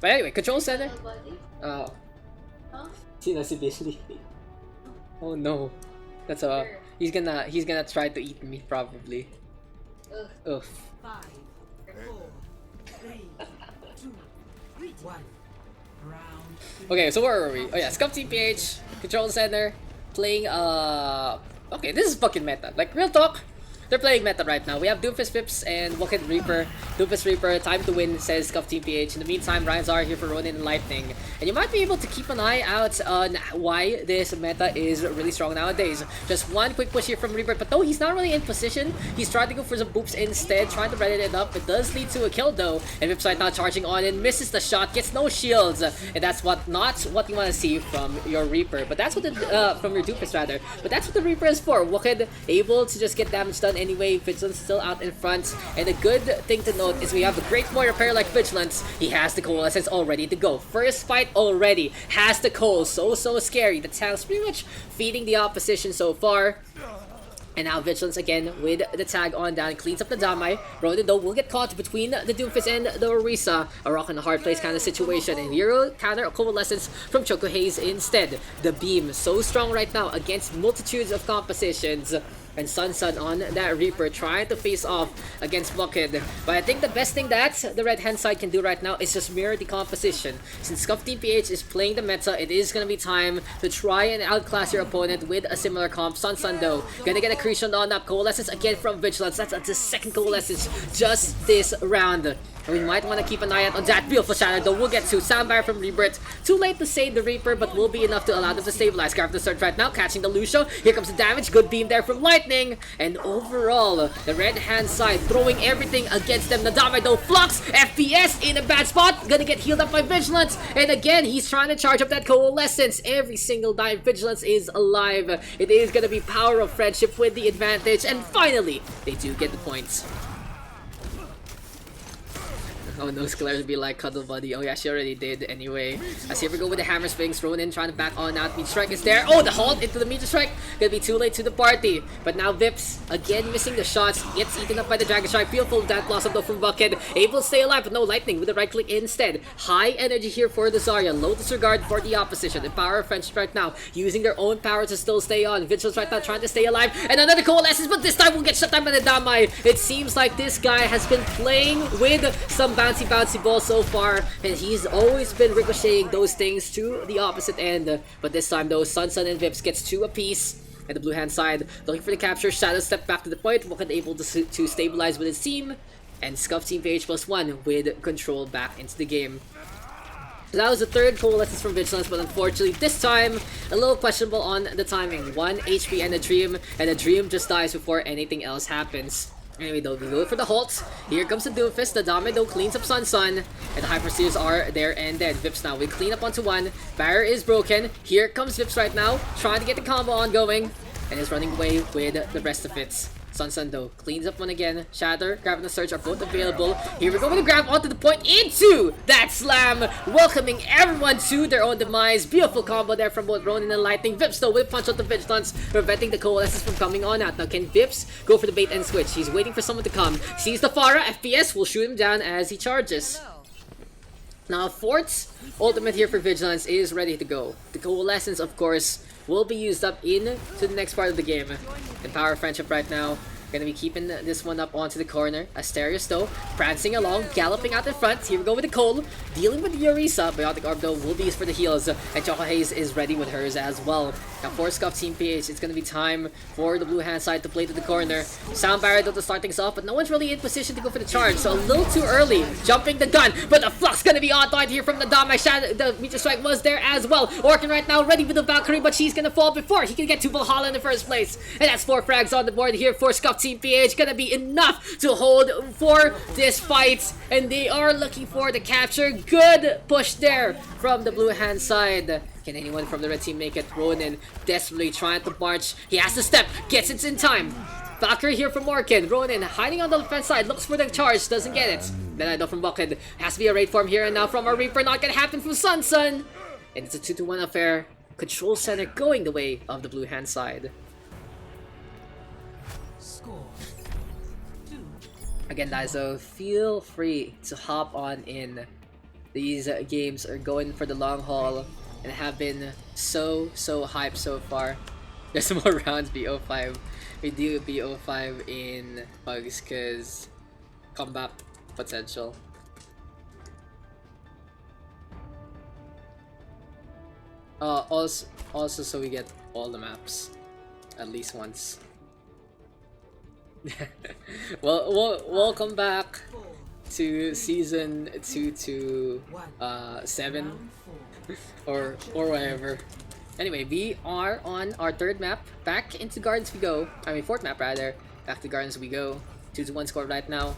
But anyway, control center. Oh. Sino si Billy? Oh no. That's he's gonna try to eat me probably. Ugh. 5, 4, 3, 2, 1. Round. Okay, so where were we? Oh yeah, Scuff Team PH, control center, playing okay, this is fucking meta. Like, real talk. They're playing meta right now. We have Doomfist Vips and Wucket Reaper. Doomfist Reaper, time to win, says Scuff Team PH. In the meantime, Ryan's are here for Ronin and Lightning. And you might be able to keep an eye out on why this meta is really strong nowadays. Just one quick push here from Reaper, but though he's not really in position, he's trying to go for some boops instead, trying to ready it up. It does lead to a kill though. And Vips right now charging on and misses the shot, gets no shields. And that's not what you want to see from your Reaper. But that's what from your Doomfist rather. But that's what the Reaper is for. Wucket able to just get damage done anyway. Vigilance still out in front, and a good thing to note is we have a great Moira pair like Vigilance. He has the Coalescence all ready to go. First fight already, has the Coal. So scary. The tank's pretty much feeding the opposition so far. And now Vigilance again with the tag on down, cleans up the Damai. Ronin though will get caught between the Doomfist and the Orisa. A rock and a hard place kind of situation. And Hero counter a Coalescence from Choco Haze instead. The beam so strong right now against multitudes of compositions. And Sun on that Reaper trying to face off against Wucket. But I think the best thing that the red hand side can do right now is just mirror the composition. Since Scuff Team PH is playing the meta, it is gonna be time to try and outclass your opponent with a similar comp. Sun though, gonna get a creep accretion on up. Coalescence again from Vigilance. That's the second Coalescence just this round. And we might want to keep an eye out on that beautiful shadow, though we'll get to Soundbar from Rebirth. Too late to save the Reaper, but will be enough to allow them to stabilize. Grab the search right now, catching the Lucio. Here comes the damage. Good beam there from Lightning. And overall, the red hand side throwing everything against them. Nadame though, Flux, FPS in a bad spot. Gonna get healed up by Vigilance. And again, he's trying to charge up that Coalescence. Every single time Vigilance is alive. It is gonna be power of friendship with the advantage. And finally, they do get the points. Oh no, Sclare would be like Cuddle Buddy. Oh yeah, she already did anyway. As here we go with the Hammer Swings. Ronin trying to back on out. Meteor Strike is there. Oh, the halt into the Meteor Strike. Gonna be too late to the party. But now Vips, again missing the shots. Gets eaten up by the Dragon Strike. Beautiful that blossom though from Bucket. Able to stay alive, but no Lightning with the right click instead. High energy here for the Zarya. Low disregard for the opposition. The power of friendship right now. Using their own power to still stay on. Vigilance right now trying to stay alive. And another Coalescence, but this time we'll get shut down by the Damai. It seems like this guy has been playing with some bouncy balls so far, and he's always been ricocheting those things to the opposite end. But this time though, Sun and Vips gets 2 apiece. And the blue hand side looking for the capture. Shadow step back to the point. Wasn't able to stabilize with his team. And Scuff Team PH +1 with control back into the game. So that was the third Coalescence from Vigilance, but unfortunately this time a little questionable on the timing. 1 HP and a dream just dies before anything else happens. Anyway though, we go for the halt. Here comes the Doomfist. The Dame though cleans up Sun, and the Hyper Seers are there and dead. Vips now, we clean up onto 1. Barrier is broken. Here comes Vips right now, trying to get the combo ongoing, and is running away with the rest of it. Sun though cleans up 1 again. Shatter, Grab and the Surge are both available. Here we go with the grab onto the point into that slam, welcoming everyone to their own demise. Beautiful combo there from both Ronin and Lightning. Vips though with punch out the Vigilance, preventing the Coalescence from coming on out. Now can Vips go for the bait and switch? He's waiting for someone to come. Sees the Pharah. FPS will shoot him down as he charges. Now Fort's ultimate here for Vigilance is ready to go. The Coalescence of course will be used up into the next part of the game. And Power of Friendship right now, gonna be keeping this one up onto the corner. Asterios though, prancing along, galloping out in front. Here we go with the Cole, dealing with the Orisa. Biotic Orb though will be used for the heals. And Choco Haze is ready with hers as well. Now for Scuff Team PH, it's gonna be time for the blue hand side to play to the corner. Sound Barrier though to start things off, but no one's really in position to go for the charge. So a little too early, jumping the gun. But the Flux gonna be on point here from the Dame. The Meteor Strike was there as well. Orkin right now ready with the Valkyrie, but she's gonna fall before he can get to Valhalla in the first place. And that's 4 frags on the board here for Scuff Team PH. Gonna be enough to hold for this fight, and they are looking for the capture. Good push there from the blue hand side. Can anyone from the red team make it? Ronin desperately trying to march. He has to step, gets it in time. Valkyrie here from Orkin. Ronin hiding on the defense side, looks for the charge, doesn't get it. Then I know from Bucket. Has to be a raid form here and now from our Reaper. Not gonna happen from Sun. And it's a 2-1 affair. Control center going the way of the blue hand side. Again guys, so feel free to hop on in. These games are going for the long haul and have been so hyped so far. There's some more rounds BO5. We do BO5 in Pugs because combat potential. Also so we get all the maps at least once. well, welcome back to season 2 to 7 or whatever. Anyway, we are on our 3rd map. Back into Gardens we go. I mean 4th map rather. Back to Gardens we go. 2-1 score right now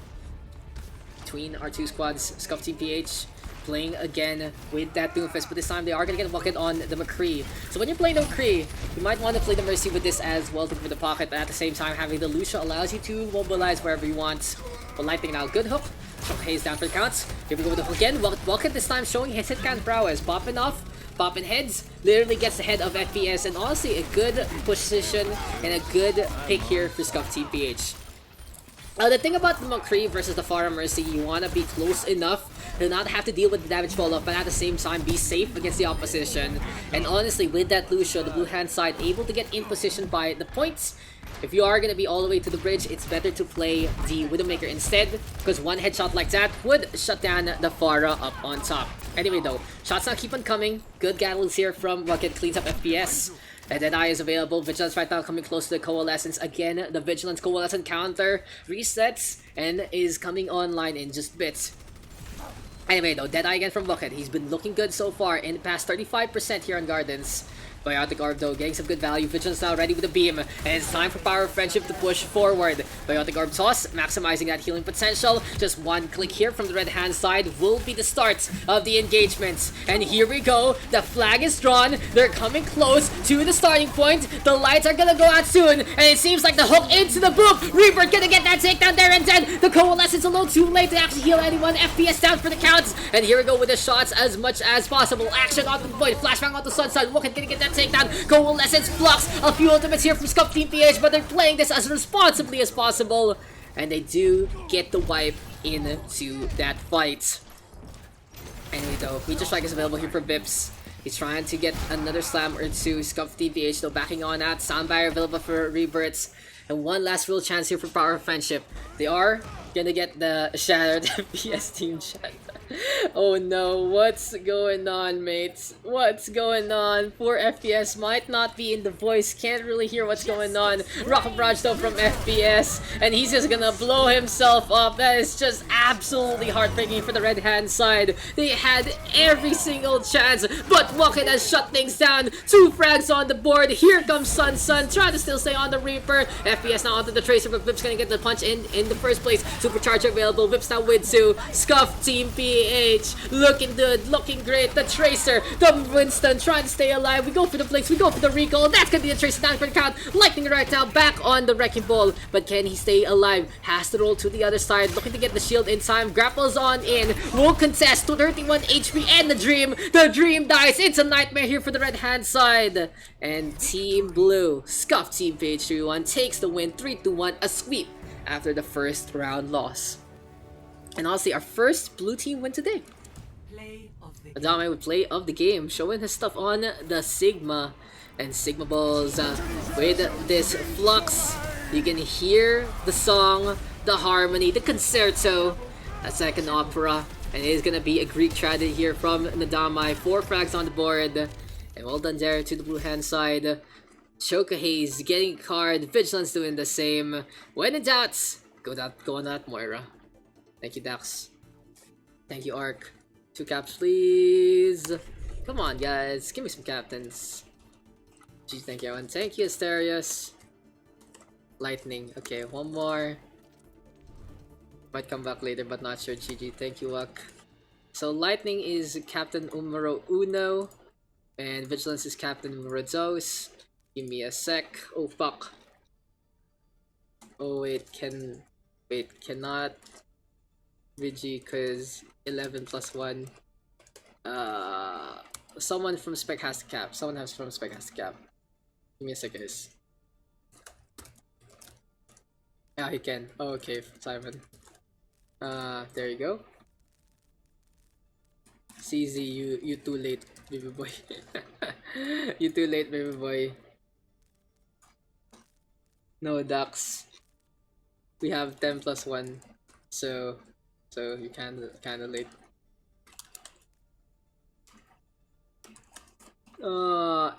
between our 2 squads. Scuff Team PH playing again with that Doomfist, but this time they are going to get a bucket on the McCree. So when you're playing the McCree, you might want to play the Mercy with this as well to give the pocket, but at the same time having the Lucia allows you to mobilize wherever you want. But Lightning now, good hook. Choco Haze down for the counts. Here we go with the hook again. Bucket this time showing his hit count prowess. Popping off, popping heads, literally gets ahead of FPS, and honestly a good position and a good pick here for Scuff Team PH. The thing about the McCree versus the Pharah Mercy, you want to be close enough to not have to deal with the damage fall off, but at the same time be safe against the opposition. And honestly, with that Lucio, the blue hand side able to get in position by the points. If you are going to be all the way to the bridge, it's better to play the Widowmaker instead, because one headshot like that would shut down the Pharah up on top. Anyway though, shots now keep on coming. Good gattles here from Bucket, cleans up FPS. And Deadeye is available. Vigilance right now coming close to the Coalescence. Again, the Vigilance Coalescence counter resets and is coming online in just bits. Anyway though, Deadeye again from Bucket. He's been looking good so far in the past 35% here on Gardens. Biotic Orb though, getting some good value. Vigilance now ready with a beam. And it's time for Power of Friendship to push forward. Biotic Orb toss, maximizing that healing potential. Just one click here from the red hand side will be the start of the engagements. And here we go. The flag is drawn. They're coming close to the starting point. The lights are gonna go out soon. And it seems like the hook into the boop. Reaper gonna get that takedown there and then. The Coalescence a little too late to actually heal anyone. FPS down for the counts. And here we go with the shots as much as possible. Action on the point. Flashbang on the Sunset. Look at gonna get that takedown. Coalescence blocks a few ultimates here from Scuff Team PH, but they're playing this as responsibly as possible. And they do get the wipe into that fight. Anyway though, Meteor Strike is available here for Bips. He's trying to get another slam or two. Scuff Team PH though backing on that. Sound Barrier available for Rebirths. And one last real chance here for Power of Friendship. They are gonna get the Shattered FPS team chat. Oh no, what's going on, mates? What's going on? Poor FPS might not be in the voice, can't really hear what's going on. Rocket Barrage though from FPS, and he's just gonna blow himself up. That is just absolutely heartbreaking for the red hand side. They had every single chance, but Rocket has shut things down. 2 frags on the board. Here comes Sun, trying to still stay on the Reaper. FPS now onto the Tracer, but Vip's gonna get the punch in the first place. Supercharger available. Vip's now with 2. Scuff Team PH looking good, looking great. The Tracer, the Winston trying to stay alive. We go for the Blinks, we go for the recall. That's gonna be the Tracer down for the count. Lightning right now back on the Wrecking Ball, but can he stay alive? Has to roll to the other side, looking to get the shield in time. Grapples on in, will contest to 31 HP and the Dream dies. It's a nightmare here for the red hand side. And Team Blue, Scuff Team PH 3-1 takes the win 3-1, a sweep after the first round loss. And honestly, our first blue team win today. Adame with play of the game, showing his stuff on the Sigma. And Sigma Balls with this Flux. You can hear the song, the harmony, the concerto, a second opera. And it is going to be a Greek tragedy here from Nadamai. 4 frags on the board. And well done there to the blue hand side. Chokahaze getting a card. Vigilance doing the same. When in doubt, go on that, Moira. Thank you, Daks. Thank you, Arc. 2 caps, please. Come on, guys. Give me some captains. Gee, thank you, everyone. Thank you, Asterios. Lightning. Okay, one more. Might come back later, but not sure. GG. Thank you, Wak. So, Lightning is Captain Umaro Uno. And Vigilance is Captain Umaro Dos. Give me a sec. Oh, fuck. Oh, wait. Cannot. Vigi, cause 11 plus 1. Someone from Spec has to cap. Someone has from Spec has to cap. Give me a sec, guys. Yeah, he can. Oh, okay, Simon. There you go. CZ, you too late, baby boy. You too late, baby boy. No, Daks. We have 10 plus 1, so you kinda late.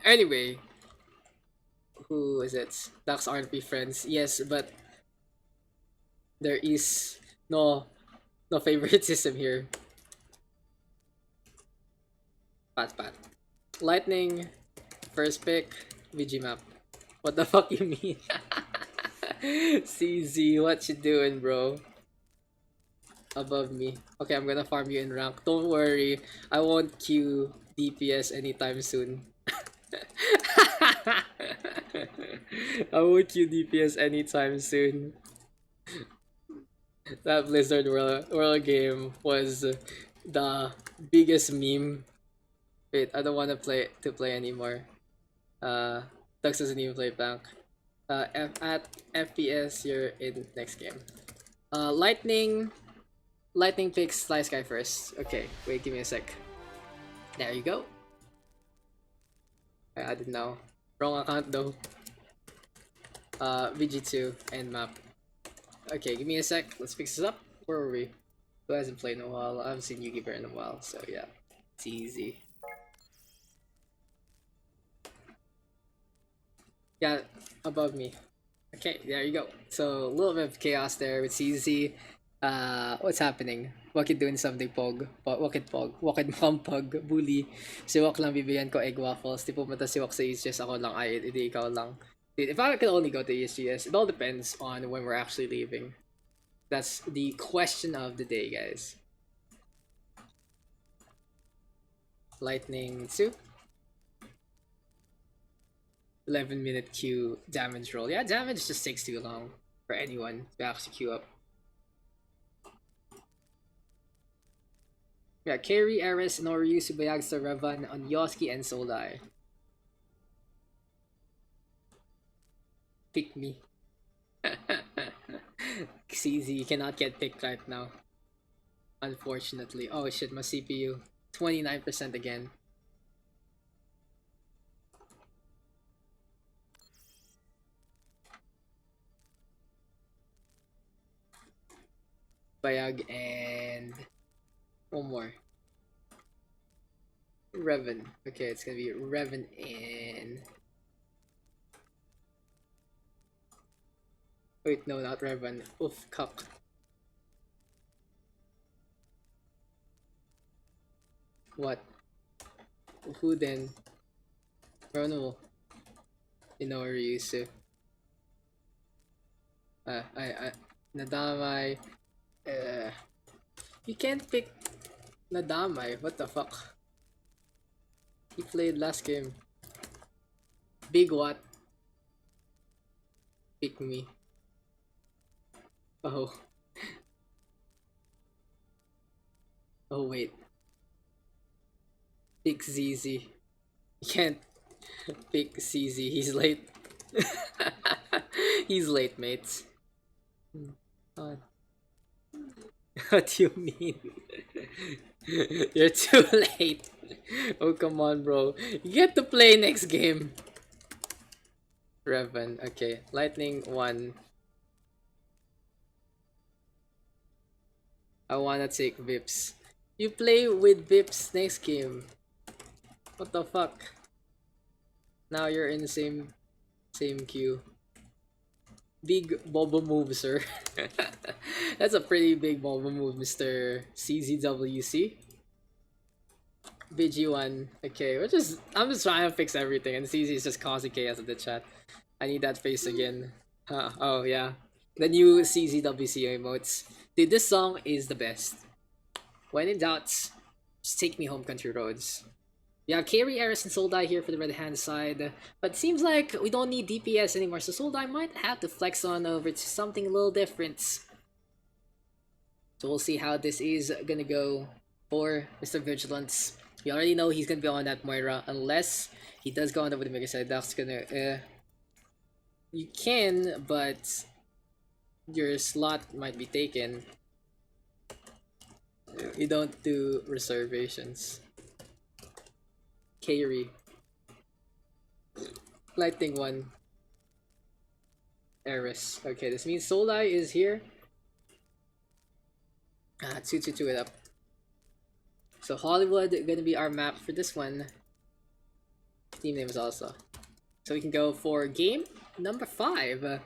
Anyway, who is it? Daks aren't be friends. Yes, but there is no favoritism here. Pat. Lightning, first pick, VG map. What the fuck you mean? CZ, what you doing, bro? Above me. Okay, I'm gonna farm you in rank. Don't worry, I won't queue DPS anytime soon. I won't queue DPS anytime soon. That Blizzard World game was the biggest meme. Wait, I don't want to play anymore. Dux doesn't even play Bank. At FPS, you're in next game. Lightning picks Slice Guy first. Okay, wait, give me a sec. There you go. I didn't know. Wrong account though. VG2 and map. Okay, give me a sec. Let's fix this up. Where were we? Who hasn't played in a while? I haven't seen Yugi Bear in a while, so yeah. It's easy. Yeah, above me. Okay, there you go. So, a little bit of chaos there with CZ. What's happening? Bakit doing something pog? Bakit pog? Bakit mukhang pog? Bully. Si Wak lang bibigyan ko egg waffles. Di pumunta si Wak sa ESGS. Ako lang. Ay, hindi ikaw lang. Dude, if I could only go to ESGS, it all depends on when we're actually leaving. That's the question of the day, guys. Lightning 2. 11-minute queue damage roll. Yeah, damage just takes too long for anyone to actually queue up. Yeah, Carry, Eris, Noryu, Subayagsa, Revan, Onyoski, and Soldai. Pick me. CZ, you cannot get picked right now. Unfortunately. Oh shit, my CPU. 29% again. Bayag and one more. Revan. Okay, it's gonna be Revan and... Wait, no, not Revan. Oof, cuck. What? Who then? Rono. You know where you used to. Nadamay. You can't pick Nadamay. What the fuck? He played last game. Big what? Pick me. Oh. Oh wait. Pick ZZ. You can't pick CZ. He's late. He's late, mates. What do you mean? You're too late. Oh, come on, bro. You get to play next game. Revan. Okay. Lightning 1. I wanna take Vips. You play with Vips next game. What the fuck? Now you're in the same queue. Big Bobo move, sir. That's a pretty big Bobo move, Mr. CZWC. BG1. Okay, I'm just trying to fix everything, and CZ is just causing chaos in the chat. I need that face again. Oh yeah. The new CZWC emotes. Dude, this song is the best. When in doubt, just take me home, country roads. We have Carry, Eris, and Soldai here for the red hand side, but seems like we don't need DPS anymore, so Soldai might have to flex on over to something a little different. So we'll see how this is gonna go for Mr. Vigilance. We already know he's gonna be on that Moira, unless he does go on over the Mega Side. That's gonna, you can, but your slot might be taken. You don't do reservations. Carry. Lightning 1. Eris. Okay, this means Soldai is here. 2 it up. So Hollywood gonna be our map for this one. Team names also. So we can go for game number 5.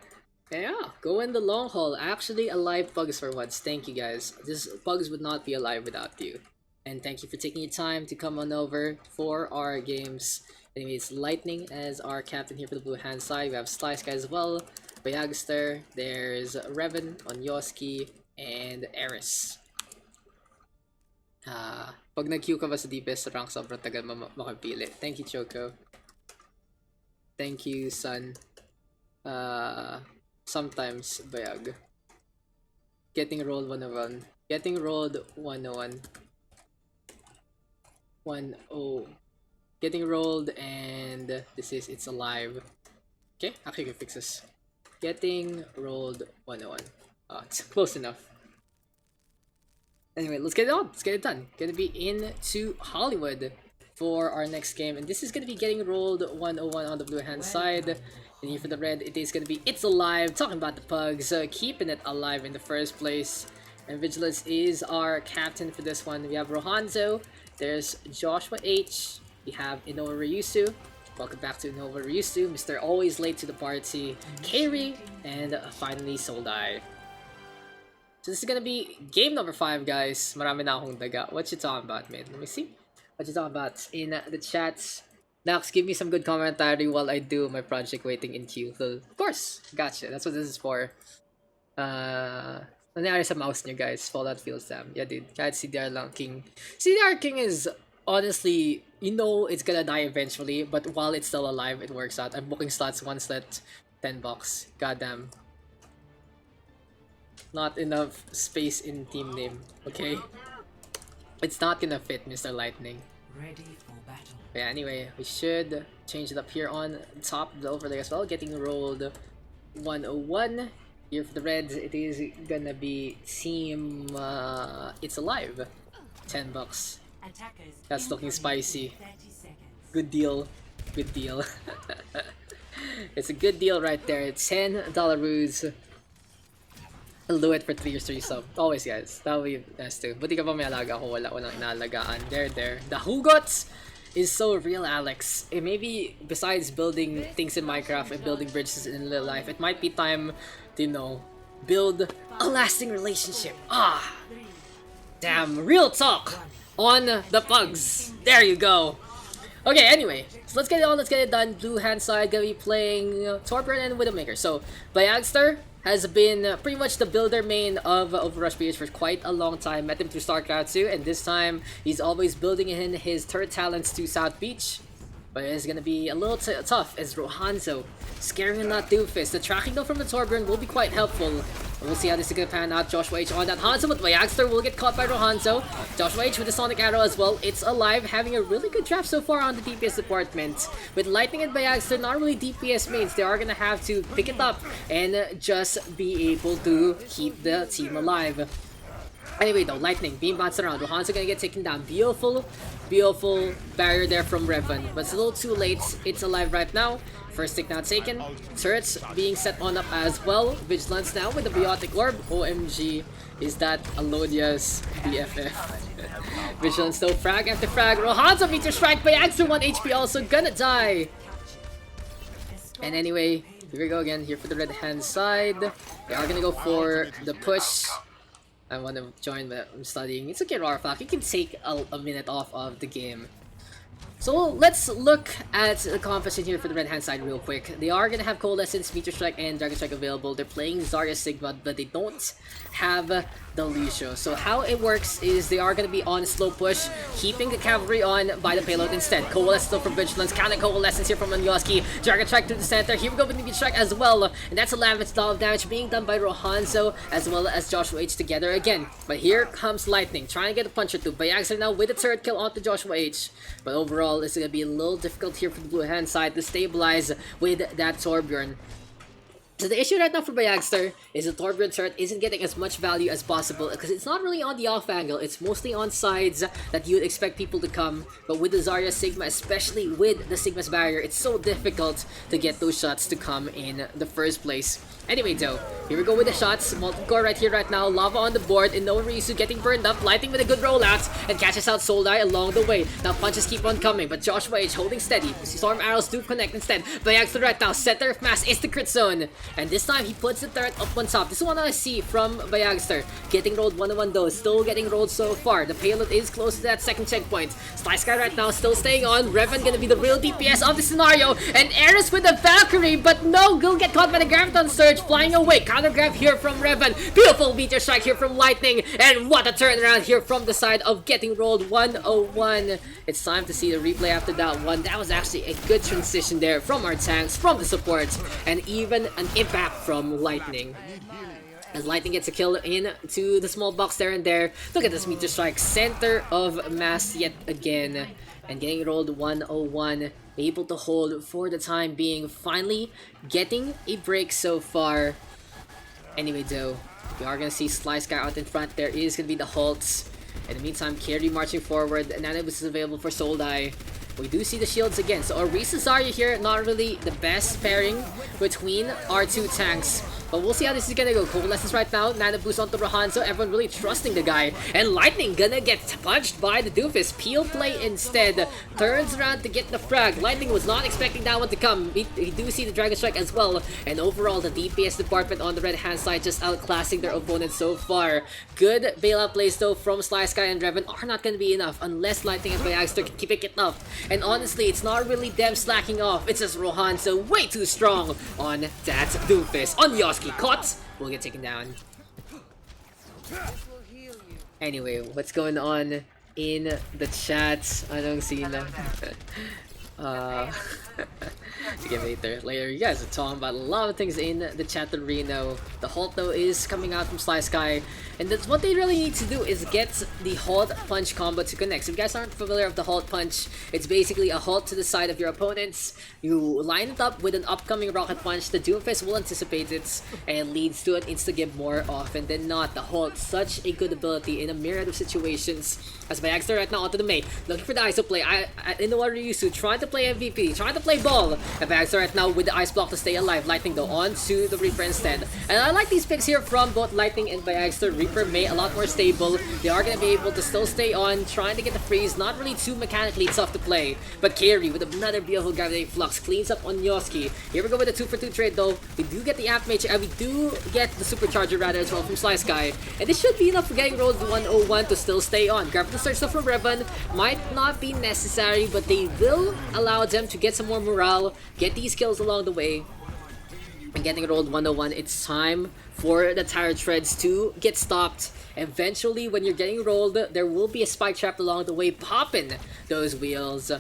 Yeah, go in the long haul. Actually alive Pugs for once. Thank you guys. This Pugs would not be alive without you. And thank you for taking your time to come on over for our games. Anyways, Lightning as our captain here for the blue hand side. We have Slice guys as well. Bayagster, there's Revan, Onyoski, and Eris. Pag nag-queue ka ba sa DPS rank, sobrang tagal makapili. Thank you, Choco. Thank you, Sun. Sometimes, Bayag. Getting rolled 101. Getting rolled 101. 1-0. Getting rolled, and this is It's Alive. Okay, actually you can fix this. Getting rolled 101. It's close enough. Anyway, let's get it on. Let's get it done. Gonna be into Hollywood for our next game, and this is gonna be Getting rolled 101 on the blue hand side. And here for the red, it is gonna be It's Alive. Talking about the Pugs, keeping it alive in the first place. And Vigilance is our captain for this one. We have Rohanzo. There's Joshua H. We have Inoue Ryusu. Welcome back to Nova Ryusu, Mr. Always Late to the Party, Kairi, and finally Soldai. So this is gonna be game number 5, guys. Marami na akong daga. What you talking about, man? Let me see. What you talking about in the chats? Daks, give me some good commentary while I do my project waiting in queue. So, of course, gotcha. That's what this is for. Nangyari sa mouse niyo, guys. Fallout feels damn. Yeah, dude. Kahit CDR lang King. CDR King is honestly, you know it's gonna die eventually, but while it's still alive, it works out. I'm booking slots, 1 slot, $10. Goddamn. Not enough space in team name, okay? It's not gonna fit, Mr. Lightning. Ready for battle. Yeah, anyway, we should change it up here on top of the overlay as well. Getting rolled 101. Here for the Reds, it is gonna be Team It's Alive. $10. Attackers That's looking incoming in spicy. 30 seconds. Good deal. Good deal. It's a good deal right there. $10 ruse. I'll do it for 3 or 3 sub. Always, guys. That will be best too. Buti ka pa may alaga ako. Walang inaalagaan. There. The Hugots is so real, Alex. Maybe besides building things in Minecraft and building bridges in real life, it might be time to, you know, build a lasting relationship. Ah! Damn, real talk on the pugs. There you go. Okay, anyway, so let's get it on, let's get it done. Blue hand side, gonna be playing Torbjorn and Widowmaker. So, Bayagster has been pretty much the builder main of OverRush PH for quite a long time. Met him through StarCraft 2, and this time he's always building in his turret talents to South Beach. But it's gonna be a little tough as Rohanzo scaring that doofus. The tracking though from the Torbjorn will be quite helpful. We'll see how this is gonna pan out. Joshua H on that Hanzo, but Bayagster will get caught by Rohanzo. Joshua H with the Sonic Arrow as well. It's Alive, having a really good draft so far on the DPS department. With Lightning and Bayagster, not really DPS mains. They are gonna have to pick it up and just be able to keep the team alive. Anyway though, Lightning, beam bounce around. Rohanzo gonna get taken down. Beautiful barrier there from Revan. But it's a little too late. It's Alive right now. First stick now taken. Turrets being set on up as well. Vigilance now with the Biotic Orb. OMG, is that Alodia's BFF? Vigilance though, frag after frag. Rohanzo meets a strike by Axel, 1 HP also gonna die. And anyway, here we go again. Here for the red hand side. They are gonna go for the push. I want to join, but I'm studying. It's okay, Rarfak. You can take a minute off of the game. So let's look at the composition here for the red hand side real quick. They are going to have Coalescence, Meteor Strike, and Dragon Strike available. They're playing Zarya Sigma, but they don't have the Lucio. So how it works is they are going to be on slow push, keeping the cavalry on by the payload instead. Coalescence still from Vigilance, counting Coalescence here from Anyoski. Dragon Strike to the center. Here we go with Meteor Strike as well. And that's $11 of damage being done by Rohanzo as well as Joshua H together again. But here comes Lightning, trying to get a punch or two. Bayagster now with a turret kill onto Joshua H. But overall, it's going to be a little difficult here for the blue hand side to stabilize with that Torbjorn. So the issue right now for Bayagster is the Torbjorn turret isn't getting as much value as possible because it's not really on the off angle, it's mostly on sides that you would expect people to come. But with the Zarya Sigma, especially with the Sigma's barrier, it's so difficult to get those shots to come in the first place. Anyway though, here we go with the shots. Multi-core right here right now. Lava on the board. And no Risu getting burned up. Lightning with a good rollout. And catches out Soldai along the way. Now punches keep on coming. But Joshua H holding steady. Storm arrows do connect instead. Bayagster right now. Center of mass is the crit zone. And this time he puts the turret up on top. This is one I see from Bayagster. Getting rolled 1-on-1 though. Still getting rolled so far. The payload is close to that second checkpoint. Slice Guy right now still staying on. Revan gonna be the real DPS of the scenario. And Eris with the Valkyrie. But no, will get caught by the Graviton Surge. Flying away, counter grab here from Revan. Beautiful Meteor Strike here from Lightning. And what a turnaround here from the side of getting rolled 101. It's time to see the replay after that one. That was actually a good transition there from our tanks, from the support, and even an impact from Lightning. As Lightning gets a kill into the small box there and there. Look at this Meteor Strike, center of mass yet again. And getting rolled 101. Able to hold for the time being. Finally getting a break so far. Anyway though, we are going to see Slice Guy out in front. There is going to be the halts. In the meantime, Kairi marching forward. Nanobus is available for Soldai. We do see the shields again. So Orisa Zarya here, not really the best pairing between our two tanks. But we'll see how this is gonna go. Coalesces right now, Nana boost onto Rahan, so everyone really trusting the guy. And Lightning gonna get punched by the Doofus. Peel play instead. Turns around to get the frag. Lightning was not expecting that one to come. We do see the Dragon Strike as well. And overall, the DPS department on the red hand side just outclassing their opponents so far. Good bailout plays though from Sly Sky and Revan are not gonna be enough unless Lightning and Bayagster can keep it up. And honestly, it's not really them slacking off. It's just Rohan, so way too strong on that Doofus. On Yoski, caught. Will get taken down. Anyway, what's going on in the chat? Anong scene? Again, later, you guys are talking about a lot of things in the chat to Reno. The halt though is coming out from Sly Sky, and that's what they really need to do is get the halt punch combo to connect. So if you guys aren't familiar with the halt punch, it's basically a halt to the side of your opponents. You line it up with an upcoming rocket punch. The Doomfist will anticipate it and leads to an insta-give more often than not. The halt, such a good ability in a myriad of situations. As Bayagster right now onto the Mei, looking for the ISO play. In the Ryusu, trying to play MVP, trying to play ball. And Bayagster right now with the ice block to stay alive. Lightning though on to the Reaper instead. And I like these picks here from both Lightning and Bayagster. Reaper Mei a lot more stable. They are going to be able to still stay on, trying to get the freeze. Not really too mechanically tough to play. But Carry with another beautiful Gravity Flux cleans up on Yoski. Here we go with the 2-for-2 trade though. We do get the Amp Mage, and we do get the Supercharger rather as well from Sly Sky. And this should be enough for getting rolled 101 to still stay on. Grab the search though from Revan might not be necessary, but they will allow them to get some more morale, get these kills along the way. And getting rolled 101, it's time for the Tire Treads to get stopped. Eventually, when you're getting rolled, there will be a spike trap along the way, popping those wheels.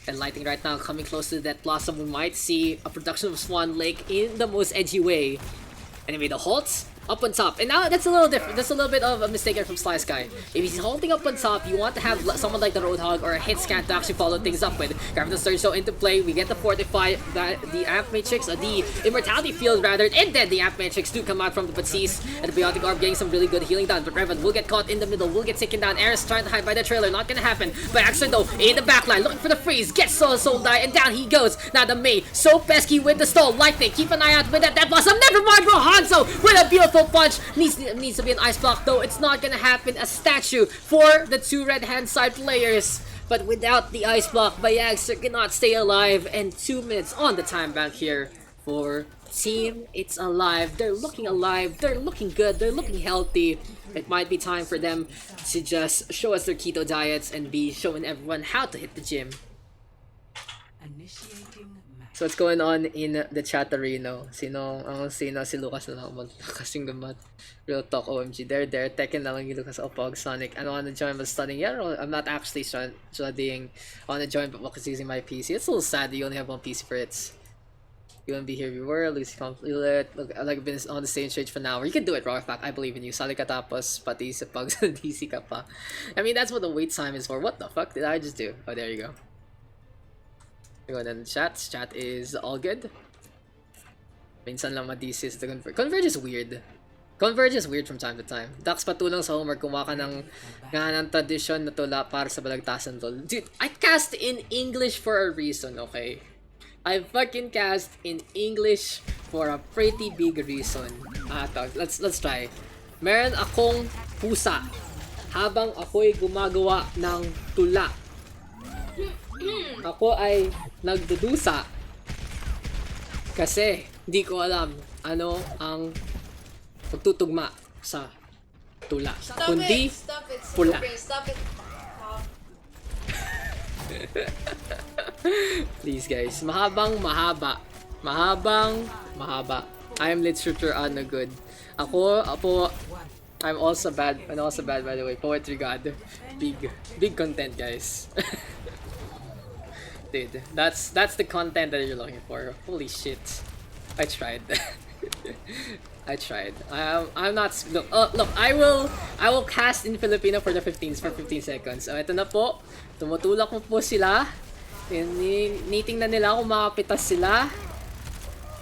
And Lightning right now coming close to that Blossom. We might see a production of Swan Lake in the most edgy way. Anyway, the halts up on top. And now that's a little different. That's a little bit of a mistake here from Sly Sky. If he's halting up on top, you want to have someone like the Roadhog or a hit scan to actually follow things up with. Grab the Surge so into play. We get the Fortify, the Amp Matrix, the Immortality Field rather, and then the Amp Matrix do come out from the Batiste. And the Biotic Orb getting some really good healing down. But Revan will get caught in the middle, will get taken down. Ares trying to hide by the trailer, not gonna happen. But Axel though, in the backline, looking for the freeze, gets Soul Die, and down he goes. Now the Mei, so pesky with the stall. Lightning, keep an eye out with that Blossom. Never mind, Rohanzo with a beautiful punch. Needs to be an ice block though. It's not gonna happen. A statue for the two red hand side players. But without the ice block, Bayagster cannot stay alive. And 2 minutes on the time bank here for Team It's Alive. They're looking alive. They're looking good. They're looking healthy. It might be time for them to just show us their keto diets and be showing everyone how to hit the gym. So what's going on in the chat arena? Sino si Lucas na lang kasing gamat. Real talk, OMG. They're Tekken na lang yung Lucas o Pog Sonic. I want to join but studying. Yeah, I'm not actually studying. I want to join but because using my PC. It's a little sad that you only have one PC for it. You won't be here if you were. Lucy complete. Look, I like been on the same stage for an hour. You can do it, Rockback. I believe in you. Sali ka tapos pati sa Pugs DC ka pa. I mean, that's what the wait time is for. What the fuck did I just do? Oh, there you go. Go in the chat. Chat is all good. Minsan lang ma-DC to Converge. Converge is weird. Converge is weird from time to time. Daks patulong sa homework. Kuha ka ng tradisyon na tula para sa balagtasan tol. Dude, I cast in English for a reason, okay? I fucking cast in English for a pretty big reason. Let's try. Meron akong pusa habang ako'y gumagawa ng tula. Ako ay nagdudusa kasi di ko alam ano ang pagtutugma sa tula. Kundi pula. Stop it. Please guys, mahaba. I am literature ano good. Ako, I'm also bad by the way. Poetry god. Big content guys. Dude, that's the content that you're looking for. Holy shit. I tried. I tried. I'm not look, I will cast in Filipino for 15 seconds. Ito na po. Tumutulak mo po sila. Tinitingnan nila kung makapitas sila.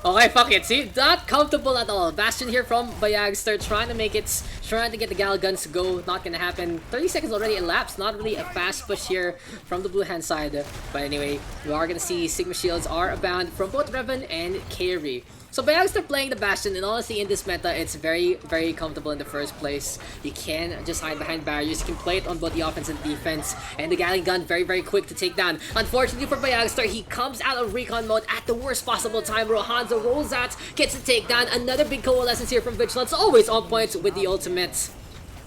Okay, fuck it. See, not comfortable at all. Bastion here from Bayagster, trying to get the Gal guns to go. Not gonna happen. 30 seconds already elapsed. Not really a fast push here from the blue hand side. But anyway, we are gonna see Sigma shields are abound from both Revan and Carry. So Bayagster playing the Bastion, and honestly in this meta, it's very, very comfortable in the first place. You can just hide behind barriers, you can play it on both the offense and defense, and the Gatling gun very, very quick to take down. Unfortunately for Bayagster, he comes out of recon mode at the worst possible time. Rohanzo rolls out, gets the takedown. Another big coalescence here from Vigilance, always on point with the ultimate.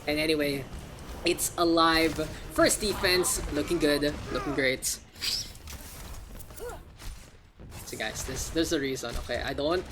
And anyway, it's alive. First defense, looking good, looking great. So guys, there's a reason, okay? I don't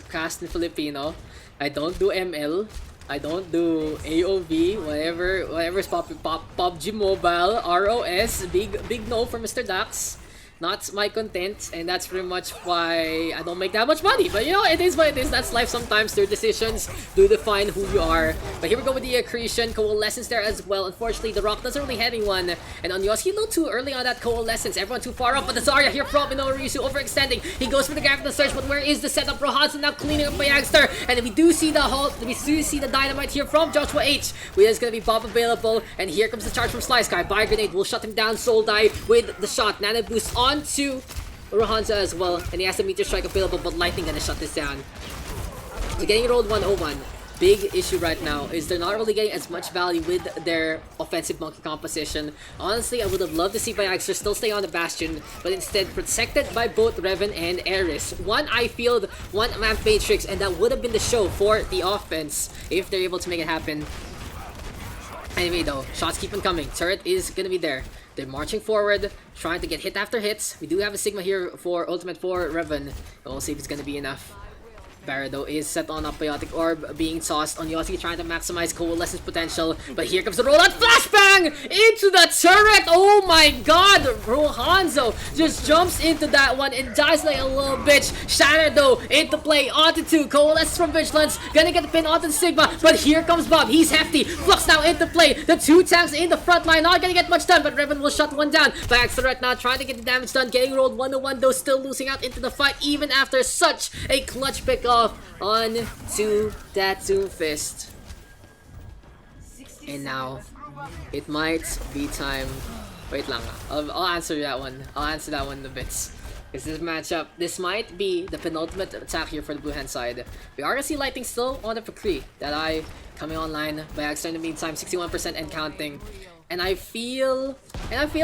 cast in Filipino. I don't do ML. I don't do AOV, whatever's popping. PUBG Mobile, ROS, big no for Mr. Daks. Not my content, and that's pretty much why I don't make that much money. But you know, it is what it is. That's life sometimes. Their decisions do define who you are. But here we go with the accretion. Coalescence there as well. Unfortunately, the Rock doesn't really have anyone. And on Yoski, a little too early on that coalescence. Everyone too far up. But the Zarya here from Minoru overextending. He goes for the gap in the search, but where is the setup? Rohanzo now cleaning up by Yagster. And we do see the halt. We do see the dynamite here from Joshua H. We is gonna be Bob available. And here comes the charge from Slice Guy. Buy Grenade will shut him down. Soul Die with the shot. Nano boost on to Rohanzo as well, and he has the meteor strike available, but Lightning gonna shut this down. So getting rolled 101. Big issue right now is they're not really getting as much value with their offensive monkey composition. Honestly, I would have loved to see Bayagster still stay on the Bastion, but instead protected by both Revan and Eris. One Eye Field, one Amp Matrix, and that would have been the show for the offense if they're able to make it happen. Anyway though, shots keep on coming. Turret is gonna be there. They're marching forward, trying to get hit after hits. We do have a Sigma here for ultimate for Revan. We'll see if it's gonna be enough. Dorado is set on a Biotic Orb being tossed on Yossi, trying to maximize Coalescence potential. But here comes the rollout. Flashbang into the turret. Oh my god. Rohanzo just jumps into that one and dies like a little bitch. Shatter though into play onto two. Coalescence from Vigilance. Gonna get the pin onto the Sigma. But here comes Bob. He's hefty. Flux now into play. The two tanks in the front line. Not gonna get much done, but Revan will shut one down. Baxter right now trying to get the damage done. Getting rolled 1-1 though. Still losing out into the fight even after such a clutch pick off on to that Doomfist. And now it might be time. Wait lang. I'll answer that one. I'll answer that one in a bit. Because this matchup, this might be the penultimate attack here for the blue hand side. We are gonna see Lightning still on the Fakri. That eye coming online by Agster in the meantime, 61% and counting. And I feel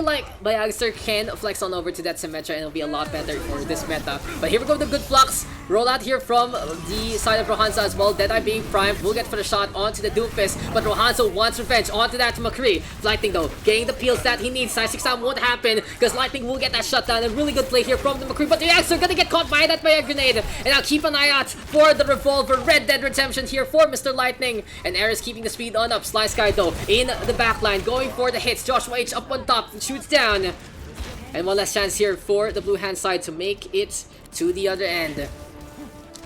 like Bayagster can flex on over to that Symmetra and it'll be a lot better for this meta. But here we go with the good flux. Roll out here from the side of Rohanzo as well. Deadeye being primed. Will get for the shot onto the Doomfist. But Rohanzo wants revenge onto that McCree. Lightning though, getting the peels that he needs. Side 6 time won't happen because Lightning will get that shutdown. A really good play here from the McCree. But the Bayagster gonna get caught by that by a grenade. And now keep an eye out for the revolver. Red Dead Redemption here for Mr. Lightning. And Ares keeping the speed on up. Slice Guy though in the backline. Going for the hits. Joshua H up on top and shoots down. And one last chance here for the blue hand side to make it to the other end.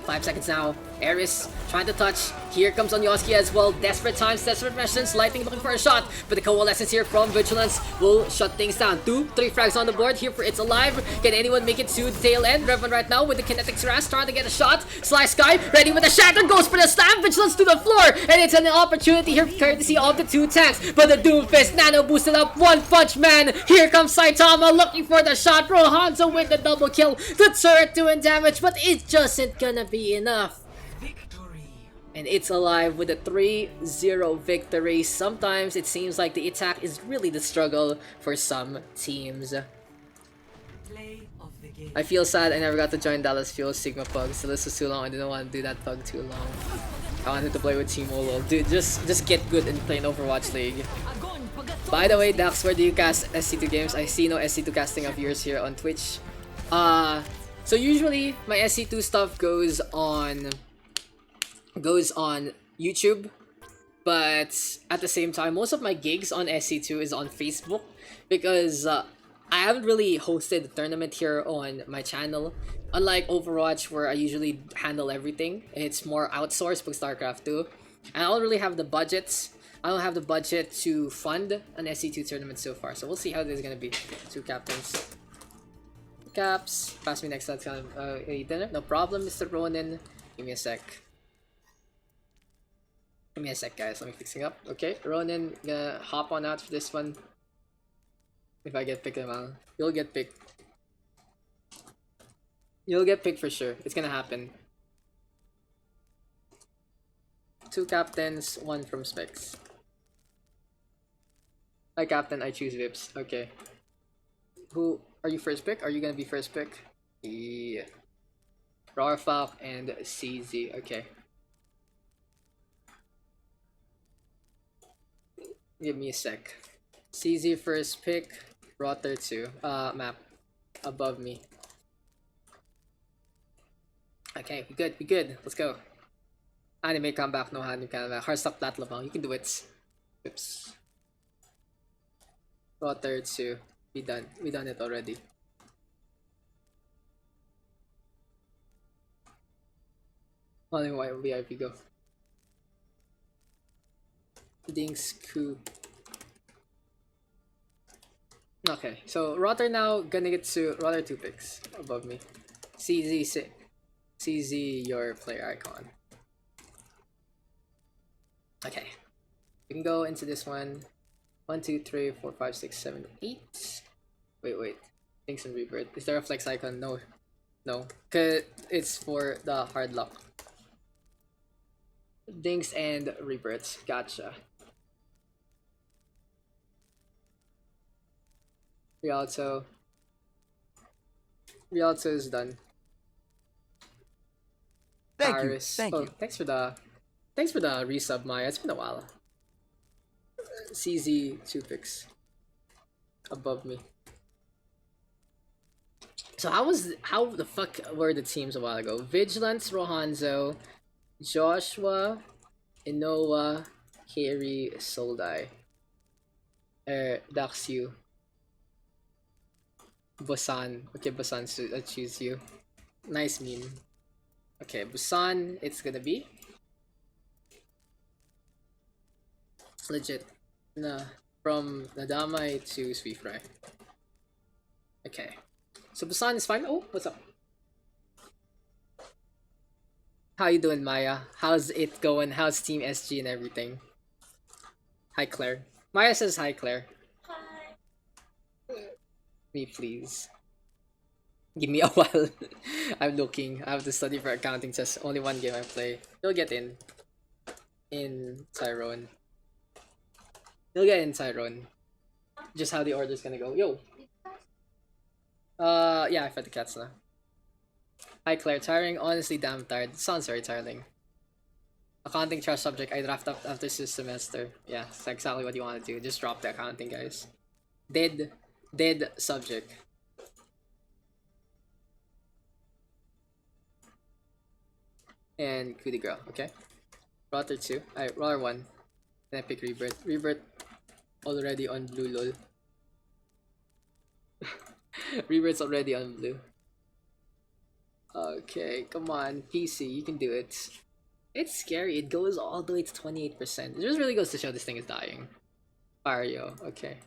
5 seconds now. Eris trying to touch. Here comes Onyoski as well. Desperate times, desperate missions. Lightning looking for a shot. But the coalescence here from Vigilance will shut things down. 2-3 frags on the board here for It's Alive. Can anyone make it to the tail end? Revan right now with the Kinetics Ras trying to get a shot. Slice Sky ready with a shatter. Goes for the slam. Vigilance to the floor. And it's an opportunity here courtesy of the two tanks. But the Doomfist nano boosted up. One Punch Man. Here comes Saitama looking for the shot. Rohanzo with the double kill. The turret doing damage. But it just isn't gonna be enough. And It's Alive with a 3-0 victory. Sometimes it seems like the attack is really the struggle for some teams. I feel sad I never got to join Dallas Fuel Sigma Pugs. So this was too long. I didn't want to do that pug too long. I wanted to play with Team Olo. Dude, just get good and play in Overwatch League. By the way, Daks, where do you cast SC2 games? I see no SC2 casting of yours here on Twitch. So usually my SC2 stuff goes on YouTube, but at the same time most of my gigs on SC2 is on Facebook because I haven't really hosted a tournament here on my channel, unlike Overwatch where I usually handle everything. It's more outsourced with StarCraft 2 and I don't really have the budgets. I don't have the budget to fund an SC2 tournament so far, so we'll see how this is gonna be. Two captains. caps. Pass me next time. Dinner. No problem, Mr. Ronin. Give me a sec. Give me a sec, guys. Let me fixing up. Okay, Ronin, gonna hop on out for this one. If I get picked, you'll get picked. You'll get picked for sure. It's gonna happen. 2 captains, 1 from specs. Hi, captain. I choose Vips. Okay. Who are you? First pick? Are you gonna be first pick? Yeah. Rarfak and CZ. Okay. Give me a sec. CZ first pick. Rotter 2. Map. Above me. Okay, we good, we good. Let's go. Anime comeback, no anime comeback. Hardstock plat lamang. You can do it. Oops. Rotter 2. We done. We done it already. Only white VIP go. Dings coup. Okay, so Rotter now gonna get to Rotter 2 picks above me. CZ your player icon. Okay. We can go into this one. 1, 2, 3, 4, 5, 6, 7, 8. Wait. Things and rebirth. Is there a flex icon? No. No. Cause it's for the hard lock. Dinks and rebirths. Gotcha. Rialto is done. Thank Paris. you. Thanks for the resub, Maya. It's been a while. CZ 2 picks above me. So how the fuck were the teams a while ago? Vigilance, Rohanzo, Joshua, Inoa, Carey, Soldai, Daks you. Busan. Okay, Busan, so I choose you. Nice meme. Okay, Busan, it's gonna be legit. Nah, from Nadamai to Sweet Fry. Okay, so Busan is fine. Oh, what's up? How you doing, Maya? How's it going? How's Team SG and everything? Hi, Claire. Maya says hi, Claire. Hi. Me, please. Give me a while. I'm looking. I have to study for accounting test. Only one game I play. You'll get in. In Tyrone. You'll get in Tyrone. Just how the order's gonna go. Yo. Yeah, I fed the cats now. Hi, Claire. Tiring? Honestly, damn tired. Sounds very tiring. Accounting trash subject. I draft up after this semester. Yeah, that's exactly what you want to do. Just drop the accounting, guys. Dead subject. And coup de grace, okay? Rotter 2. Alright, Rotter 1. Then I pick Rebirth. Rebirth already on blue, lol. Rebirth's already on blue. Okay, come on, PC, you can do it. It's scary, it goes all the way to 28%. It just really goes to show this thing is dying. Fario, okay.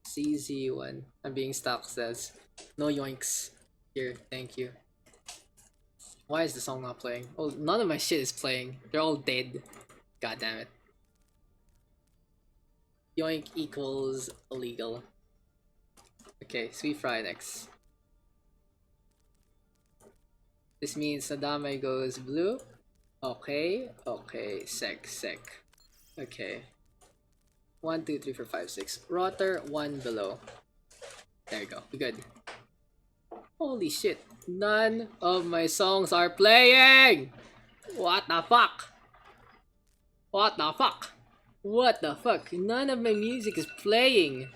CZ1. I'm being stuck, says. No yoinks. Here, thank you. Why is the song not playing? Oh, none of my shit is playing. They're all dead. God damn it. Yoink equals illegal. Okay, Sweet Fry next. This means Nadame goes blue. Okay, sec. Okay. 1, 2, 3, 4, 5, 6. Rotter, 1 below. There you go, we good. Holy shit, none of my songs are playing! What the fuck? What the fuck? What the fuck? None of my music is playing!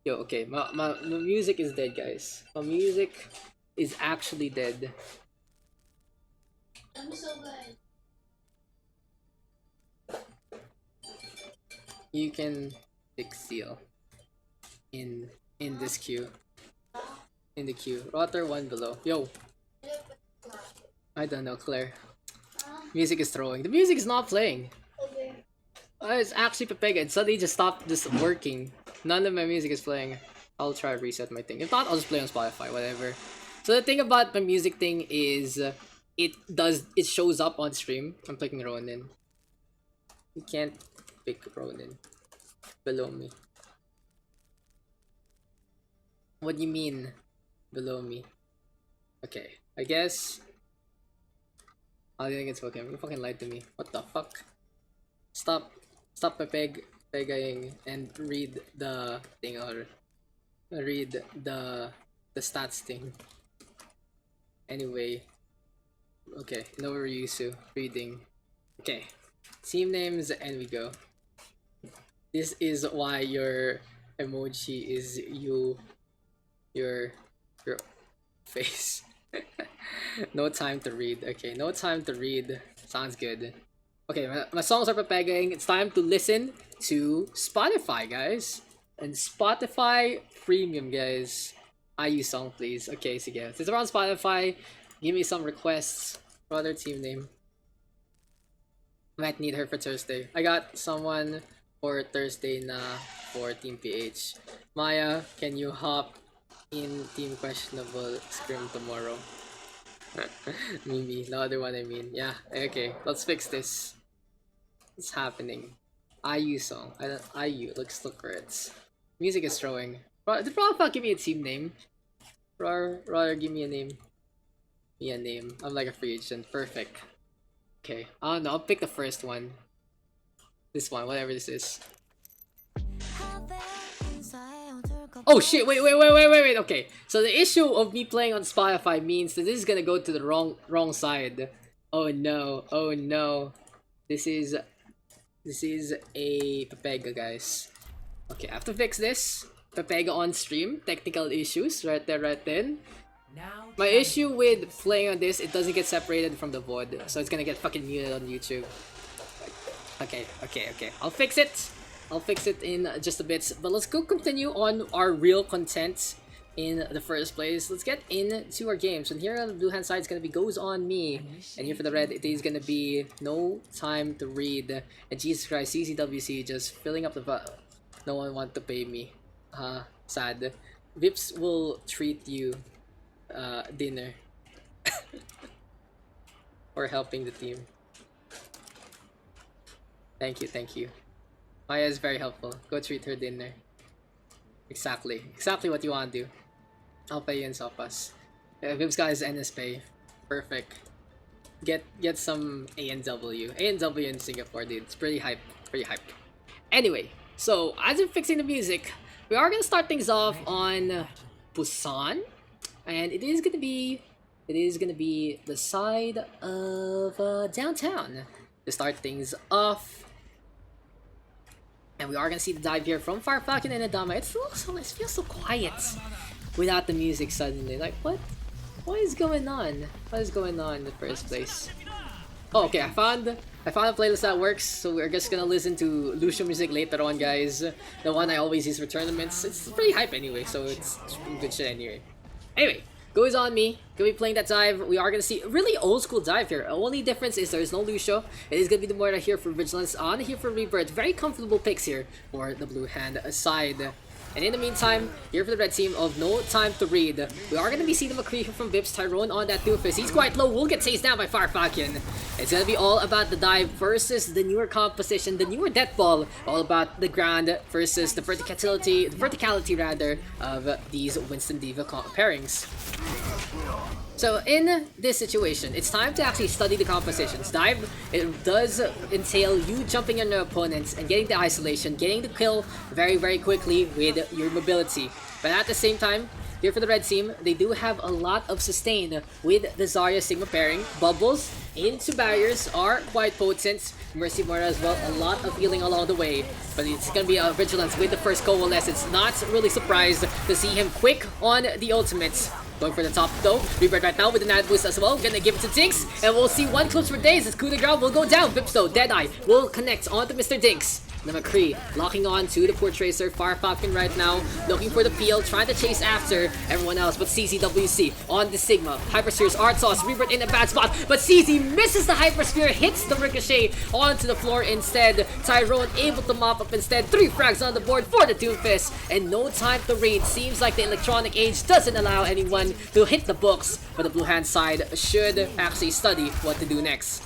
Yo, okay, my music is dead, guys. My music is actually dead. I'm so glad. You can pick seal in this queue. In the queue. Rotter 1 below. Yo. I don't know, Claire. Music is throwing. The music is not playing. Okay. It's actually Pepega. It suddenly just stopped working. None of my music is playing. I'll try to reset my thing. If not, I'll just play on Spotify, whatever. So the thing about my music thing is it shows up on stream. I'm picking Ronin. You can't pick Ronin below me. What do you mean below me? Okay, I guess I think it's okay. You fucking lied to me. What the fuck? Stop pegging and read the thing, or read the stats thing. Anyway, okay, no we're used to reading. Okay, team names, and we go. This is why your emoji is your face. No time to read. Okay, no time to read. Sounds good. Okay, my songs are pegging. It's time to listen to Spotify, guys. And Spotify Premium, guys. IU song, please. Okay, so yeah, since we're on Spotify, give me some requests. What other team name? Might need her for Thursday. I got someone for Thursday na for Team PH. Maya, can you hop in Team Questionable Scrim tomorrow? Mimi, the other one I mean. Yeah, okay, let's fix this. What's happening? IU song. I don't IU, let's look for it. Music is throwing. Did Rob give me a team name? Rather give me a name. Me a name. I'm like a free agent. Perfect. Okay. I don't know, I'll pick the first one. This one, whatever this is. Oh shit, wait. Okay, so the issue of me playing on Spotify means that this is gonna go to the wrong side. Oh no. This is a Pepega, guys. Okay, I have to fix this. Pepega on stream, technical issues right then. My issue with playing on this, it doesn't get separated from the VOD, so it's gonna get fucking muted on YouTube. Okay. I'll fix it in just a bit, but let's go continue on our real content in the first place. Let's get into our games. And here on the blue hand side is gonna be Goes On Me, and here for the red it is gonna be No Time to Read. And Jesus Christ, CCWC just filling up the no one want to pay me. Sad. Vips will treat you dinner for helping the team. Thank you. Maya is very helpful. Go treat her dinner. Exactly what you want to do. I'll pay you in sopas. Vibs got his NS pay. Perfect. Get some ANW. ANW in Singapore, dude. It's pretty hype. Anyway, so as I'm fixing the music, we are gonna start things off on Busan, and it is gonna be the side of downtown to start things off. And we are gonna see the dive here from Farfalcon and Adama. It feels so quiet without the music suddenly. Like what is going on? What is going on in the first place? Oh, okay, I found a playlist that works, so we're just gonna listen to Lucio music later on, guys. The one I always use for tournaments. It's pretty hype anyway, so it's good shit anyway. Anyway, Goes On Me. Gonna be playing that dive. We are gonna see a really old school dive here. Only difference is there's no Lucio. It is gonna be the Moira here for Vigilance, on here for Rebirth. Very comfortable picks here for the blue hand side. And in the meantime, here for the red team of No Time to Read, we are going to be seeing the McCree from Vips. Tyrone on that doofus. He's quite low. Will get chased down by Farfalcon. It's going to be all about the dive versus the newer composition, the newer death ball. All about the ground versus the verticality rather, of these Winston Diva pairings. So in this situation, it's time to actually study the compositions. Dive, it does entail you jumping on your opponents and getting the isolation, getting the kill very, very quickly with your mobility. But at the same time, here for the red team, they do have a lot of sustain with the Zarya Sigma pairing. Bubbles into barriers are quite potent. Mercy Mora as well, a lot of healing along the way. But it's gonna be a Vigilance with the first coalesce. It's not really surprised to see him quick on the ultimates. Going for the top though. Rebirth right now with the Nat boost as well. Gonna give it to Dinks. And we'll see one close for days as coup de grace will go down. Vips though, Deadeye will connect onto Mr. Dinks. The McCree locking on to the Port Tracer. Fire Falcon right now looking for the peel, trying to chase after everyone else, but CZWC on the Sigma. Hypersphere's Artos, Rebirth in a bad spot, but CZ misses the Hypersphere, hits the Ricochet onto the floor instead. Tyrone able to mop up instead. 3 frags on the board for the Doomfist, and no time to read. Seems like the electronic age doesn't allow anyone to hit the books, but the blue hand side should actually study what to do next.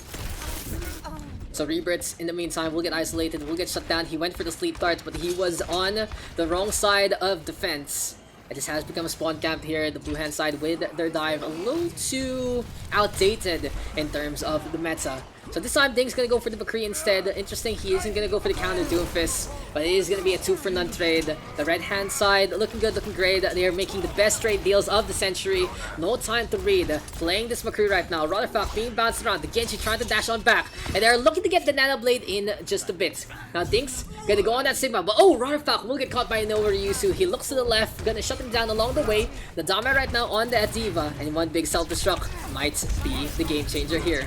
So Rebirths, in the meantime, will get isolated, will get shut down. He went for the sleep dart, but he was on the wrong side of defense. And this has become a spawn camp here. The blue hand side with their dive a little too outdated in terms of the meta. So this time, Ding's gonna go for the McCree instead. Interesting, he isn't gonna go for the counter Doomfist, but it is gonna be a 2-for-none trade. The red hand side, looking good, looking great. They are making the best trade deals of the century. No time to read. Playing this McCree right now. Rotherfuck being bounced around. The Genji trying to dash on back, and they're looking to get the Nano Blade in just a bit. Now Ding's gonna go on that Sigma, but oh, Rotherfuck will get caught by Novariyusu. He looks to the left, gonna shut him down along the way. The Dame right now on the Diva, and one big self-destruct might be the game changer here.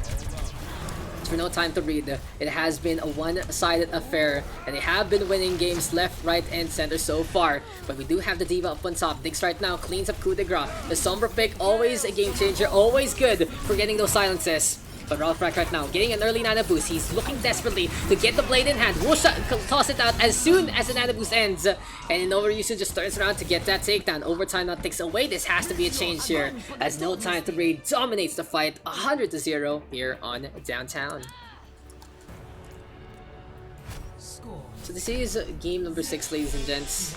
For no time to read. It has been a one-sided affair, and they have been winning games left, right, and center so far. But we do have the Diva up on top. Dix right now cleans up coup de grace. The Sombra pick, always a game changer, always good for getting those silences. But Ralphrak right now getting an early Nano Boost. He's looking desperately to get the blade in hand. Will toss it out as soon as the Nano Boost ends. And Novariyusu just turns around to get that takedown. Overtime now takes away. This has to be a change here, as no time to read dominates the fight 100-0 here on Downtown. So this is game number 6, ladies and gents.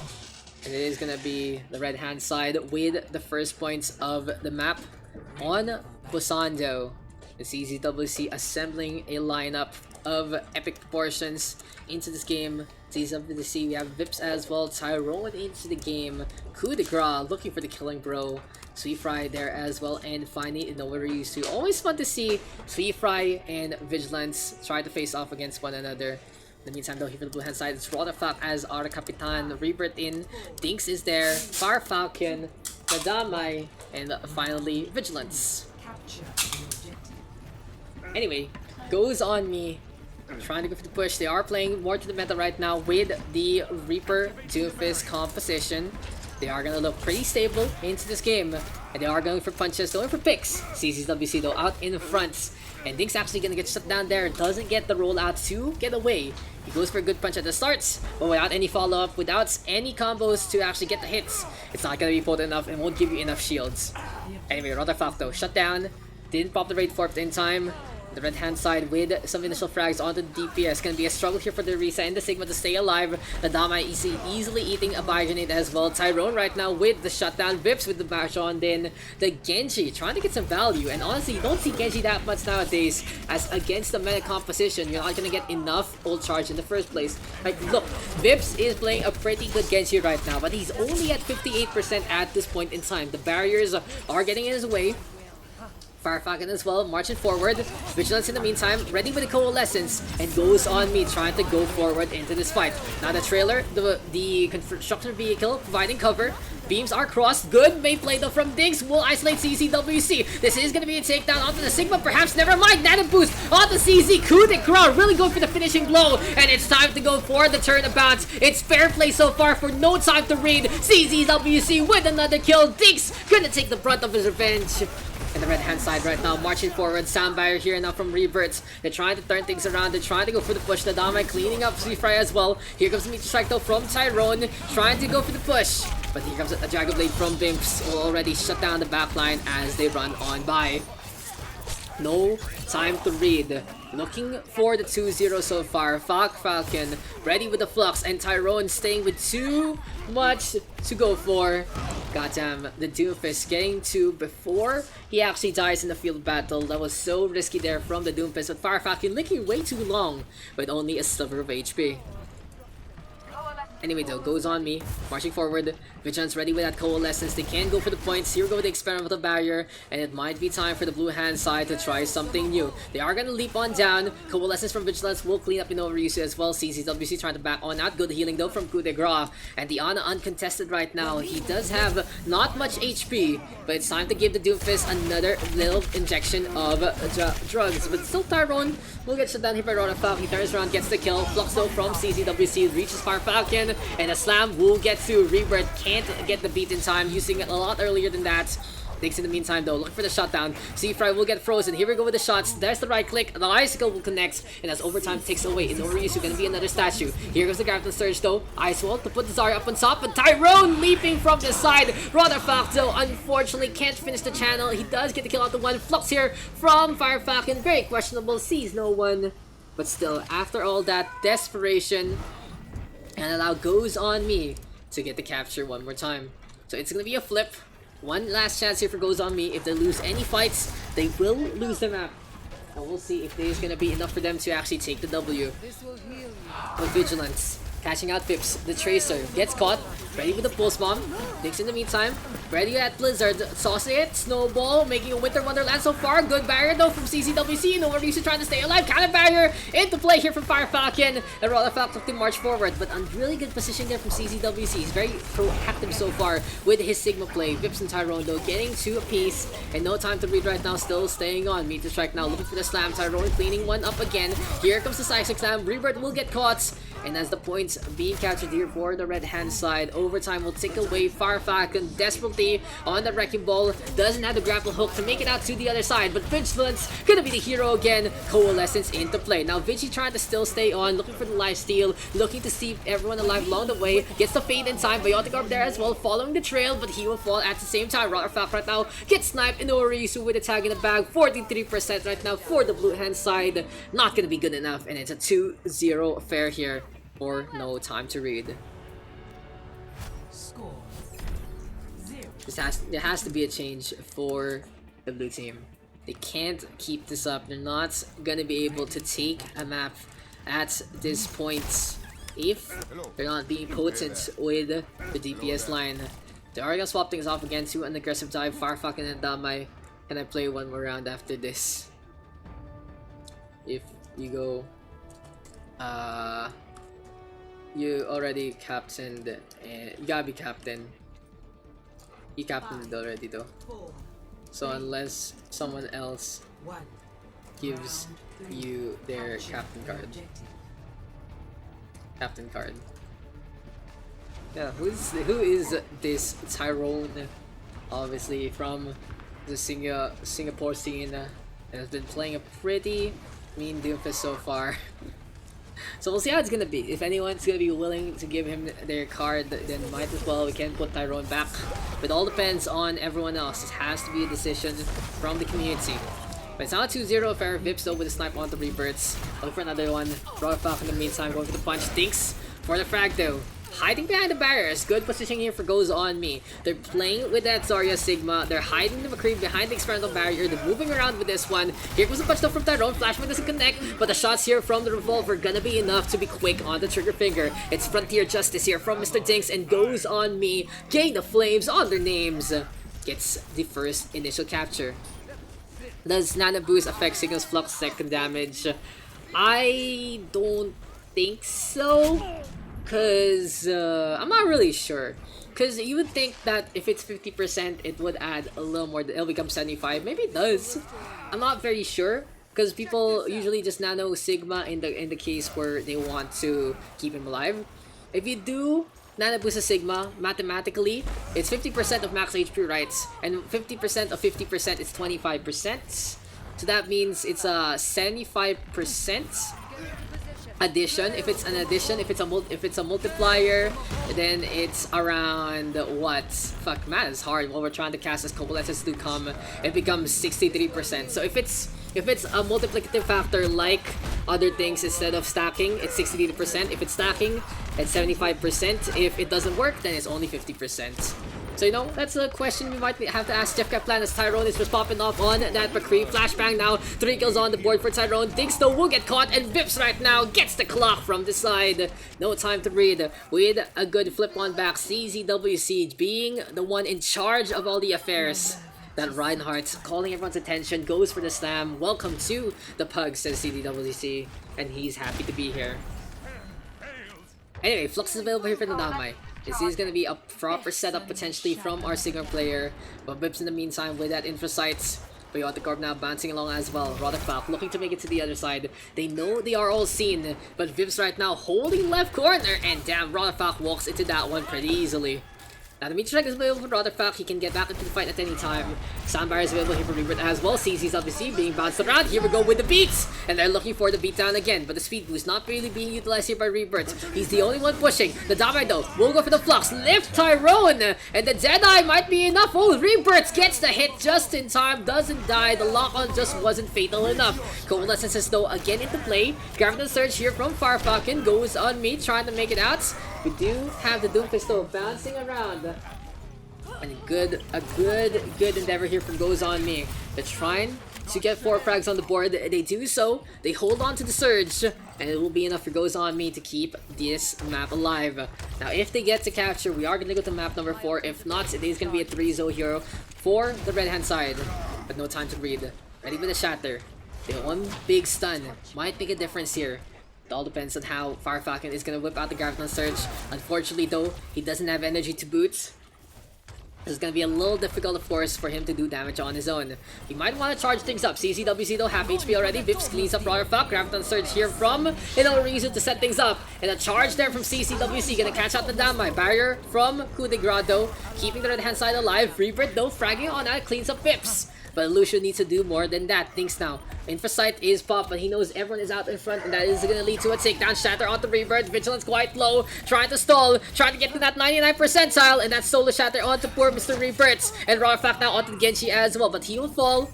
And it is gonna be the red hand side with the first points of the map on Busan though. The CZWC assembling a lineup of epic proportions into this game. CZWC, we have Vips as well. Tyrone into the game. Coup de grace, looking for the killing bro. Sweet Fry there as well, and finally Novariyusu. Always fun to see Sweet Fry and Vigilance try to face off against one another. In the meantime though, here for the blue hand side, it's Rotafak as our Capitan. Rebirth in, Dinks is there, Fire Falcon, Nadamai, and finally Vigilance. Anyway, goes on me. Trying to go for the push. They are playing more to the meta right now with the Reaper Doomfist composition. They are gonna look pretty stable into this game, and they are going for punches, going for picks. CZWC though out in front, and Dink's actually gonna get shut down there. Doesn't get the rollout to get away. He goes for a good punch at the start, but without any follow-up, without any combos to actually get the hits, it's not gonna be potent enough and won't give you enough shields. Anyway, Rotafak though shut down. Didn't pop the raid fork in time. The red hand side with some initial frags onto the DPS. Gonna be a struggle here for the Risa and the Sigma to stay alive. The Dama easily eating a Biogenate as well. Tyrone right now with the shutdown. Vips with the bash on. Then the Genji trying to get some value. And honestly, you don't see Genji that much nowadays, as against the meta composition, you're not gonna get enough ult charge in the first place. Like, look, Vips is playing a pretty good Genji right now, but he's only at 58% at this point in time. The barriers are getting in his way. Fire Falcon as well, marching forward. Vigilance in the meantime, ready with the coalescence, and goes on me, trying to go forward into this fight. Now the trailer, the construction vehicle providing cover. Beams are crossed. Good main play though from Diggs. Will isolate CZWC. This is going to be a takedown onto the Sigma. Perhaps never mind. Nano boost on the CZ. Coup de grace. Really going for the finishing blow. And it's time to go for the turnabout. It's fair play so far for no time to read. CZWC with another kill. Diggs gonna take the brunt of his revenge. And the red hand side right now marching forward. Sound barrier here now from Rebirths. They're trying to turn things around. They're trying to go for the push. Nadame cleaning up Sweet Fry as well. Here comes the Meteor Strike though from Tyrone. Trying to go for the push. But here comes a Dragon Blade from Bimps. Will already shut down the backline as they run on by. No time to read. Looking for the 2-0 so far. Falcon ready with the Flux, and Tyrone staying with too much to go for. Goddamn, the Doomfist getting to before he actually dies in the field battle. That was so risky there from the Doomfist, but Fire Falcon linking way too long with only a sliver of HP. Anyway though, goes on me, marching forward. Vigilance ready with that coalescence. They can go for the points. Here we go with the experimental barrier, and it might be time for the blue hand side to try something new. They are gonna leap on down. Coalescence from Vigilance will clean up in Overuse as well. CZWC trying to back on. Not good healing though from Coup de Grace. And the Ana uncontested right now. He does have not much HP, but it's time to give the Doomfist another little injection of drugs. But still Tyrone will get shut down here by Roda Falcon. He turns around, gets the kill. Flux though from CZWC, reaches Fire Falcon, and a slam will get to Rebirth. Can't get the beat in time, using it a lot earlier than that. Daks in the meantime though, looking for the shutdown. C-Fry will get frozen. Here we go with the shots. There's the right click. The icicle will connect. And as overtime takes away, Inoriusu gonna be another statue. Here goes the Gravity Surge though. Ice Wall to put the Zarya up on top. But Tyrone leaping from the side. Rotherfalk though, unfortunately can't finish the channel. He does get the kill out the one. Flux here from Fire Falcon. Very questionable. Sees no one. But still, after all that desperation, and allow goes on me to get the capture one more time. So it's gonna be a flip. One last chance here for Goes On Me. If they lose any fights, they will lose the map. And we'll see if there's gonna be enough for them to actually take the W. With Vigilance. Catching out Pips, the Tracer gets caught, ready with the Pulse Bomb. Daks in the meantime, ready at Blizzard, tossing it, Snowball, making a Winter Wonderland so far. Good barrier though from CZWC, Inoriusu trying to stay alive. Counter barrier into play here from Fire Falcon. And Roller Falcon to march forward, but on really good position there from CZWC. He's very proactive so far with his Sigma play. Vips and Tyrone though getting to a piece, and no time to read right now, still staying on. Meet the strike now, looking for the slam. Tyrone cleaning one up again. Here comes the Psychic Slam. Rebirth will get caught. And as the points being captured here for the red hand side, overtime will take away Fire Falcon desperately on the Wrecking Ball. Doesn't have the grapple hook to make it out to the other side, but Vigilance gonna be the hero again. Coalescence into play. Now Vigi trying to still stay on, looking for the lifesteal, looking to see everyone alive along the way. Gets the fade in time. Biotic Orb there as well, following the trail, but he will fall at the same time. Rotter Falcon right now gets sniped. Inoriusu with a tag in the bag. 43% right now for the blue hand side. Not gonna be good enough, and it's a 2-0 affair here. Or no time to read. Score 0. There has to be a change for the blue team. They can't keep this up. They're not gonna be able to take a map at this point if they're not being potent with the DPS line. They are gonna swap things off again to an aggressive dive. Fire Falcon and Damai. Can I play one more round after this? If you go, you already captained, and you gotta be captain. You captained already though. 4, So unless someone else 1. gives you their captain card. Captain card. Yeah, who is this Tyrone? Obviously from the Singapore scene, and has been playing a pretty mean Doomfist so far. So we'll see how it's gonna be. If anyone's gonna be willing to give him their card, then might as well. We can put Tyrone back. But it all depends on everyone else. It has to be a decision from the community. But it's now a 2-0 affair. Vips though with a snipe on the Rebirths. Look for another one. Roller Falcon in the meantime going for the punch. Daks for the frag though. Hiding behind the barriers. Good positioning here for Goes On Me. They're playing with that Zarya Sigma. They're hiding the McCree behind the experimental barrier. They're moving around with this one. Here comes the punch though from Tyrone. Flashman doesn't connect, but the shots here from the revolver gonna be enough to be quick on the trigger finger. It's Frontier Justice here from Mr. Daks, and Goes On Me gain the flames on their names. Gets the first initial capture. Does Nana Boost affect Signal's Flux second damage? I don't think so. Cause I'm not really sure. Cause you would think that if it's 50%, it would add a little more. It'll become 75. Maybe it does. I'm not very sure. Cause people usually just nano Sigma in the case where they want to keep him alive. If you do nano boost a Sigma, mathematically, it's 50% of max HP rights, and 50% of 50% is 25%. So that means it's a 75%. Addition. If it's an addition, if it's a multiplier, then it's around what? Fuck, man, it's hard. While we're trying to cast as coalescence to come, it becomes 63%. So if it's a multiplicative factor like other things, instead of stacking, it's 63%. If it's stacking, it's 75%. If it doesn't work, then it's only 50%. So, you know, that's a question we might have to ask Jeff Kaplan, as Tyrone is just popping off on that McCree. Flashbang now, 3 kills on the board for Tyrone. Daks though will get caught, and Vips right now gets the clock from the side. No time to read. With a good flip on back, CZWC being the one in charge of all the affairs. That Reinhardt calling everyone's attention, goes for the slam. Welcome to the Pugs, says CZWC, and he's happy to be here. Anyway, Flux is available here for the Damai. This is going to be a proper setup potentially from our Sigma player. But Vips in the meantime with that Infrasight Biotic Orb now bouncing along as well. Rotterfalk looking to make it to the other side. They know they are all seen, but Viv's right now holding left corner, and damn, Rotterfalk walks into that one pretty easily. Now the meter strike is available for Rotterfalk. He can get back into the fight at any time. Soundbar is available here for Rebirth as well. CZ's obviously being bounced around. Here we go with the beats! And they're looking for the beatdown again. But the speed boost not really being utilized here by Rebirth. He's the only one pushing. The Damai though will go for the Flux. Lift Tyrone! And the Deadeye might be enough. Oh, Rebirth gets the hit just in time. Doesn't die. The lock-on just wasn't fatal enough. Coalescences though again into play. Gravity Surge here from Farfalcon goes on me trying to make it out. We do have the Doomfist though bouncing around. And a good endeavor here from Goes On Me. They're trying to get 4 frags on the board. They do so. They hold on to the Surge. And it will be enough for Goes On Me to keep this map alive. Now if they get to capture, we are going to go to map number 4. If not, it is going to be a 3-0 hero for the red hand side. But no time to breathe. Ready with the Shatter. The one big stun might make a difference here. It all depends on how Farfalcon is going to whip out the Graviton Surge. Unfortunately though, he doesn't have energy to boot. This is going to be a little difficult, of course, for him to do damage on his own. He might want to charge things up. CCWC though, half HP already. Vips cleans up Rotterfalk. Graviton Surge here from reason to set things up. And a charge there from CCWC. Going to catch out the Damai. Barrier from Coup de Grace though, keeping the right hand side alive. Rebirth though, fragging on out, cleans up Vips. But Lucio needs to do more than that. Thinks now. Infrasight is popped, but he knows everyone is out in front, and that is going to lead to a takedown. Shatter onto Rebirth. Vigilance quite low. Trying to stall. Trying to get to that 99 percentile. And that's Solo Shatter onto poor Mr. Rebirth. And Rotterfalk now onto Genshi as well. But he will fall.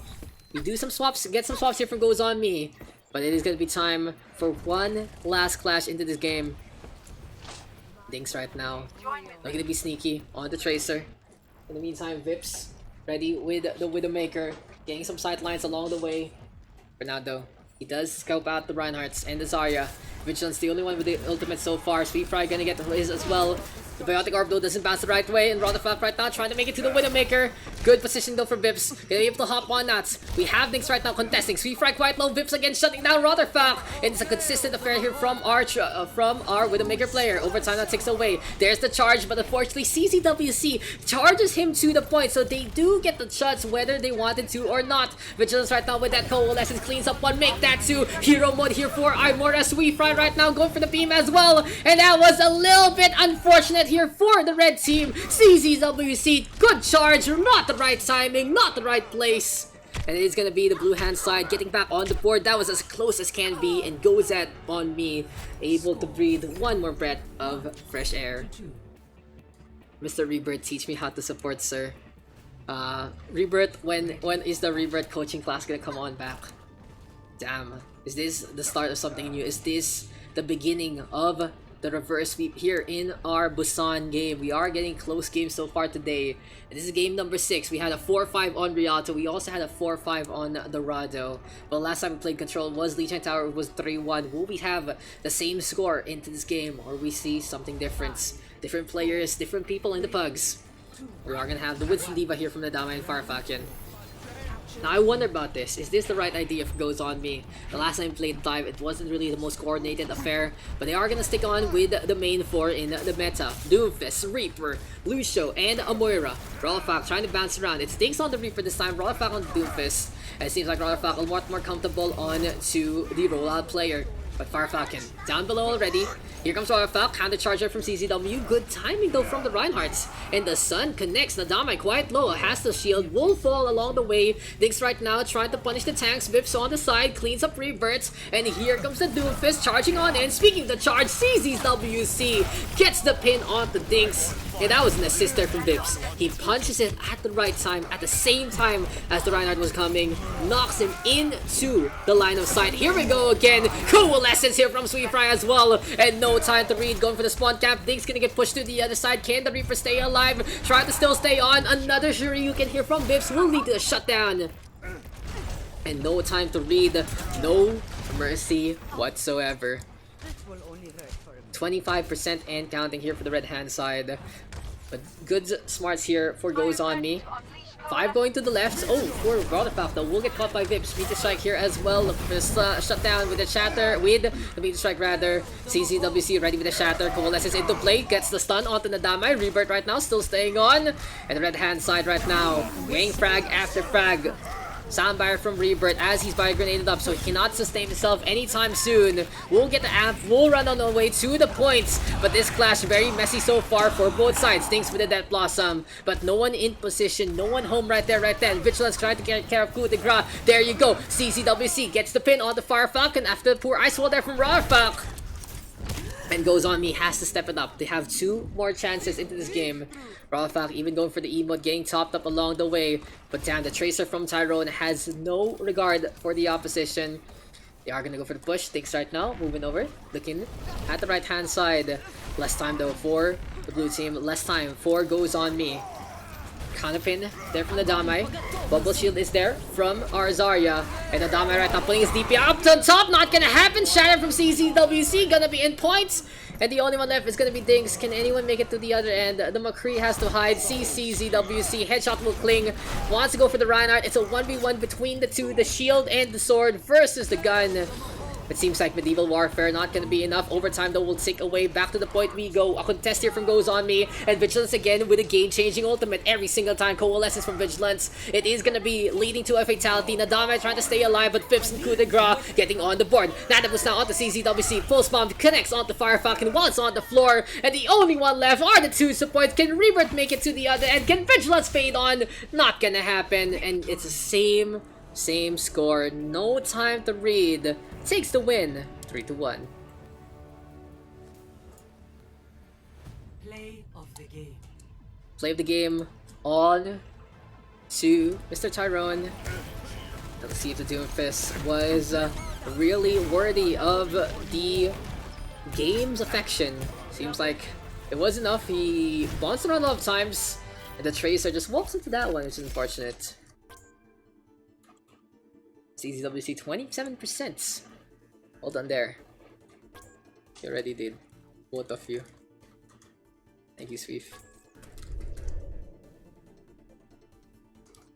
We do some swaps. Get some swaps here from Goes On Me. But it is going to be time for one last clash into this game. Dinks right now. Looking to be sneaky on the Tracer. In the meantime, Vips ready with the Widowmaker, getting some sightlines along the way. For now though, he does scope out the Reinhardts and the Zarya. Vigilance the only one with the ultimate so far. Sweet Fry gonna get his as well. The Biotic Orb though doesn't bounce the right way, and Rotterfalk right now trying to make it to the Widowmaker. Good position though for Vips. Gonna be able to hop on that. We have things right now contesting. Sweet Fry quite low. Vips again shutting down Rotterfalk. And it's a consistent affair here from our Widowmaker player. Overtime that takes away. There's the charge, but unfortunately CCWC charges him to the point, so they do get the shots whether they wanted to or not. Vigilance right now with that Coalescence cleans up one, make that 2. Hero mode here for Imora. Sweet Fry right now going for the beam as well. And that was a little bit unfortunate here for the red team. CCWC, good charge, not the right timing, not the right place. And it is going to be the blue hand side getting back on the board. That was as close as can be, and Goes at on me, able to breathe one more breath of fresh air. Mr. Rebirth, teach me how to support, sir. Rebirth, when is the Rebirth coaching class gonna come on back? Damn, is this the start of something new? Is this the beginning of the reverse sweep here in our Busan game? We are getting close games so far today. This is game number 6. We had a 4-5 on Rialto. We also had a 4-5 on Dorado. But last time we played Control was Lijiang Tower. It was 3-1. Will we have the same score into this game, or we see something different? Different players, different people in the pugs. We are gonna have the Winston Diva here from the Dama and Farfalcon. Now I wonder about this. Is this the right idea if it Goes On Me? The last time we played live, it wasn't really the most coordinated affair, but they are gonna stick on with the main 4 in the meta. Doomfist, Reaper, Lucio, and Amoira. Rotterfalk trying to bounce around. It stinks on the Reaper this time. Rotterfalk on Doomfist. And it seems like Rotterfalk a lot more comfortable on to the rollout player. But Farfalcon down below already. Here comes Rotterfalk, counter charger from CZW. Good timing though from the Reinhardts. And the Sun connects. Nadamai quite low, has the shield, will fall along the way. Dinks right now trying to punish the tanks. Vips on the side, cleans up Rebirths. And here comes the Doomfist charging on in. Speaking of the charge, CZWC gets the pin on the Dinks. And that was an assist there from Vips. He punches it at the right time, at the same time as the Reinhardt was coming. Knocks him into the line of sight. Here we go again. Coalescence here from Sweet Fry as well. And no time to read. Going for the spawn cap. Dinks gonna get pushed to the other side. Can the Reaper stay alive? Trying to still stay on. Another Shuri you can hear from Vips will lead to a shutdown. And no time to read. No mercy whatsoever. 25% and counting here for the red hand side. But good smarts here for Goes On Me. 5 going to the left. Oh, for Rotterfalk though, will get caught by Vips. Meet the strike here as well. Look for the shutdown with the Shatter. With the meet the strike rather. CZWC ready with the Shatter. Coalesces into play. Gets the stun onto Nadamai. Rebirth right now still staying on. And the red hand side right now. Weighing frag after frag. Soundbire from Rebirth as he's bio-grenaded up, so he cannot sustain himself anytime soon. We'll get the amp, we'll run on the way to the points, but this clash very messy so far for both sides. Thanks for the Death Blossom, but no one in position, no one home right there, right then. Vigilance trying to get care of coup de grace. There you go. CCWC gets the pin on the Fire Falcon after the poor ice wall there from Rarfak. And Goes On Me has to step it up. They have 2 more chances into this game. Ralphak even going for the emote, getting topped up along the way. But damn, the Tracer from Tyrone has no regard for the opposition. They are gonna go for the push. Takes right now, moving over, looking at the right hand side. Less time though for the blue team. Less time for Goes On Me. Kanapin there from the Damai. Bubble Shield is there from Arzaria. And the Damai right now putting his DP up to the top. Not gonna happen. Shadow from CCWC gonna be in points. And the only one left is gonna be Dinks. Can anyone make it to the other end? The McCree has to hide. CCZWC. Headshot will cling. Wants to go for the Reinhardt. It's a 1v1 between the two. The shield and the sword versus the gun. It seems like medieval warfare not gonna be enough. Overtime though will take away. Back to the point we go. A contest here from Goes On Me. And Vigilance again with a game-changing ultimate every single time. Coalescence from Vigilance. It is gonna be leading to a fatality. Nadame trying to stay alive, but Pips and coup de grace getting on the board. Nadabus now on the CCWC. Full spawn connects on the Fire Falcon while it's on the floor. And the only one left are the 2 supports. Can Rebirth make it to the other end? Can Vigilance fade on? Not gonna happen. And it's the same score. No time to read. Takes the win. 3-1. Play of the game. Play of the game on to Mr. Tyrone. Let's see if the Doomfist was really worthy of the game's affection. Seems like it was enough. He bounced around a lot of times, and the Tracer just walks into that one, which is unfortunate. CZWC 27%. Well done there. You already did. Both of you. Thank you, Sweef.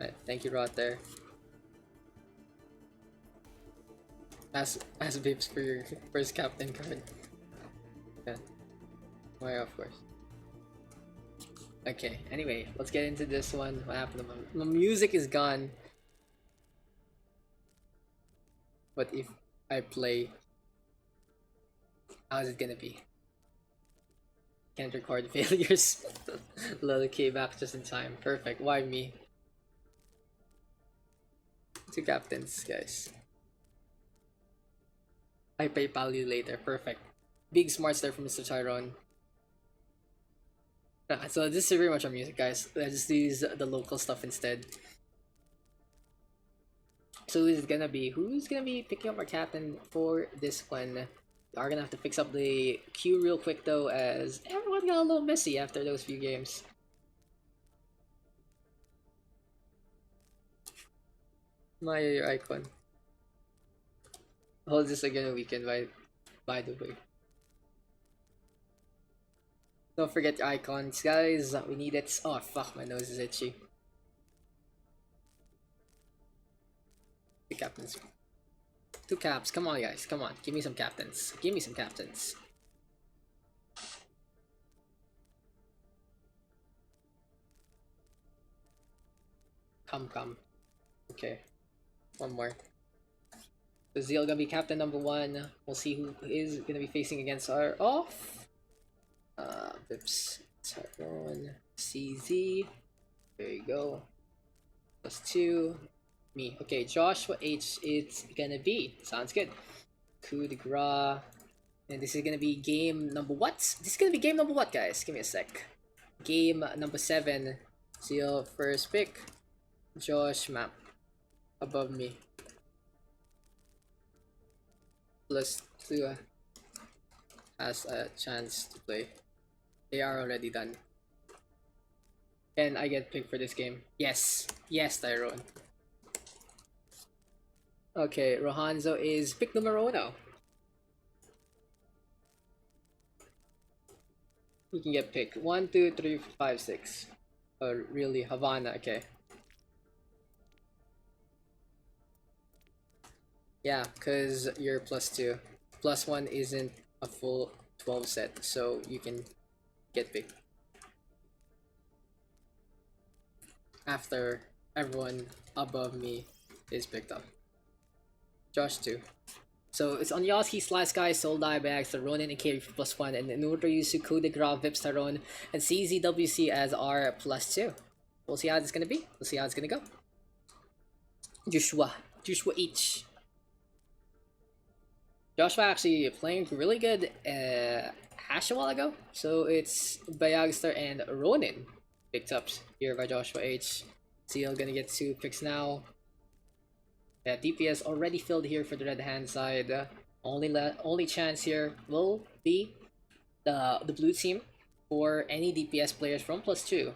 Alright, thank you, Rot there. As Bips for your first captain card. Yeah. Why, of course. Okay, anyway, let's get into this one. What happened to my music is gone. What if I play? How's it gonna be? Can't record failures. Lol, okay, back just in time. Perfect. Why me? 2 captains, guys. I PayPal you later. Perfect. Big smarts there from Mr. Tyrone. So this is very much on music, guys. I just use the local stuff instead. So who's gonna be picking up our captain for this one? We are gonna have to fix up the queue real quick though, as everyone got a little messy after those few games. Maya, your icon. Hold this again a weekend, by the way. Don't forget your icons, guys. We need it. Oh fuck, my nose is itchy. The captains. 2 caps. Come on, guys. Come on. Give me some captains. Give me some captains. Come. Okay. One more. So Zeal gonna be captain number 1. We'll see who is gonna be facing against our off. Bips. Tyrone. CZ. There you go. +2. Me. Okay, Josh, what H it's gonna be? Sounds good. Coup de grace. And this is gonna be game number what? This is gonna be game number what, guys? Give me a sec. Game number 7. Seal first pick. Josh map. Above me. +2 has a chance to play. They are already done. And I get picked for this game. Yes. Yes, Tyrone. Okay, Rohanzo is pick numero 1. You can get picked. 1, 2, 3, 5, 6. Oh, really? Havana, okay. Yeah, because you're +2. +1 isn't a full 12 set, so you can get picked. After everyone above me is picked up. Josh 2. So it's on Yoski, Slice Guy, Soul Die, Bags, the Ronin, and Carry for +1, and Nutra Yusu, Coup de Gras, Vips, Taron, and CZWC as our +2. We'll see how it's gonna be. We'll see how it's gonna go. Joshua H. Joshua actually playing really good hash a while ago. So it's Bayagster and Ronin picked up here by Joshua H. Seal gonna get 2 picks now. Yeah, DPS already filled here for the red hand side. Only chance here will be the blue team for any DPS players from +2.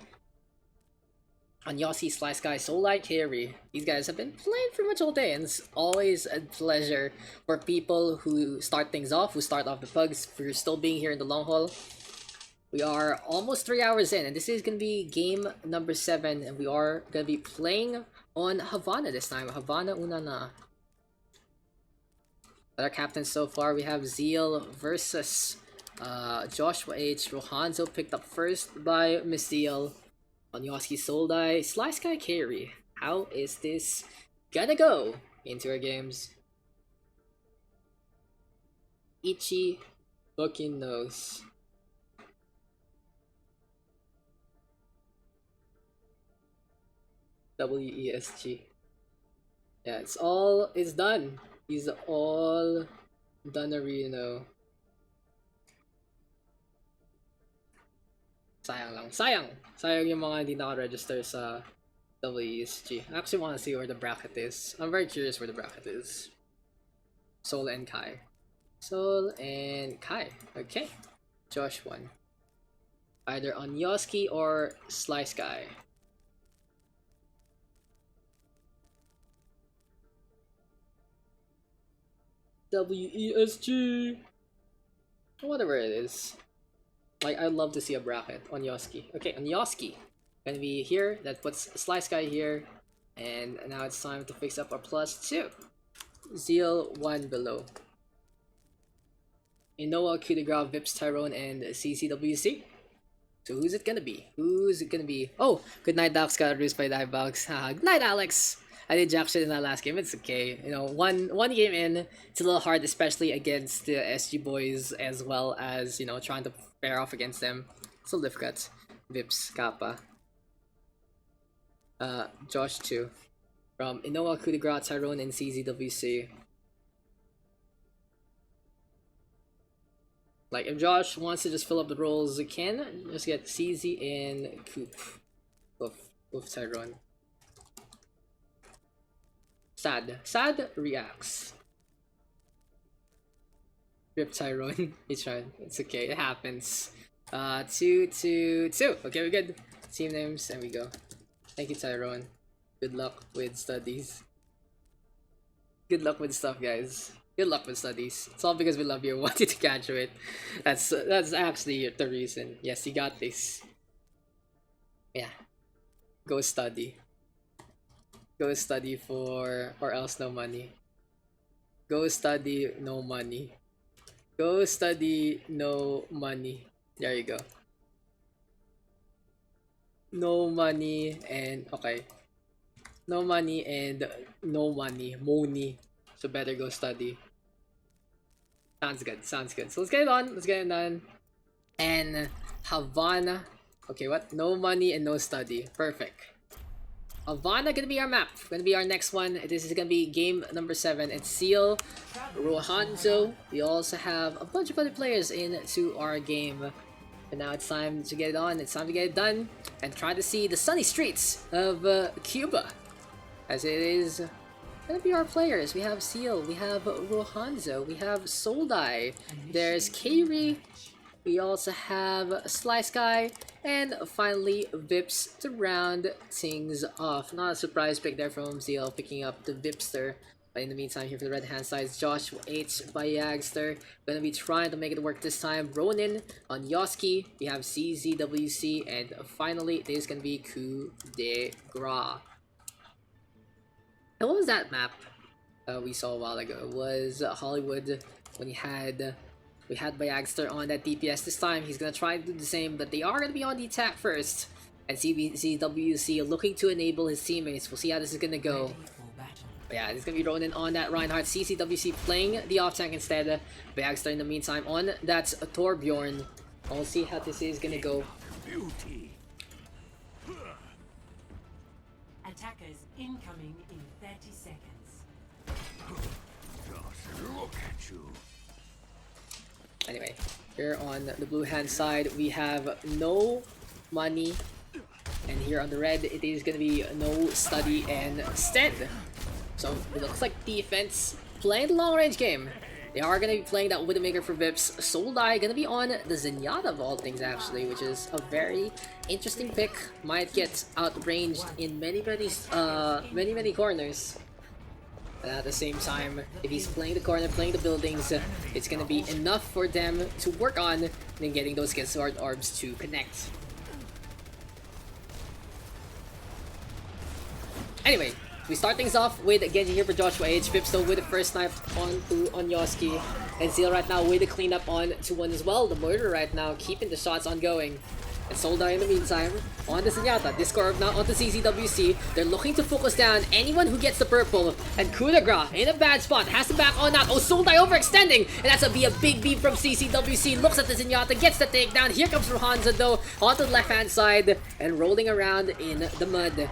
On Yossi, Slice Guy, Soul Light, Carry. These guys have been playing pretty much all day, and it's always a pleasure for people who start things off, who start off the pugs, for still being here in the long haul. We are almost 3 hours in, and this is going to be game number 7, and we are going to be playing on Havana this time. Havana Unana. Our captains so far, we have Zeal versus Joshua H. Rohanzo picked up first by Miss Zeal. On Yoski, Soul Die, Slice Guy, Carry. How is this gonna go into our games? Ichi fucking knows. WESG. Yeah, it's done. He's all done, Reno. Sayang yung mga hindi naka-register sa WESG. I actually want to see where the bracket is. I'm very curious where the bracket is. Soul and Kai. Okay. Josh won. Either on Yoski or Slice Guy. WESG. Whatever it is. Like, I'd love to see a bracket on Yoski. Okay, on Yoski, gonna be here. That puts Slice Guy here. And now it's time to fix up our +2. Zeal 1 below. Inoa, Coup de Gras, Vips, Tyrone, and CCWC. So who's it gonna be? Oh, good night, Daks. Got reduced by Divebox. Good night, Alex. I did jack shit in that last game. It's okay. You know, one game in, it's a little hard, especially against the SG boys, as well as, you know, trying to pair off against them. It's a little difficult. Vips, Kappa. Josh 2. From Inoa, Coup de Gras, Tyrone, and CZWC. Like, if Josh wants to just fill up the roles, he can. Just get CZ and Coop with Tyrone. Sad reacts. Rip Tyrone. He's trying. It's okay. It happens. 2, 2, 2. Okay, we're good. Team names, and we go. Thank you, Tyrone. Good luck with studies. Good luck with stuff, guys. Good luck with studies. It's all because we love you and want you to graduate. That's actually the reason. Yes, you got this. Yeah. Go study. Go study or else no money. Go study, no money. Go study, no money. There you go. No money and okay. No money and no money. Money. So better go study. Sounds good. So let's get it on. Let's get it done. And Havana. Okay, what? No money and no study. Perfect. Havana gonna be our map. Gonna be our next one. This is gonna be game number 7. It's Seal, Rohanzo. We also have a bunch of other players into our game. And now it's time to get it on. It's time to get it done and try to see the sunny streets of Cuba, as it is gonna be our players. We have Seal, we have Rohanzo, we have Soldai, there's Kairi, we also have Slice Guy, and finally Vips to round things off. Not a surprise pick there from Zeal, picking up the Vipster. But in the meantime, here for the red hand side, Josh H by Yagster. Gonna be trying to make it work this time. Ronin on Yoski, we have CZWC, and finally it is gonna be Coup de Gras. And what was that map we saw a while ago? It was Hollywood when we had Bayagster on that DPS. This time he's gonna try to do the same, but they are gonna be on the attack first. And CWC looking to enable his teammates. We'll see how this is gonna go. Yeah, it's gonna be Ronin on that Reinhardt. CCWC playing the off tank instead. Bagster in the meantime on that Torbjorn. I'll see how this is gonna go. Attackers incoming in 30 seconds. Just look at you. Anyway, here on the blue hand side, we have no money. And here on the red, it is gonna be no study and stand. So it looks like defense playing the long range game. They are gonna be playing that Widowmaker for Vips. Soldai gonna be on the Zenyatta of all things actually, which is a very interesting pick. Might get outranged in many corners. But at the same time, if he's playing the corner, playing the buildings, it's gonna be enough for them to work on then getting those Sword Orbs to connect. Anyway, we start things off with Genji here for Joshua H. Vipsto with the first snipe onto Onyoski. And Seal right now with the cleanup on to one as well. The murder right now keeping the shots ongoing. And Soldar in the meantime on the Zenyatta. Discord now onto CCWC. They're looking to focus down anyone who gets the purple. And Kudagra in a bad spot. Has to back on that. Oh, Soldar overextending. And that's be a big beat from CCWC. Looks at the Zenyatta. Gets the takedown. Here comes Rohanza though onto the left hand side. And rolling around in the mud.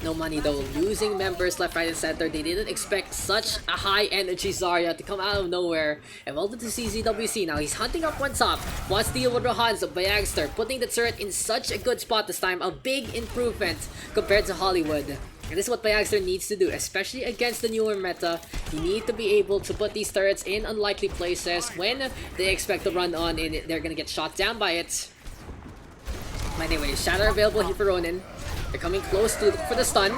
No money though, losing members left, right, and center. They didn't expect such a high energy Zarya to come out of nowhere. And welcome to CZWC now. He's hunting up one top. Wants to deal with Rohanzo, Bayagster, putting the turret in such a good spot this time. A big improvement compared to Hollywood. And this is what Bayagster needs to do, especially against the newer meta. You need to be able to put these turrets in unlikely places when they expect to run on and they're gonna get shot down by it. Anyway, Shatter available here for Ronin. They're coming close to for the stun.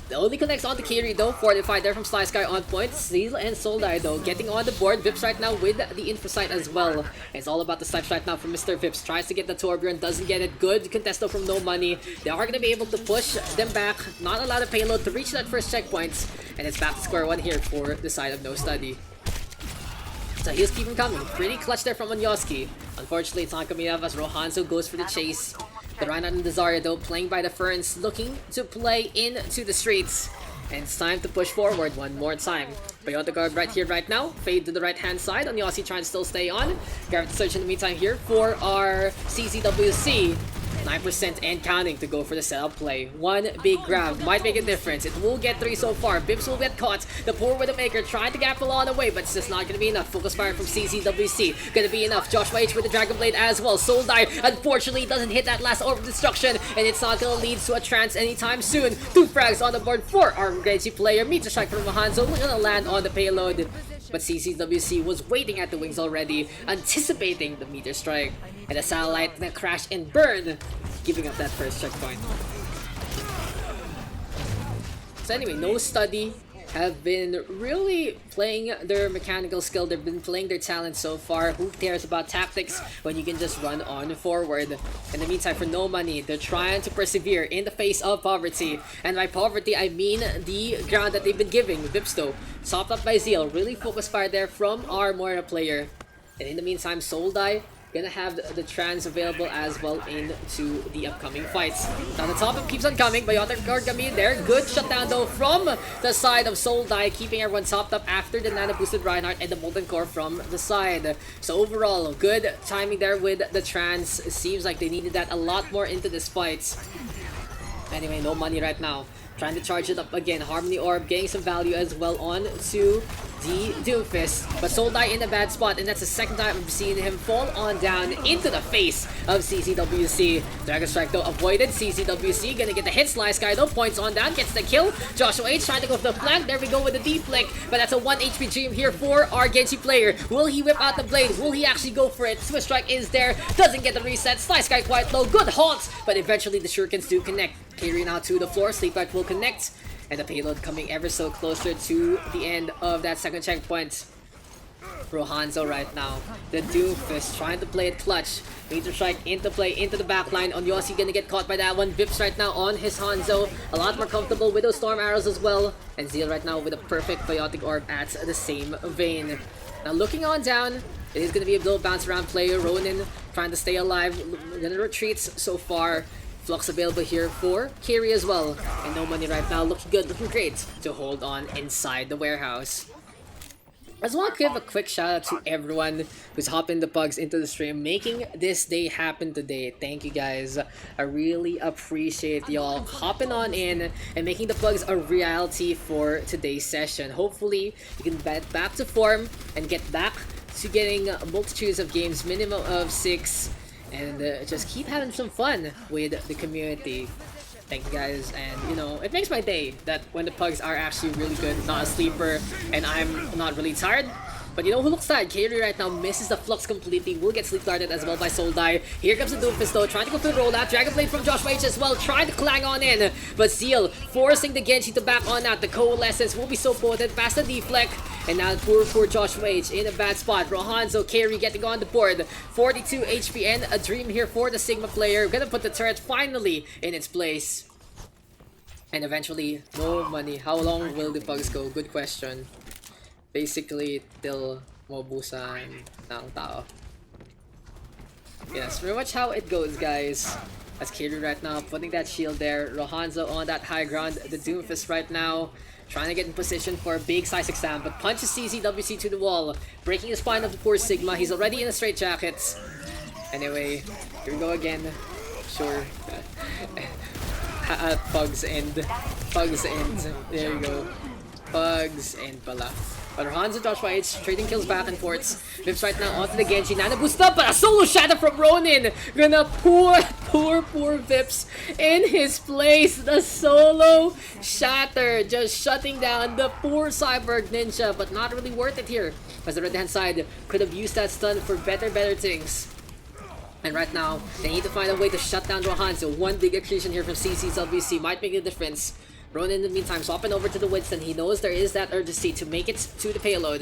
The only connects on to Kiri though, fortified there from Sly Sky on point. Seal and Soldai though getting on the board. Vips right now with the info sight as well. And it's all about the snipes right now from Mr. Vips. Tries to get the Torbjorn, doesn't get it. Good contest though from no money. They are going to be able to push them back. Not a lot of payload to reach that first checkpoint. And it's back to square one here for the side of no study. So he's keeping coming. Pretty clutch there from Onyoski. Unfortunately, it's not coming up as Rohanzo goes for the chase. The Reinhardt and the Zarya though playing by the Ferns, looking to play into the streets. And it's time to push forward one more time. Beyond the guard right here, right now. Fade to the right hand side. Onyosi trying to still stay on. Garrett search in the meantime here for our CCWC. 9% and counting to go for the setup play. One big grab might make a difference. It will get 3 so far. Bibbs will get caught. The poor Widowmaker trying to gap along the way, but it's just not going to be enough. Focus fire from CCWC. Going to be enough. Joshua H with the Dragon Blade as well. Soldai unfortunately doesn't hit that last orb of destruction, and it's not going to lead to a trance anytime soon. 2 frags on the board for our Genji player. Meter strike from Mahanzo. We're going to land on the payload. But CCWC was waiting at the wings already, anticipating the meter strike. And the satellite that crashed and burned, giving up that first checkpoint. So anyway, no study have been really playing their mechanical skill. They've been playing their talent so far. Who cares about tactics when you can just run on forward? In the meantime, for no money, they're trying to persevere in the face of poverty. And by poverty, I mean the ground that they've been giving. Vipsto, sopped up by Zeal. Really focused fire there from our Moira player. And in the meantime, Soldai gonna have the trans available as well into the upcoming fights. Now the top up keeps on coming. Biotic guard coming in there. Good shutdown though from the side of Soldai, keeping everyone topped up after the nano boosted Reinhardt and the Molten Core from the side. So overall, good timing there with the trans. It seems like they needed that a lot more into this fight. Anyway, no money right now. Trying to charge it up again. Harmony Orb getting some value as well on to the Doomfist. But Soldai in a bad spot, and that's the second time I've seen him fall on down into the face of CCWC. Dragon Strike though avoided. CCWC gonna get the hit. Sly Sky though points on down, gets the kill. Joshua H trying to go for the flank. There we go with the deep flick. But that's a 1 HP dream here for our Genji player. Will he whip out the blade? Will he actually go for it? Swift Strike is there. Doesn't get the reset. Sly Sky quite low. Good haunts. But eventually the shurikens do connect. Kiri now to the floor. Sleep Light will connect. And the payload coming ever so closer to the end of that second checkpoint. Rohanzo right now. The Doomfist trying to play it clutch. Meter Strike into play, into the backline. Onyosi gonna get caught by that one. Vips right now on his Hanzo. A lot more comfortable with those Storm Arrows as well. And Zeal right now with a perfect Biotic Orb at the same vein. Now looking on down, it is gonna be a little bounce around player. Ronin trying to stay alive. Gonna retreat so far. Flux available here for Carry as well. And no money right now, looking good, looking great to hold on inside the warehouse. I just want to give a quick shout out to everyone who's hopping the pugs into the stream, making this day happen today. Thank you guys. I really appreciate y'all hopping on in and making the pugs a reality for today's session. Hopefully, you can get back to form and get back to getting multitudes of games, minimum of 6, and just keep having some fun with the community. Thank you guys, and you know, it makes my day that when the pugs are actually really good, not a sleeper, and I'm not really tired. But you know who looks tired? Kairi right now misses the flux completely, will get sleep guarded as well by Soldai. Here comes the Doomfist though, trying to go for the rollout. Dragon Blade from Joshua H as well, trying to clang on in, but Zeal forcing the Genji to back on out. The Coalescence will be so potent, past the deflect, and now poor Joshua H in a bad spot. Rohanzo, Kairi getting on the board, 42 HP and a dream here for the Sigma player. Gonna put the turret finally in its place. And eventually, no money. How long will the pugs go? Good question. Basically, till Busan Lijiang Tower. Yes, pretty much how it goes, guys. As Kairi right now, putting that shield there. Rohanzo on that high ground. The Doomfist right now, trying to get in position for a big size exam, but punches CZWC to the wall, breaking the spine of the poor Sigma. He's already in a straitjacket. Anyway, here we go again. Sure. Pugs end. There you go. Pugs end pala. But Rohanzo, Joshua H trading kills back and forths. Vips right now onto the Genji. Nana boost up, but a solo shatter from Ronin. Gonna poor Vips in his place. The solo shatter just shutting down the poor Cyborg Ninja, but not really worth it here. As the red hand side could have used that stun for better things. And right now, they need to find a way to shut down Rohanzo. One big accretion here from CCWC might make a difference. Ronin in the meantime swapping over to the Winston. He knows there is that urgency to make it to the payload.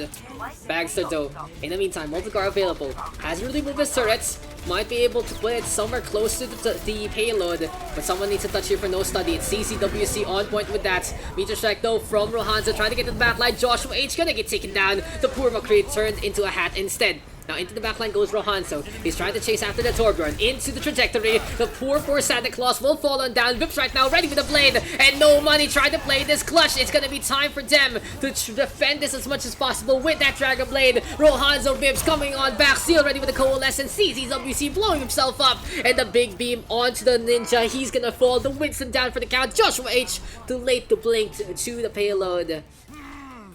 Bagster though, in the meantime, Multigar available. Hasn't really moved his turrets. Might be able to put it somewhere close to the payload. But someone needs to touch here for no study. It's CCWC on point with that. Meteor Strike though from Rohanzo trying to get to the backline. Joshua H gonna get taken down. The poor McCree turned into a hat instead. Now into the backline goes Rohanzo. He's trying to chase after the Torbjorn. Into the trajectory. The poor Santa Claus will fall on down. Vips right now ready with the blade. And no money trying to play this clutch. It's gonna be time for them to defend this as much as possible with that Dragon Blade. Rohanzo Vips coming on back. Seal ready with the Coalescence. CZWC blowing himself up. And the big beam onto the Ninja. He's gonna fall. The Winston down for the count. Joshua H too late to blink to the payload.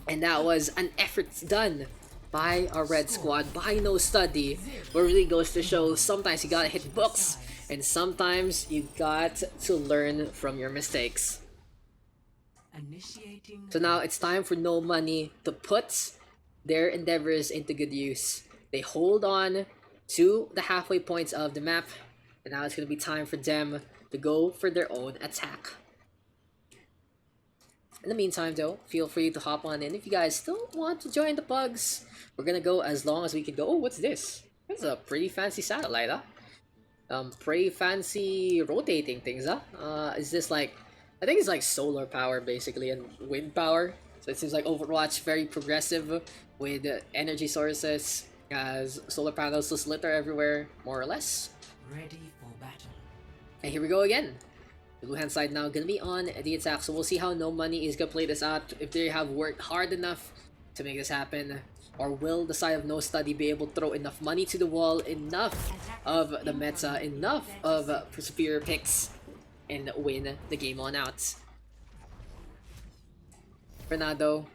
And that was an effort done by our red squad, by no study. But really goes to show sometimes you gotta hit books and sometimes you got to learn from your mistakes. So now it's time for No Money to put their endeavors into good use. They hold on to the halfway points of the map, and now it's gonna be time for them to go for their own attack. In the meantime though, feel free to hop on in if you guys still want to join the pugs. We're gonna go as long as we can go. Oh, what's this? It's a pretty fancy satellite, huh? Pretty fancy rotating things, huh? Is this like, I think it's like solar power basically and wind power. So it seems like Overwatch very progressive with energy sources, as solar panels just litter everywhere, more or less. Ready for battle. And here we go again. The blue hand side now gonna be on the attack, so we'll see how No Money is gonna play this out. If they have worked hard enough to make this happen, or will the side of No Study be able to throw enough money to the wall, enough of the meta, enough of superior picks, and win the game on out. For now though,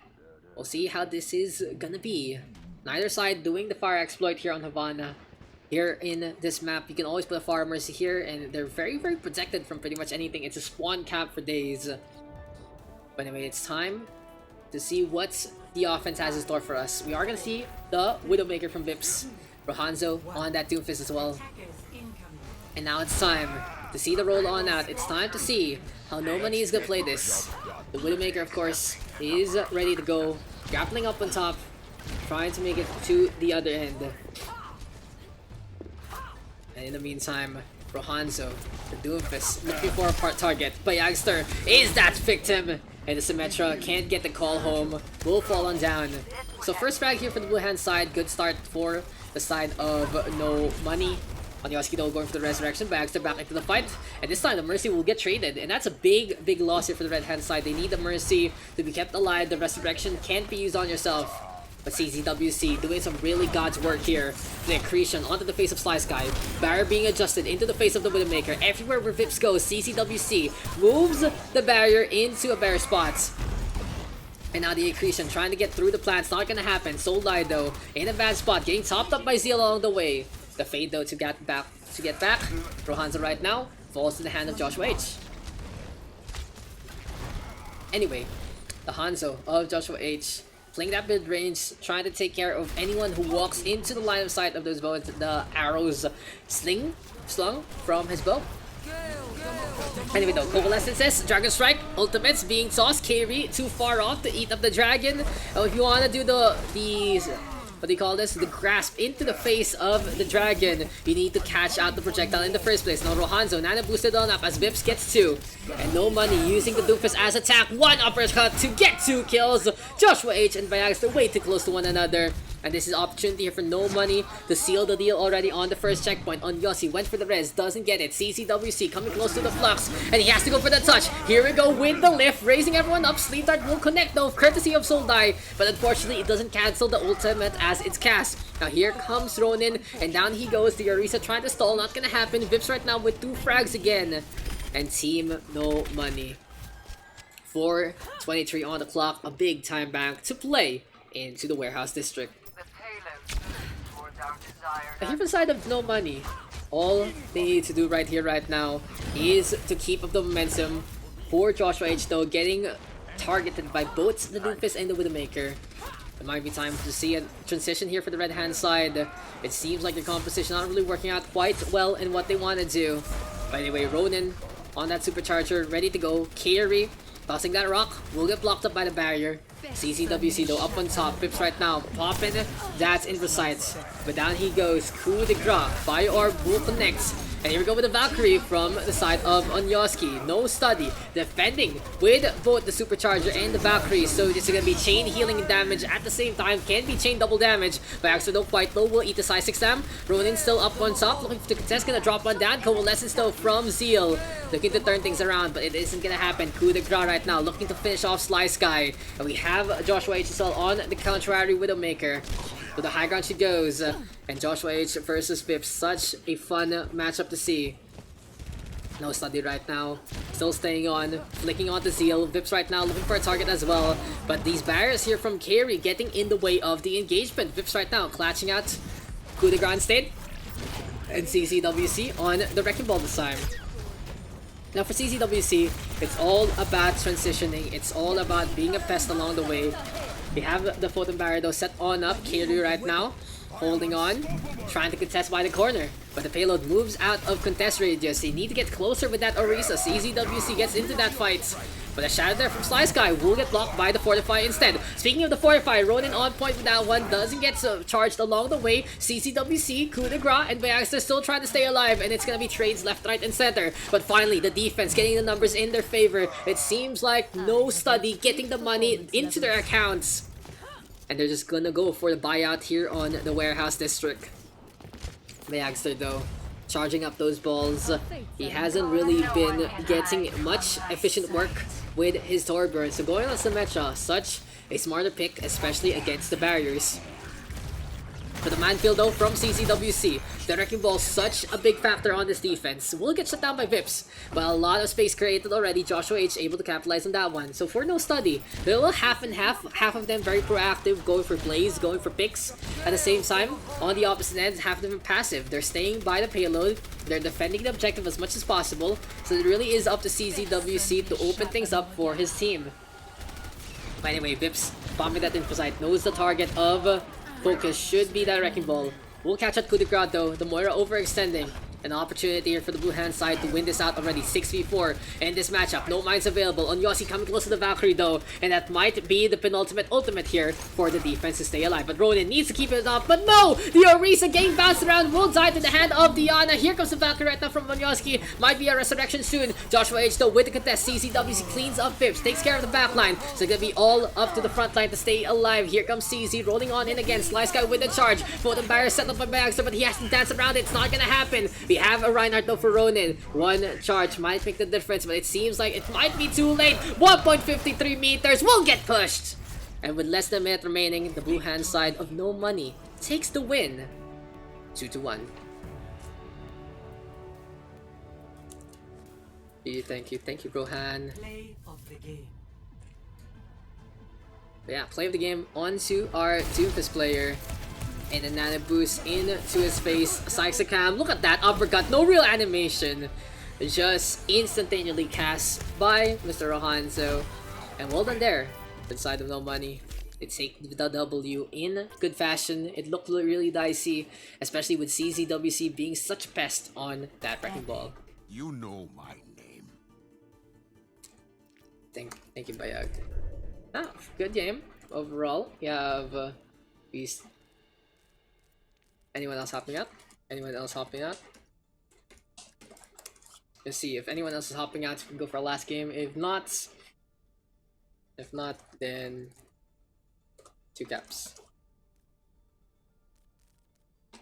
we'll see how this is gonna be. Neither side doing the fire exploit here on Havana. Here in this map, you can always put farmers here, and they're very protected from pretty much anything. It's a spawn camp for days. But anyway, it's time to see what the offense has in store for us. We are going to see the Widowmaker from Vips. Rohanzo on that Doomfist as well. And now it's time to see the roll on out. It's time to see how No Money is going to play this. The Widowmaker, of course, is ready to go. Grappling up on top, trying to make it to the other end. And in the meantime, Rohanzo, the Doomfist, looking for a part target. But Youngster is that victim! And the Symmetra can't get the call home, will fall on down. So first frag here for the blue hand side, good start for the side of No Money. Onyoski though going for the resurrection, Bagster back into the fight, and this time the Mercy will get traded, and that's a big loss here for the red hand side. They need the Mercy to be kept alive. The resurrection can't be used on yourself. But CZWC doing some really God's work here. The accretion onto the face of Sly Sky. Barrier being adjusted into the face of the Widowmaker. Everywhere where Vips goes, CZWC moves the barrier into a better spot. And now the accretion trying to get through the plants, not gonna happen. Soul Light though in a bad spot, getting topped up by Zeal along the way. The fade though to get back. Rohanzo right now falls in the hand of Joshua H. Anyway, the Hanzo of Joshua H. playing that mid-range, trying to take care of anyone who walks into the line of sight of those bows, the arrows slung from his bow. Anyway though, Coalescences, Dragon Strike, Ultimates being tossed, Kairi too far off to eat up the dragon. If you want to do these, what do you call this? The grasp into the face of the dragon, you need to catch out the projectile in the first place. Now Rohanzo, Nana boosted on up as Vips gets 2. And no money using the Doofus as attack. 1 uppercut to get 2 kills. Joshua H and Viags are way too close to one another. And this is opportunity here for No Money to seal the deal already on the first checkpoint. On Yossi, went for the res, doesn't get it. CCWC coming close to the flux, and he has to go for the touch. Here we go with the lift, raising everyone up. Sleep Dart will connect though, courtesy of Soul Die, but unfortunately it doesn't cancel the ultimate as it's cast. Now here comes Ronin, and down he goes. The Orisa trying to stall, not gonna happen. Vips right now with 2 frags again. And Team No Money. 4:23 on the clock, a big time bank to play into the warehouse district. Here from side of No Money, all they need to do right here, right now, is to keep up the momentum for Joshua H though, getting targeted by both the Doofus and the Widowmaker. It might be time to see a transition here for the red hand side. It seems like the composition not really working out quite well in what they want to do. But anyway, Ronin on that supercharger, ready to go. Kairi tossing that rock, will get blocked up by the barrier. CCWC though up on top, Pips right now, popping that's in the sights. But down he goes, coup de grace, Fire Orb will connect. And here we go with the Valkyrie from the side of Onyoski. No study, defending with both the supercharger and the Valkyrie. So this is gonna be chain healing and damage at the same time, can be chain double damage. But actually though quite low, will eat the size 6 dam. Ronin still up on top, looking to contest, gonna drop one down. Coalescence though from Zeal, looking to turn things around, but it isn't gonna happen. Coup de grace right now, looking to finish off Sly Sky. And we have Joshua H as well on the contrary Widowmaker. To the high ground she goes, and Joshua H versus Vips, such a fun matchup to see. No study right now, still staying on, flicking on the Zeal. Vips right now looking for a target as well, but these barriers here from Kairi getting in the way of the engagement. Vips right now clutching out coup de grace instead, and CCWC on the Wrecking Ball this time. Now for CCWC, it's all about transitioning, it's all about being a pest along the way. We have the Photon Barrier though set on up. Kairi right now, holding on, trying to contest by the corner. But the payload moves out of contest radius. They need to get closer with that Orisa. CZWC gets into that fight. But a shadow there from Sly Sky will get blocked by the Fortify instead. Speaking of the Fortify, Ronin on point with that one. Doesn't get charged along the way. CCWC, coup de grace, and Viags still trying to stay alive. And it's going to be trades left, right, and center. But finally, the defense getting the numbers in their favor. It seems like no study getting the money into their accounts. And they're just going to go for the buyout here on the warehouse district. Viagster though, charging up those balls. He hasn't really been getting much efficient work with his Tor Burn. So going on Symmetra, such a smarter pick, especially against the barriers. For the Manfield though from CCWC, the Wrecking Ball such a big factor on this defense. Will get shut down by Vips, but a lot of space created already. Joshua H able to capitalize on that one. So for no study, they're a little half and half. Half of them very proactive, going for plays, going for picks. At the same time, on the opposite end, half of them passive. They're staying by the payload. They're defending the objective as much as possible. So it really is up to CZWC to open things up for his team. But anyway, Vips bombing that info site, knows the target of focus should be that Wrecking Ball. We'll catch at coup de grace though. The Moira overextending. An opportunity here for the blue hand side to win this out already. 6v4 in this matchup. No mines available. On Yossi coming close to the Valkyrie though. And that might be the penultimate ultimate here for the defense to stay alive. But Ronin needs to keep it up. But no! The Orisa getting bounced around will die to the hand of Diana. Here comes the Valkyrie right now from Vonyoski. Might be a resurrection soon. Joshua H though with the contest. CZWC cleans up Vips. Takes care of the back line. So gonna be all up to the front line to stay alive. Here comes CZ rolling on in again. Slice Guy with the charge. For the barrier set up by Bagster, but he has to dance around it. It's not gonna happen. We have a Reinhardt though for Ronin. One charge might make the difference, but it seems like it might be too late. 1.53 meters will get pushed. And with less than a minute remaining, the blue hand side of no money takes the win. 2-1. Thank you, Brohan. Play of the game. But yeah, play of the game onto our Doomfist player. And a nano boost into his face. Sykes-a-cam. Look at that uppercut. No real animation. Just instantaneously cast by Mr. Rohanzo. And well done there. Inside of no money. They take the W in good fashion. It looked really dicey. Especially with CZWC being such a pest on that wrecking ball. You know my name. Thank you, Bayag. Ah, good game. Overall, we have Beast. Anyone else hopping out? Anyone else hopping out? Let's see if anyone else is hopping out. We can go for our last game. If not, then 2 caps.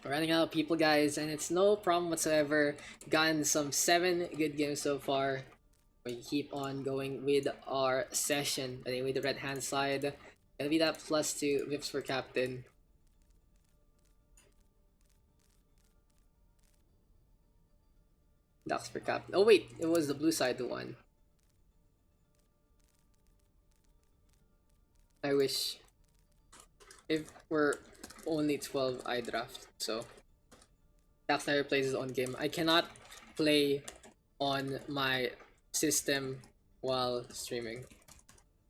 We're running out of people, guys, and it's no problem whatsoever. Gotten some 7 good games so far. We keep on going with our session. Anyway, the red hand side. Gonna be that +2 Vips for captain. Daks for captain. Oh wait, it was the blue side the one. I wish if we're only 12 I draft, so Daks never plays his own game. I cannot play on my system while streaming.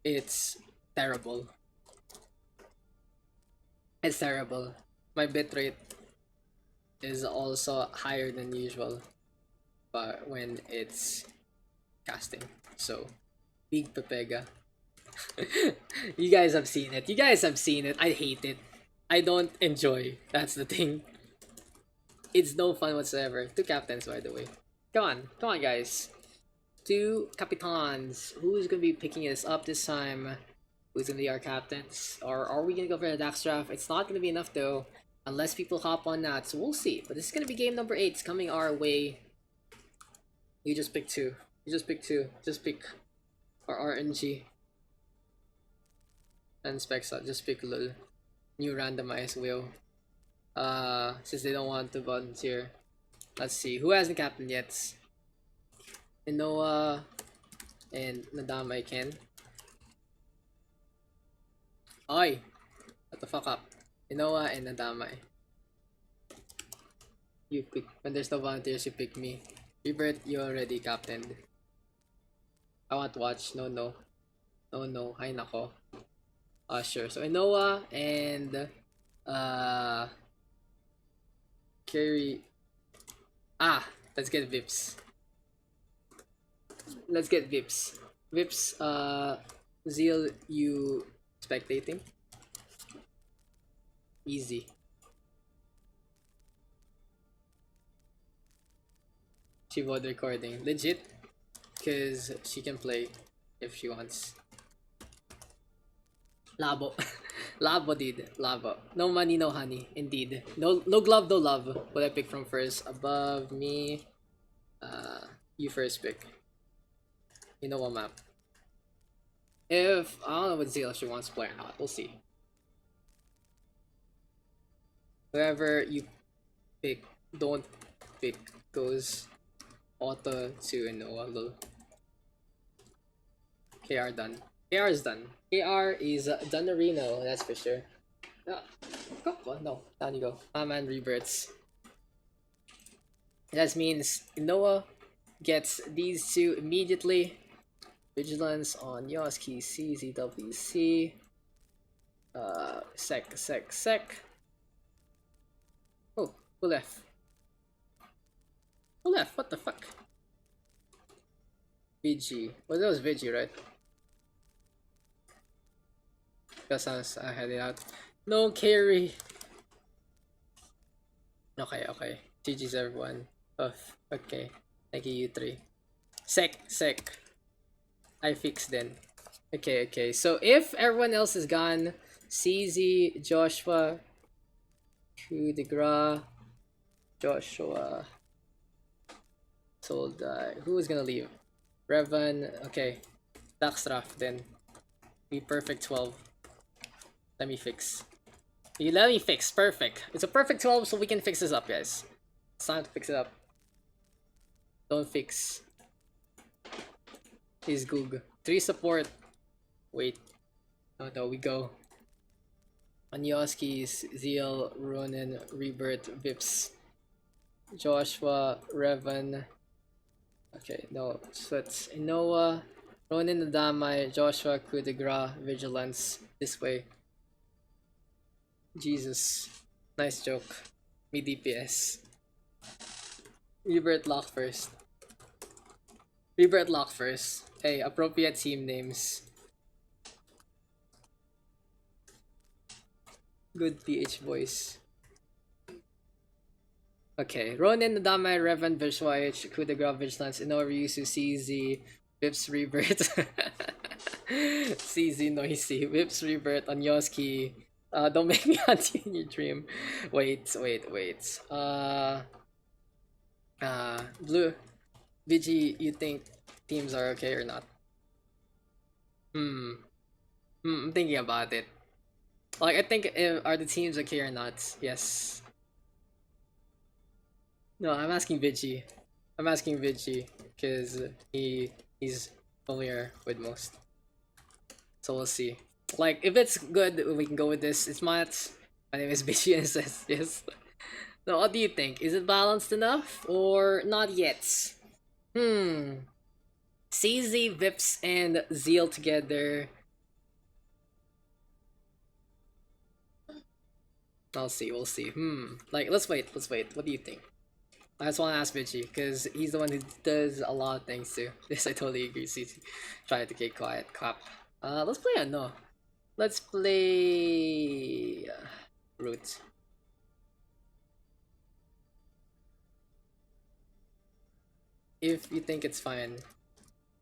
It's terrible. It's terrible. My bitrate is also higher than usual, but when it's casting, so big pepega. You guys have seen it. I hate it. I don't enjoy. That's the thing. It's no fun whatsoever. 2 captains, by the way. Come on, guys. 2 capitans. Who's gonna be picking us up this time? Who's gonna be our captains? Or are we gonna go for the Dax draft? It's not gonna be enough though, unless people hop on that. So we'll see. But this is gonna be game number 8. It's coming our way. You just pick 2. Just pick our RNG. And specs out. Just pick LUL. New randomized wheel. Since they don't want to volunteer. Let's see. Who hasn't captained yet? Inoa and Nadamay Ken. Oi! What the fuck up? Inoa and Nadamay. You pick. When there's no volunteers, you pick me. Rebirth, you already captained. I want to watch. No. Ay nako. Sure. So Inoa and Carry. Let's get Vips. Vips, Zeal, you spectating? Easy. She VOD recording. Legit. Because she can play if she wants. Labo. Labo, dude. Labo. No money, no honey. Indeed. No glove, no love. What I pick from first? Above me. You first pick. You know what map? If I don't know what Zeal she wants to play or not. We'll see. Whoever you pick, don't pick, goes auto to Inoa. Lol. KR done. KR is done. KR is Dunarino, that's for sure. No, down you go. My man Rebirths. That means Inoa gets these 2 immediately. Vigilance on Yoski, CZWC. Sec. Oh, who left? Who left? What the fuck? VG. Well, that was VG, right? Because I had it out. No carry. Okay, okay. GG's everyone. Oh, okay. Thank you, you three. Sec. I fixed then. Okay, okay. So if everyone else is gone, CZ, Joshua, coup de grace, Joshua, Soldai. Who is gonna leave? Revan. Okay. Daks then. Be perfect 12. Let me fix. You let me fix. Perfect. It's a perfect 12, so we can fix this up, guys. It's time to fix it up. Don't fix. Is Goog. 3 support. Wait. Oh no, we go. Anyoski's, Zeal, Ronin, Rebirth, Vips. Joshua, Revan. Okay, no. So it's Inoa, Ronin, Nadamai, Joshua, coup de grace, Vigilance. This way. Jesus. Nice joke. Me DPS. Rebirth lock first. Rebirth lock first. Hey, appropriate team names. Good PH voice. Okay, Ronin, Nadamai, Revan, Vishwayach, coup de grace, Vigilance, Inoa, Ryusu, CZ, Vips, Rebirth. CZ, Noisy, Vips, Rebirth, Anyoski. Don't make me auntie in your dream. Wait. Blue. VG, you think teams are okay or not? I'm thinking about it. Like, I think, are the teams okay or not? Yes. No, I'm asking Vigi. I'm asking Vigi because he's familiar with most. So we'll see. Like, if it's good, we can go with this. It's Matt. My name is Vigi and it says yes. No, what do you think? Is it balanced enough or not yet? CZ, Vips, and Zeal together. I'll see, we'll see. Like, let's wait. What do you think? I just want to ask Vigi, because he's the one who does a lot of things too. Yes, I totally agree, CZ. Try to get quiet, cop. Let's play a no. Let's play... Root. If you think it's fine,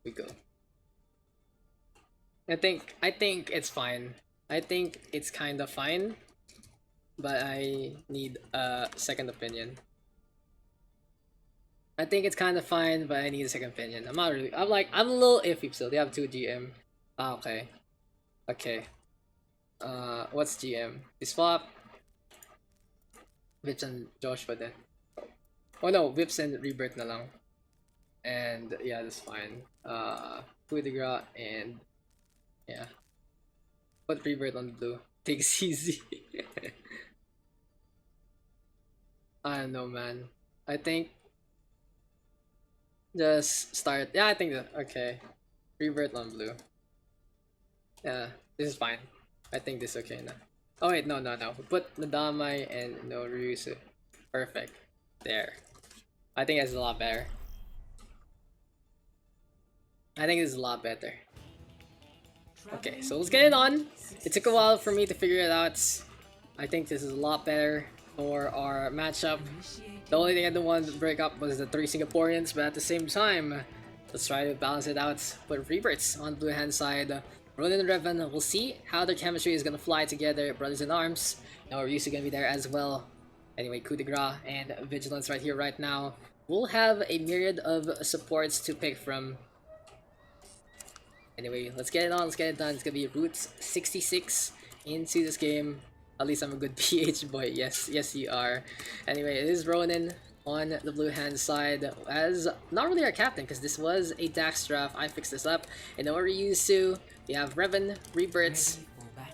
we go. I think it's fine. I think it's kind of fine, but I need a second opinion. I think it's kind of fine, but I need a second opinion. I'm not really. I'm a little iffy still. They have 2 GM. Ah, okay. Okay. What's GM? We swap. Vips and Joshua then. Oh no, Vips and Rebirth na lang. And yeah, that's fine. Coup de grace and yeah. Put Rebirth on blue. Takes easy. I don't know, man. I think just start. Yeah, I think that. Okay. Rebirth on blue. Yeah, this is fine. I think this is okay now. Oh wait, no. Put Nadamai and no Ryusu. Perfect. There. I think that's a lot better. I think this is a lot better. Okay, so let's get it on. It took a while for me to figure it out. I think this is a lot better for our matchup. The only thing I didn't want to break up was the 3 Singaporeans, but at the same time, let's try to balance it out. Put Rebirths on blue hand side. Ronin and Revan, we'll see how their chemistry is gonna fly together. Brothers in arms. Now we're used to gonna be there as well. Anyway, coup de grace and vigilance right here, right now. We'll have a myriad of supports to pick from. Anyway, let's get it on, let's get it done. It's gonna be Roots 66 into this game. At least I'm a good PH boy. Yes, you are. Anyway, it is Ronin on the blue hand side as not really our captain because this was a Daks draft. I fixed this up. And then what we used to, we have Revan, Rebirths.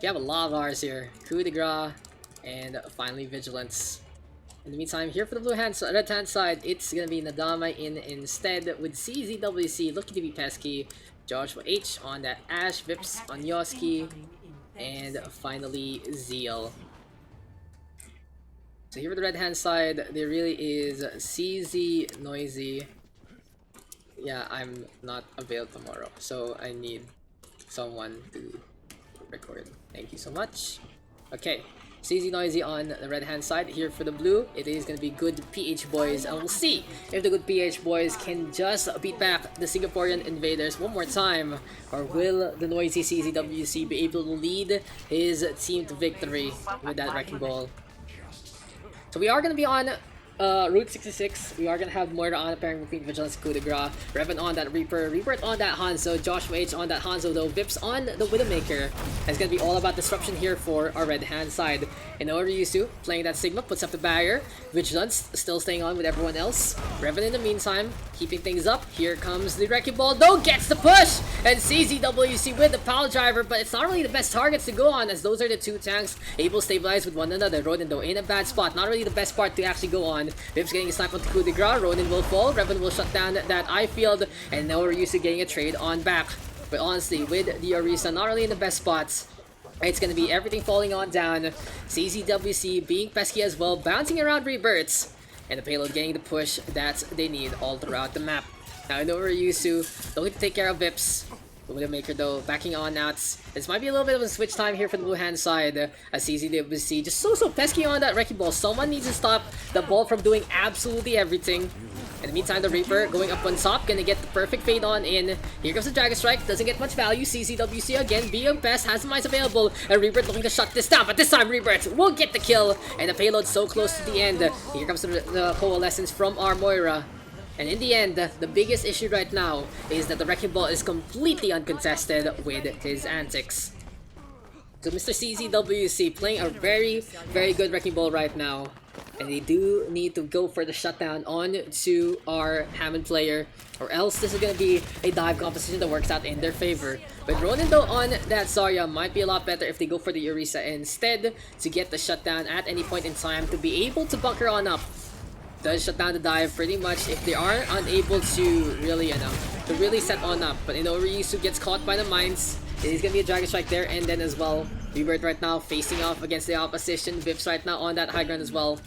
We have a lot of ours here. Coup de grace and finally Vigilance. In the meantime, here for the blue hand, red hand side, it's gonna be Nadama in instead with CZWC looking to be pesky. Joshua H on that Ash, Vips on Yoski, and finally Zeal. So here for the red hand side, there really is CZ, Noisy. Yeah, I'm not available tomorrow, so I need someone to record. Thank you so much. Okay, CZ Noisy on the red hand side. Here for the blue, it is gonna be good PH boys, and we'll see if the good PH boys can just beat back the Singaporean invaders one more time, or will the noisy CZWC be able to lead his team to victory with that wrecking ball. So we are gonna be on Route 66. We are gonna have Moira on a pairing between Vigilance and Coup de Grace. Revan on that Reaper, Rebirth on that Hanzo, Joshua H on that Hanzo though, Vips on the Widowmaker. It's gonna be all about disruption here for our red hand side. And Ryusu playing that Sigma, puts up the barrier. Vigilance still staying on with everyone else. Revan in the meantime, keeping things up. Here comes the Wrecking Ball, though, gets the push! And CZWC with the Power Driver, but it's not really the best targets to go on, as those are the two tanks able to stabilize with one another. Ronin though in a bad spot, not really the best part to actually go on. Vips getting a snipe on the Coup de Grace, Ronin will fall, Revan will shut down that eye field, and now we're used to getting a trade on back. But honestly, with the Orisa not really in the best spots, it's gonna be everything falling on down. CZWC being pesky as well, bouncing around Rebirths, and the payload getting the push that they need all throughout the map. Now I know we're used to looking to take care of Vips. The Widowmaker though backing on out. This might be a little bit of a switch time here for the blue hand side, as CZWC just so pesky on that Wrecking Ball. Someone needs to stop the ball from doing absolutely everything. In the meantime, the Reaper going up on top, gonna get the perfect fade on in. Here comes the Dragon Strike, doesn't get much value. CZWC again, being best, has the mines available. And Rebirth looking to shut this down, but this time Rebirth will get the kill. And the payload so close to the end. Here comes the coalescence from our Moira. And in the end, the biggest issue right now is that the Wrecking Ball is completely uncontested with his antics. So Mr. CZWC playing a very good Wrecking Ball right now. And they do need to go for the shutdown on to our Hammond player, or else this is going to be a dive composition that works out in their favor. But Ronin though on that Zarya might be a lot better if they go for the Orisa instead to get the shutdown at any point in time to be able to bunker on up. Does shut down the dive pretty much if they are unable to really set on up. But Ryusu gets caught by the mines. It is gonna be a Dragon Strike there, and then as well Rebirth right now facing off against the opposition. Vips right now on that high ground as well.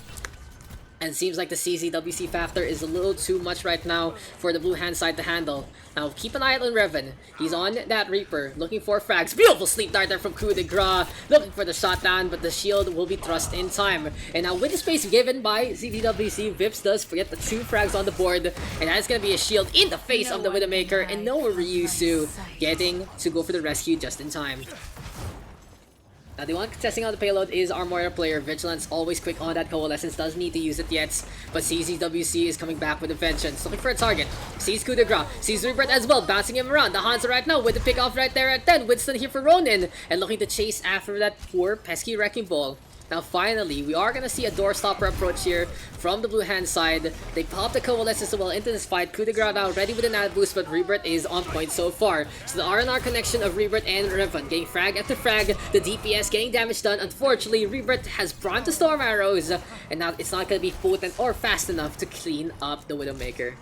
And seems like the CZWC factor is a little too much right now for the blue hand side to handle. Now keep an eye on Revan. He's on that Reaper, looking for frags. Beautiful sleep dart there from Coup de Grace, looking for the shot down, but the shield will be thrust in time. And now with the space given by CZWC, Vips does get the 2 frags on the board, and that's gonna be a shield in the face of the Widowmaker, and no Ryusu getting to go for the rescue just in time. Now the one contesting on the payload is our Moira player. Vigilance always quick on that coalescence, doesn't need to use it yet, but CZWC is coming back with a vengeance, looking for a target. Sees Coup de Grace, sees Rebirth as well, bouncing him around. The Hanzo right now with the pick off right there at 10. Winston here for Ronin, and looking to chase after that poor pesky Wrecking Ball. Now finally, we are gonna see a doorstopper approach here from the blue hand side. They pop the coalescence as well into this fight. Coup de Grace now ready with an ad boost, but Rebirth is on point so far. So the R&R connection of Rebirth and Revan getting frag after frag. The DPS getting damage done. Unfortunately, Rebirth has brought the Storm Arrows, and now it's not gonna be potent or fast enough to clean up the Widowmaker.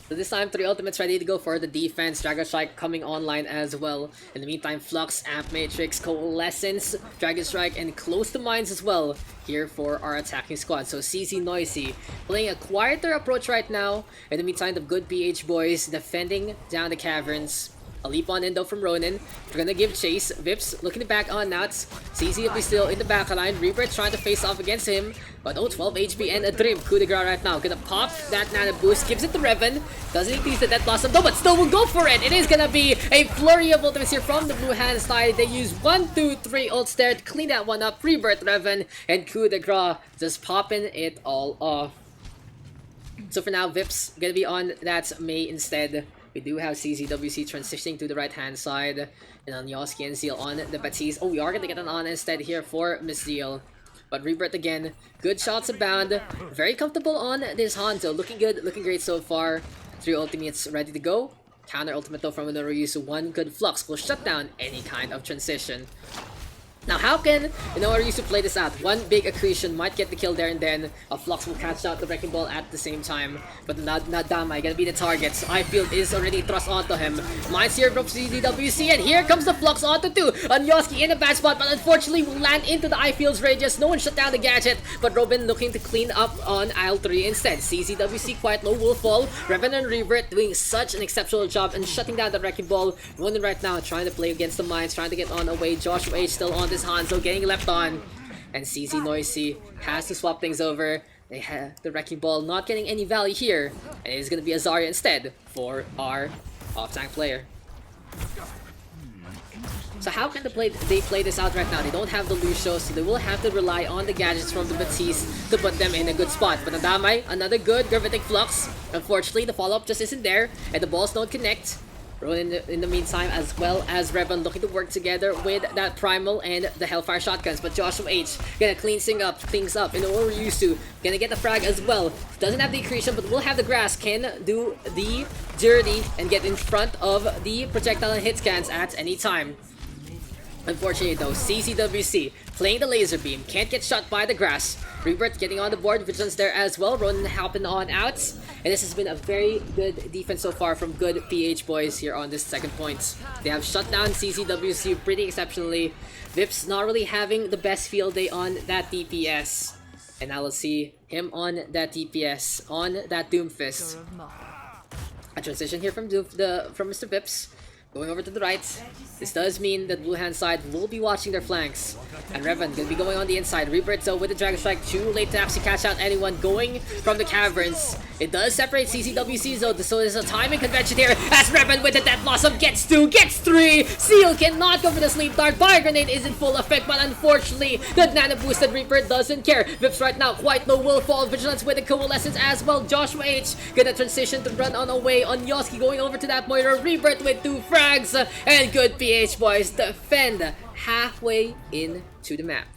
So this time, 3 ultimates ready to go for the defense. Dragon Strike coming online as well. In the meantime, Flux, Amp Matrix, Coalescence, Dragon Strike, and Close to Mines as well here for our attacking squad. So CZ Noisy playing a quieter approach right now. In the meantime, the good PH boys defending down the caverns. A leap on in though from Ronin. We're gonna give chase. Vips looking to back on Nuts. CZ will be still in the back line. Rebirth trying to face off against him. But 12 HP and a Dream. Coup de Grace right now. Gonna pop that Nano Boost. Gives it to Revan. Doesn't need to use the Death Blossom though, but still will go for it. It is gonna be a flurry of ultimates here from the blue hand side. They use 1, 2, 3 ults there to clean that one up. Rebirth, Revan, and Coup de Grace just popping it all off. So for now, Vips gonna be on that Mei instead. We do have CZWC transitioning to the right-hand side. And on Yoski and Zeal on the Baptiste. Oh, we are going to get an on instead here for Miss Zeal. But Rebirth again. Good shots abound. Very comfortable on this Hanzo. Looking good, looking great so far. 3 ultimates ready to go. Counter ultimate though from Ryusu. 1 good Flux will shut down any kind of transition. Now, how can Arisu play this out? One big accretion might get the kill there, and then a Flux will catch out the Wrecking Ball at the same time. But not Damai gonna be the target. So I-Field is already thrust onto him. Mines here from CZWC, and here comes the Flux onto 2. Unyoski in a bad spot, but unfortunately will land into the I-Field's radius. No one shut down the gadget, but Robin looking to clean up on aisle 3 instead. CZWC quite low, will fall. Revan and Revert doing such an exceptional job in shutting down the Wrecking Ball. Ronin right now trying to play against the Mines, trying to get on away. Joshua H still on this Hanzo getting left on, and CZ Noisy has to swap things over. They have the Wrecking Ball not getting any value here, and it is going to be a Zarya instead for our off-tank player. So how can they play this out right now? They don't have the Lucio, so they will have to rely on the gadgets from the Batiste to put them in a good spot. But Nadamai, another good Gravitic Flux. Unfortunately, the follow-up just isn't there, and the balls don't connect. Ronin in the meantime, as well as Revan looking to work together with that Primal and the Hellfire Shotguns. But Joshua H gonna clean things up in the order used to. Gonna get the frag as well. Doesn't have the accretion, but will have the grass. Can do the dirty and get in front of the projectile and hit scans at any time. Unfortunately though, CZWC playing the laser beam, can't get shot by the grass. Rebirth getting on the board, Vigilance there as well, Ronin helping on out. And this has been a very good defense so far from good PH boys here on this second point. They have shut down CZWC pretty exceptionally. Vips not really having the best field day on that DPS. And now let's see him on that DPS, on that Doomfist. A transition here from Mr. Vips. Going over to the right. This does mean that Blue Hand side will be watching their flanks. And Revan gonna be going on the inside. Rebirth though with the Dragon Strike, too late to actually catch out anyone going from the caverns. It does separate CZWC though, so there's a timing convention here as Revan with the Death Blossom gets 2, gets 3. Seal cannot go for the Sleep Dart. Fire Grenade is in full effect, but unfortunately the Nano Boosted Reaper doesn't care. Vips right now quite low, will fall. Vigilance with the Coalescence as well. Joshua H gonna transition to run on away. On Yoski going over to that Moira. Rebirth with 2 frags, and good PH boys defend halfway into the map.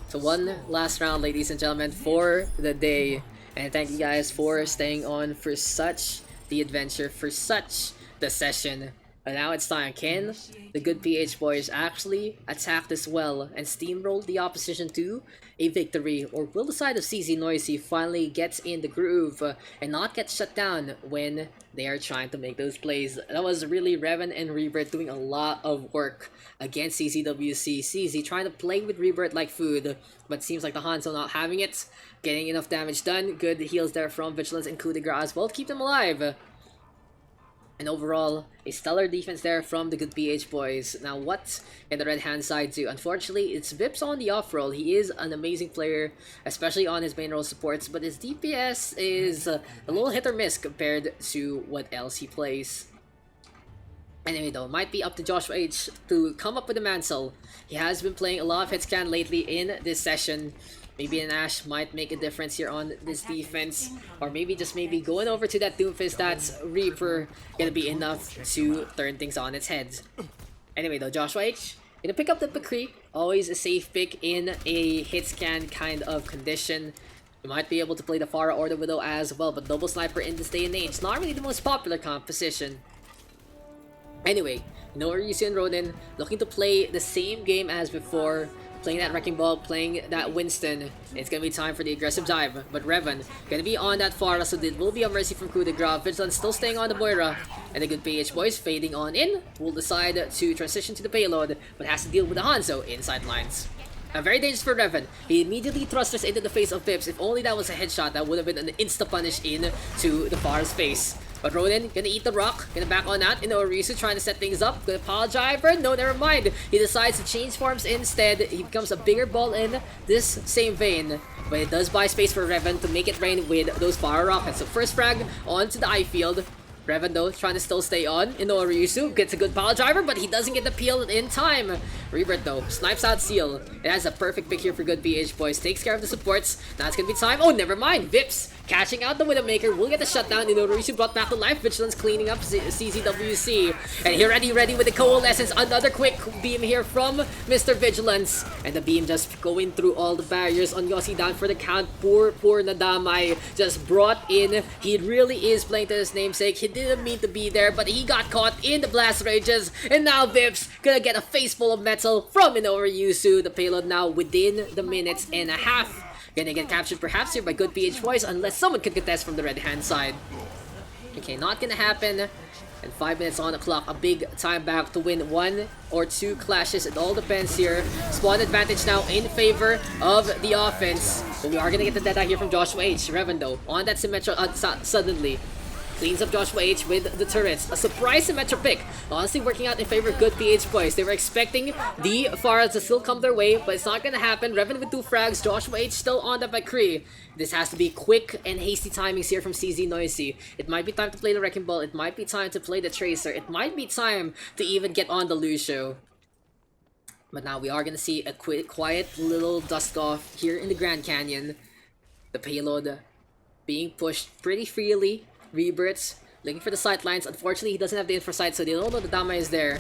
So one last round, ladies and gentlemen, for the day, and thank you guys for staying on for such the adventure, for such the session. And now it's time. Can the good PH boys actually attack this well and steamroll the opposition to a victory? Or will the side of CZ Noisy finally get in the groove and not get shut down when they are trying to make those plays? That was really Revan and Rebirth doing a lot of work against CZWC. CZ trying to play with Rebirth like food, but seems like the Hanzo not having it. Getting enough damage done. Good heals there from Vigilance and Coup de Grace as well to keep them alive. And overall, a stellar defense there from the good PH boys. Now what can the red hand side do? Unfortunately, it's Vips on the off roll. He is an amazing player, especially on his main role supports, but his DPS is a little hit or miss compared to what else he plays. Anyway though, might be up to Joshua H to come up with a Mansell. He has been playing a lot of hit scan lately in this session. Maybe an Ashe might make a difference here on this defense. Or maybe going over to that Doomfist, that's Reaper gonna be enough to turn things on its head. Anyway though, Joshua H gonna pick up the McCree. Always a safe pick in a hit scan kind of condition. You might be able to play the Pharah or the Widow as well, but Double Sniper in this day and age, not really the most popular composition. Anyway, Ryusu and Ronin looking to play the same game as before. Playing that Wrecking Ball, playing that Winston. It's gonna be time for the aggressive dive. But Revan gonna be on that Pharah, so it will be a mercy from Coup de Grace. Vigilance still staying on the Moira. And the good PH boys fading on in. Will decide to transition to the payload, but has to deal with the Hanzo inside lines. Very dangerous for Revan. He immediately thrusters into the face of Vips. If only that was a headshot, that would have been an insta-punish into the Pharah's face. But Ronin gonna eat the rock, gonna back on that. Orisu trying to set things up. Gonna pile driver. No, never mind. He decides to change forms instead. He becomes a bigger ball in this same vein. But it does buy space for Revan to make it rain with those Pharah rockets. So first frag onto the I field. Revan though trying to still stay on. Ryusu gets a good pile driver, but he doesn't get the peel in time. Rebirth though snipes out Seal. It has a perfect pick here for good PH boys. Takes care of the supports. Now it's gonna be time. Oh, never mind. Vips catching out the Widowmaker. Will get the shutdown. Ryusu brought back to life. Vigilance cleaning up CZWC. And here ready with the Coalescence. Another quick beam here from Mr. Vigilance. And the beam just going through all the barriers on Yossi down for the count. Poor Nadamai just brought in. He really is playing to his namesake. He didn't mean to be there, but he got caught in the blast rages, and now Vips gonna get a face full of metal from Minoru Yusu. The payload now within the minutes and a half. Gonna get captured perhaps here by good PH Boys, unless someone can contest from the red hand side. Okay, not gonna happen. And 5 minutes on the clock, a big time back to win 1 or 2 clashes. It all depends here. Spawn advantage now in favor of the offense. But we are gonna get the data here from Joshua H. Revan though, on that Symmetra suddenly. Cleans up Joshua H with the turrets. A surprise Symmetra pick. Honestly working out in favor of good PH Boys. They were expecting the Pharahs to still come their way, but it's not gonna happen. Revan with 2 frags. Joshua H still on the McCree. This has to be quick and hasty timings here from CZ Noisy. It might be time to play the Wrecking Ball. It might be time to play the Tracer. It might be time to even get on the Lucio. But now we are gonna see a quiet little dust off here in the Grand Canyon. The payload being pushed pretty freely. Rebirths looking for the sightlines. Unfortunately, he doesn't have the infra sight, so they don't know the Dama is there.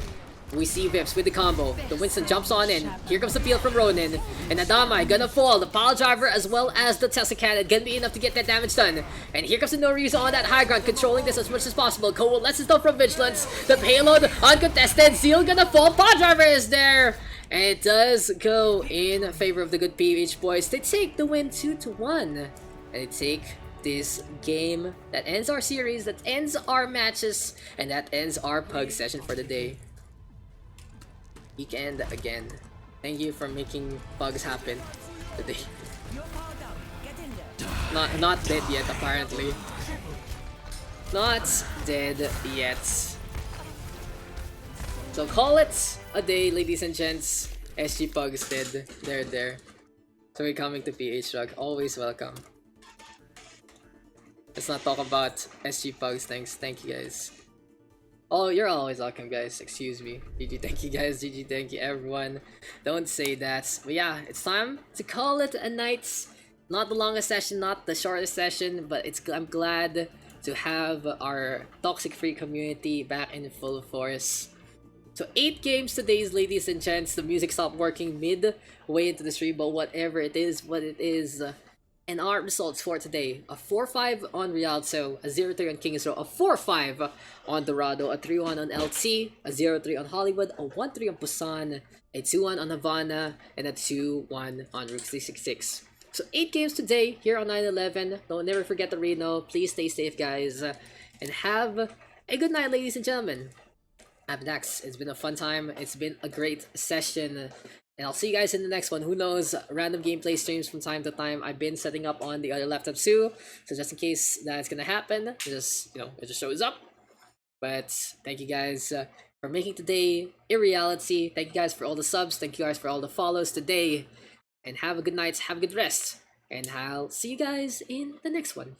We see Vips with the combo. The Winston jumps on in. Here comes the peel from Ronin. And the Dama gonna fall. The pile driver as well as the Tesla cannon gonna be enough to get that damage done. And here comes the Norizu on that high ground, controlling this as much as possible. Coalesces though from Vigilance. The payload uncontested. Zeal gonna fall. Pile driver is there. And it does go in favor of the good PH Boys. They take the win 2-1. And they take this game that ends our series, that ends our matches, and that ends our pug session for the day. Weekend again. Thank you for making pugs happen today. Not dead yet, apparently. Not dead yet. So call it a day, ladies and gents. SG Pugs did. They're there. So we're coming to PH Rug. Always welcome. Let's not talk about SG Pugs. Thank you guys. Oh, you're always welcome, guys. Excuse me. GG, thank you guys. GG, thank you everyone. Don't say that. But yeah, it's time to call it a night. Not the longest session, not the shortest session, but I'm glad to have our toxic-free community back in full force. So 8 games today, ladies and gents. The music stopped working midway into the stream, but whatever it is, what it is. And our results for today: a 4-5 on Rialto, a 0-3 on King's Row, a 4-5 on Dorado, a 3-1 on LT, a 0-3 on Hollywood, a 1-3 on Busan, a 2-1 on Havana, and a 2-1 on Rook 366. So 8 games today here on 9/11. Don't never forget the Reno. Please stay safe, guys, and have a good night, ladies and gentlemen. I'm Daks. It's been a fun time. It's been a great session. And I'll see you guys in the next one. Who knows? Random gameplay streams from time to time. I've been setting up on the other laptop too. So just in case that's gonna happen, it just shows up. But thank you guys for making today a reality. Thank you guys for all the subs. Thank you guys for all the follows today. And have a good night. Have a good rest. And I'll see you guys in the next one.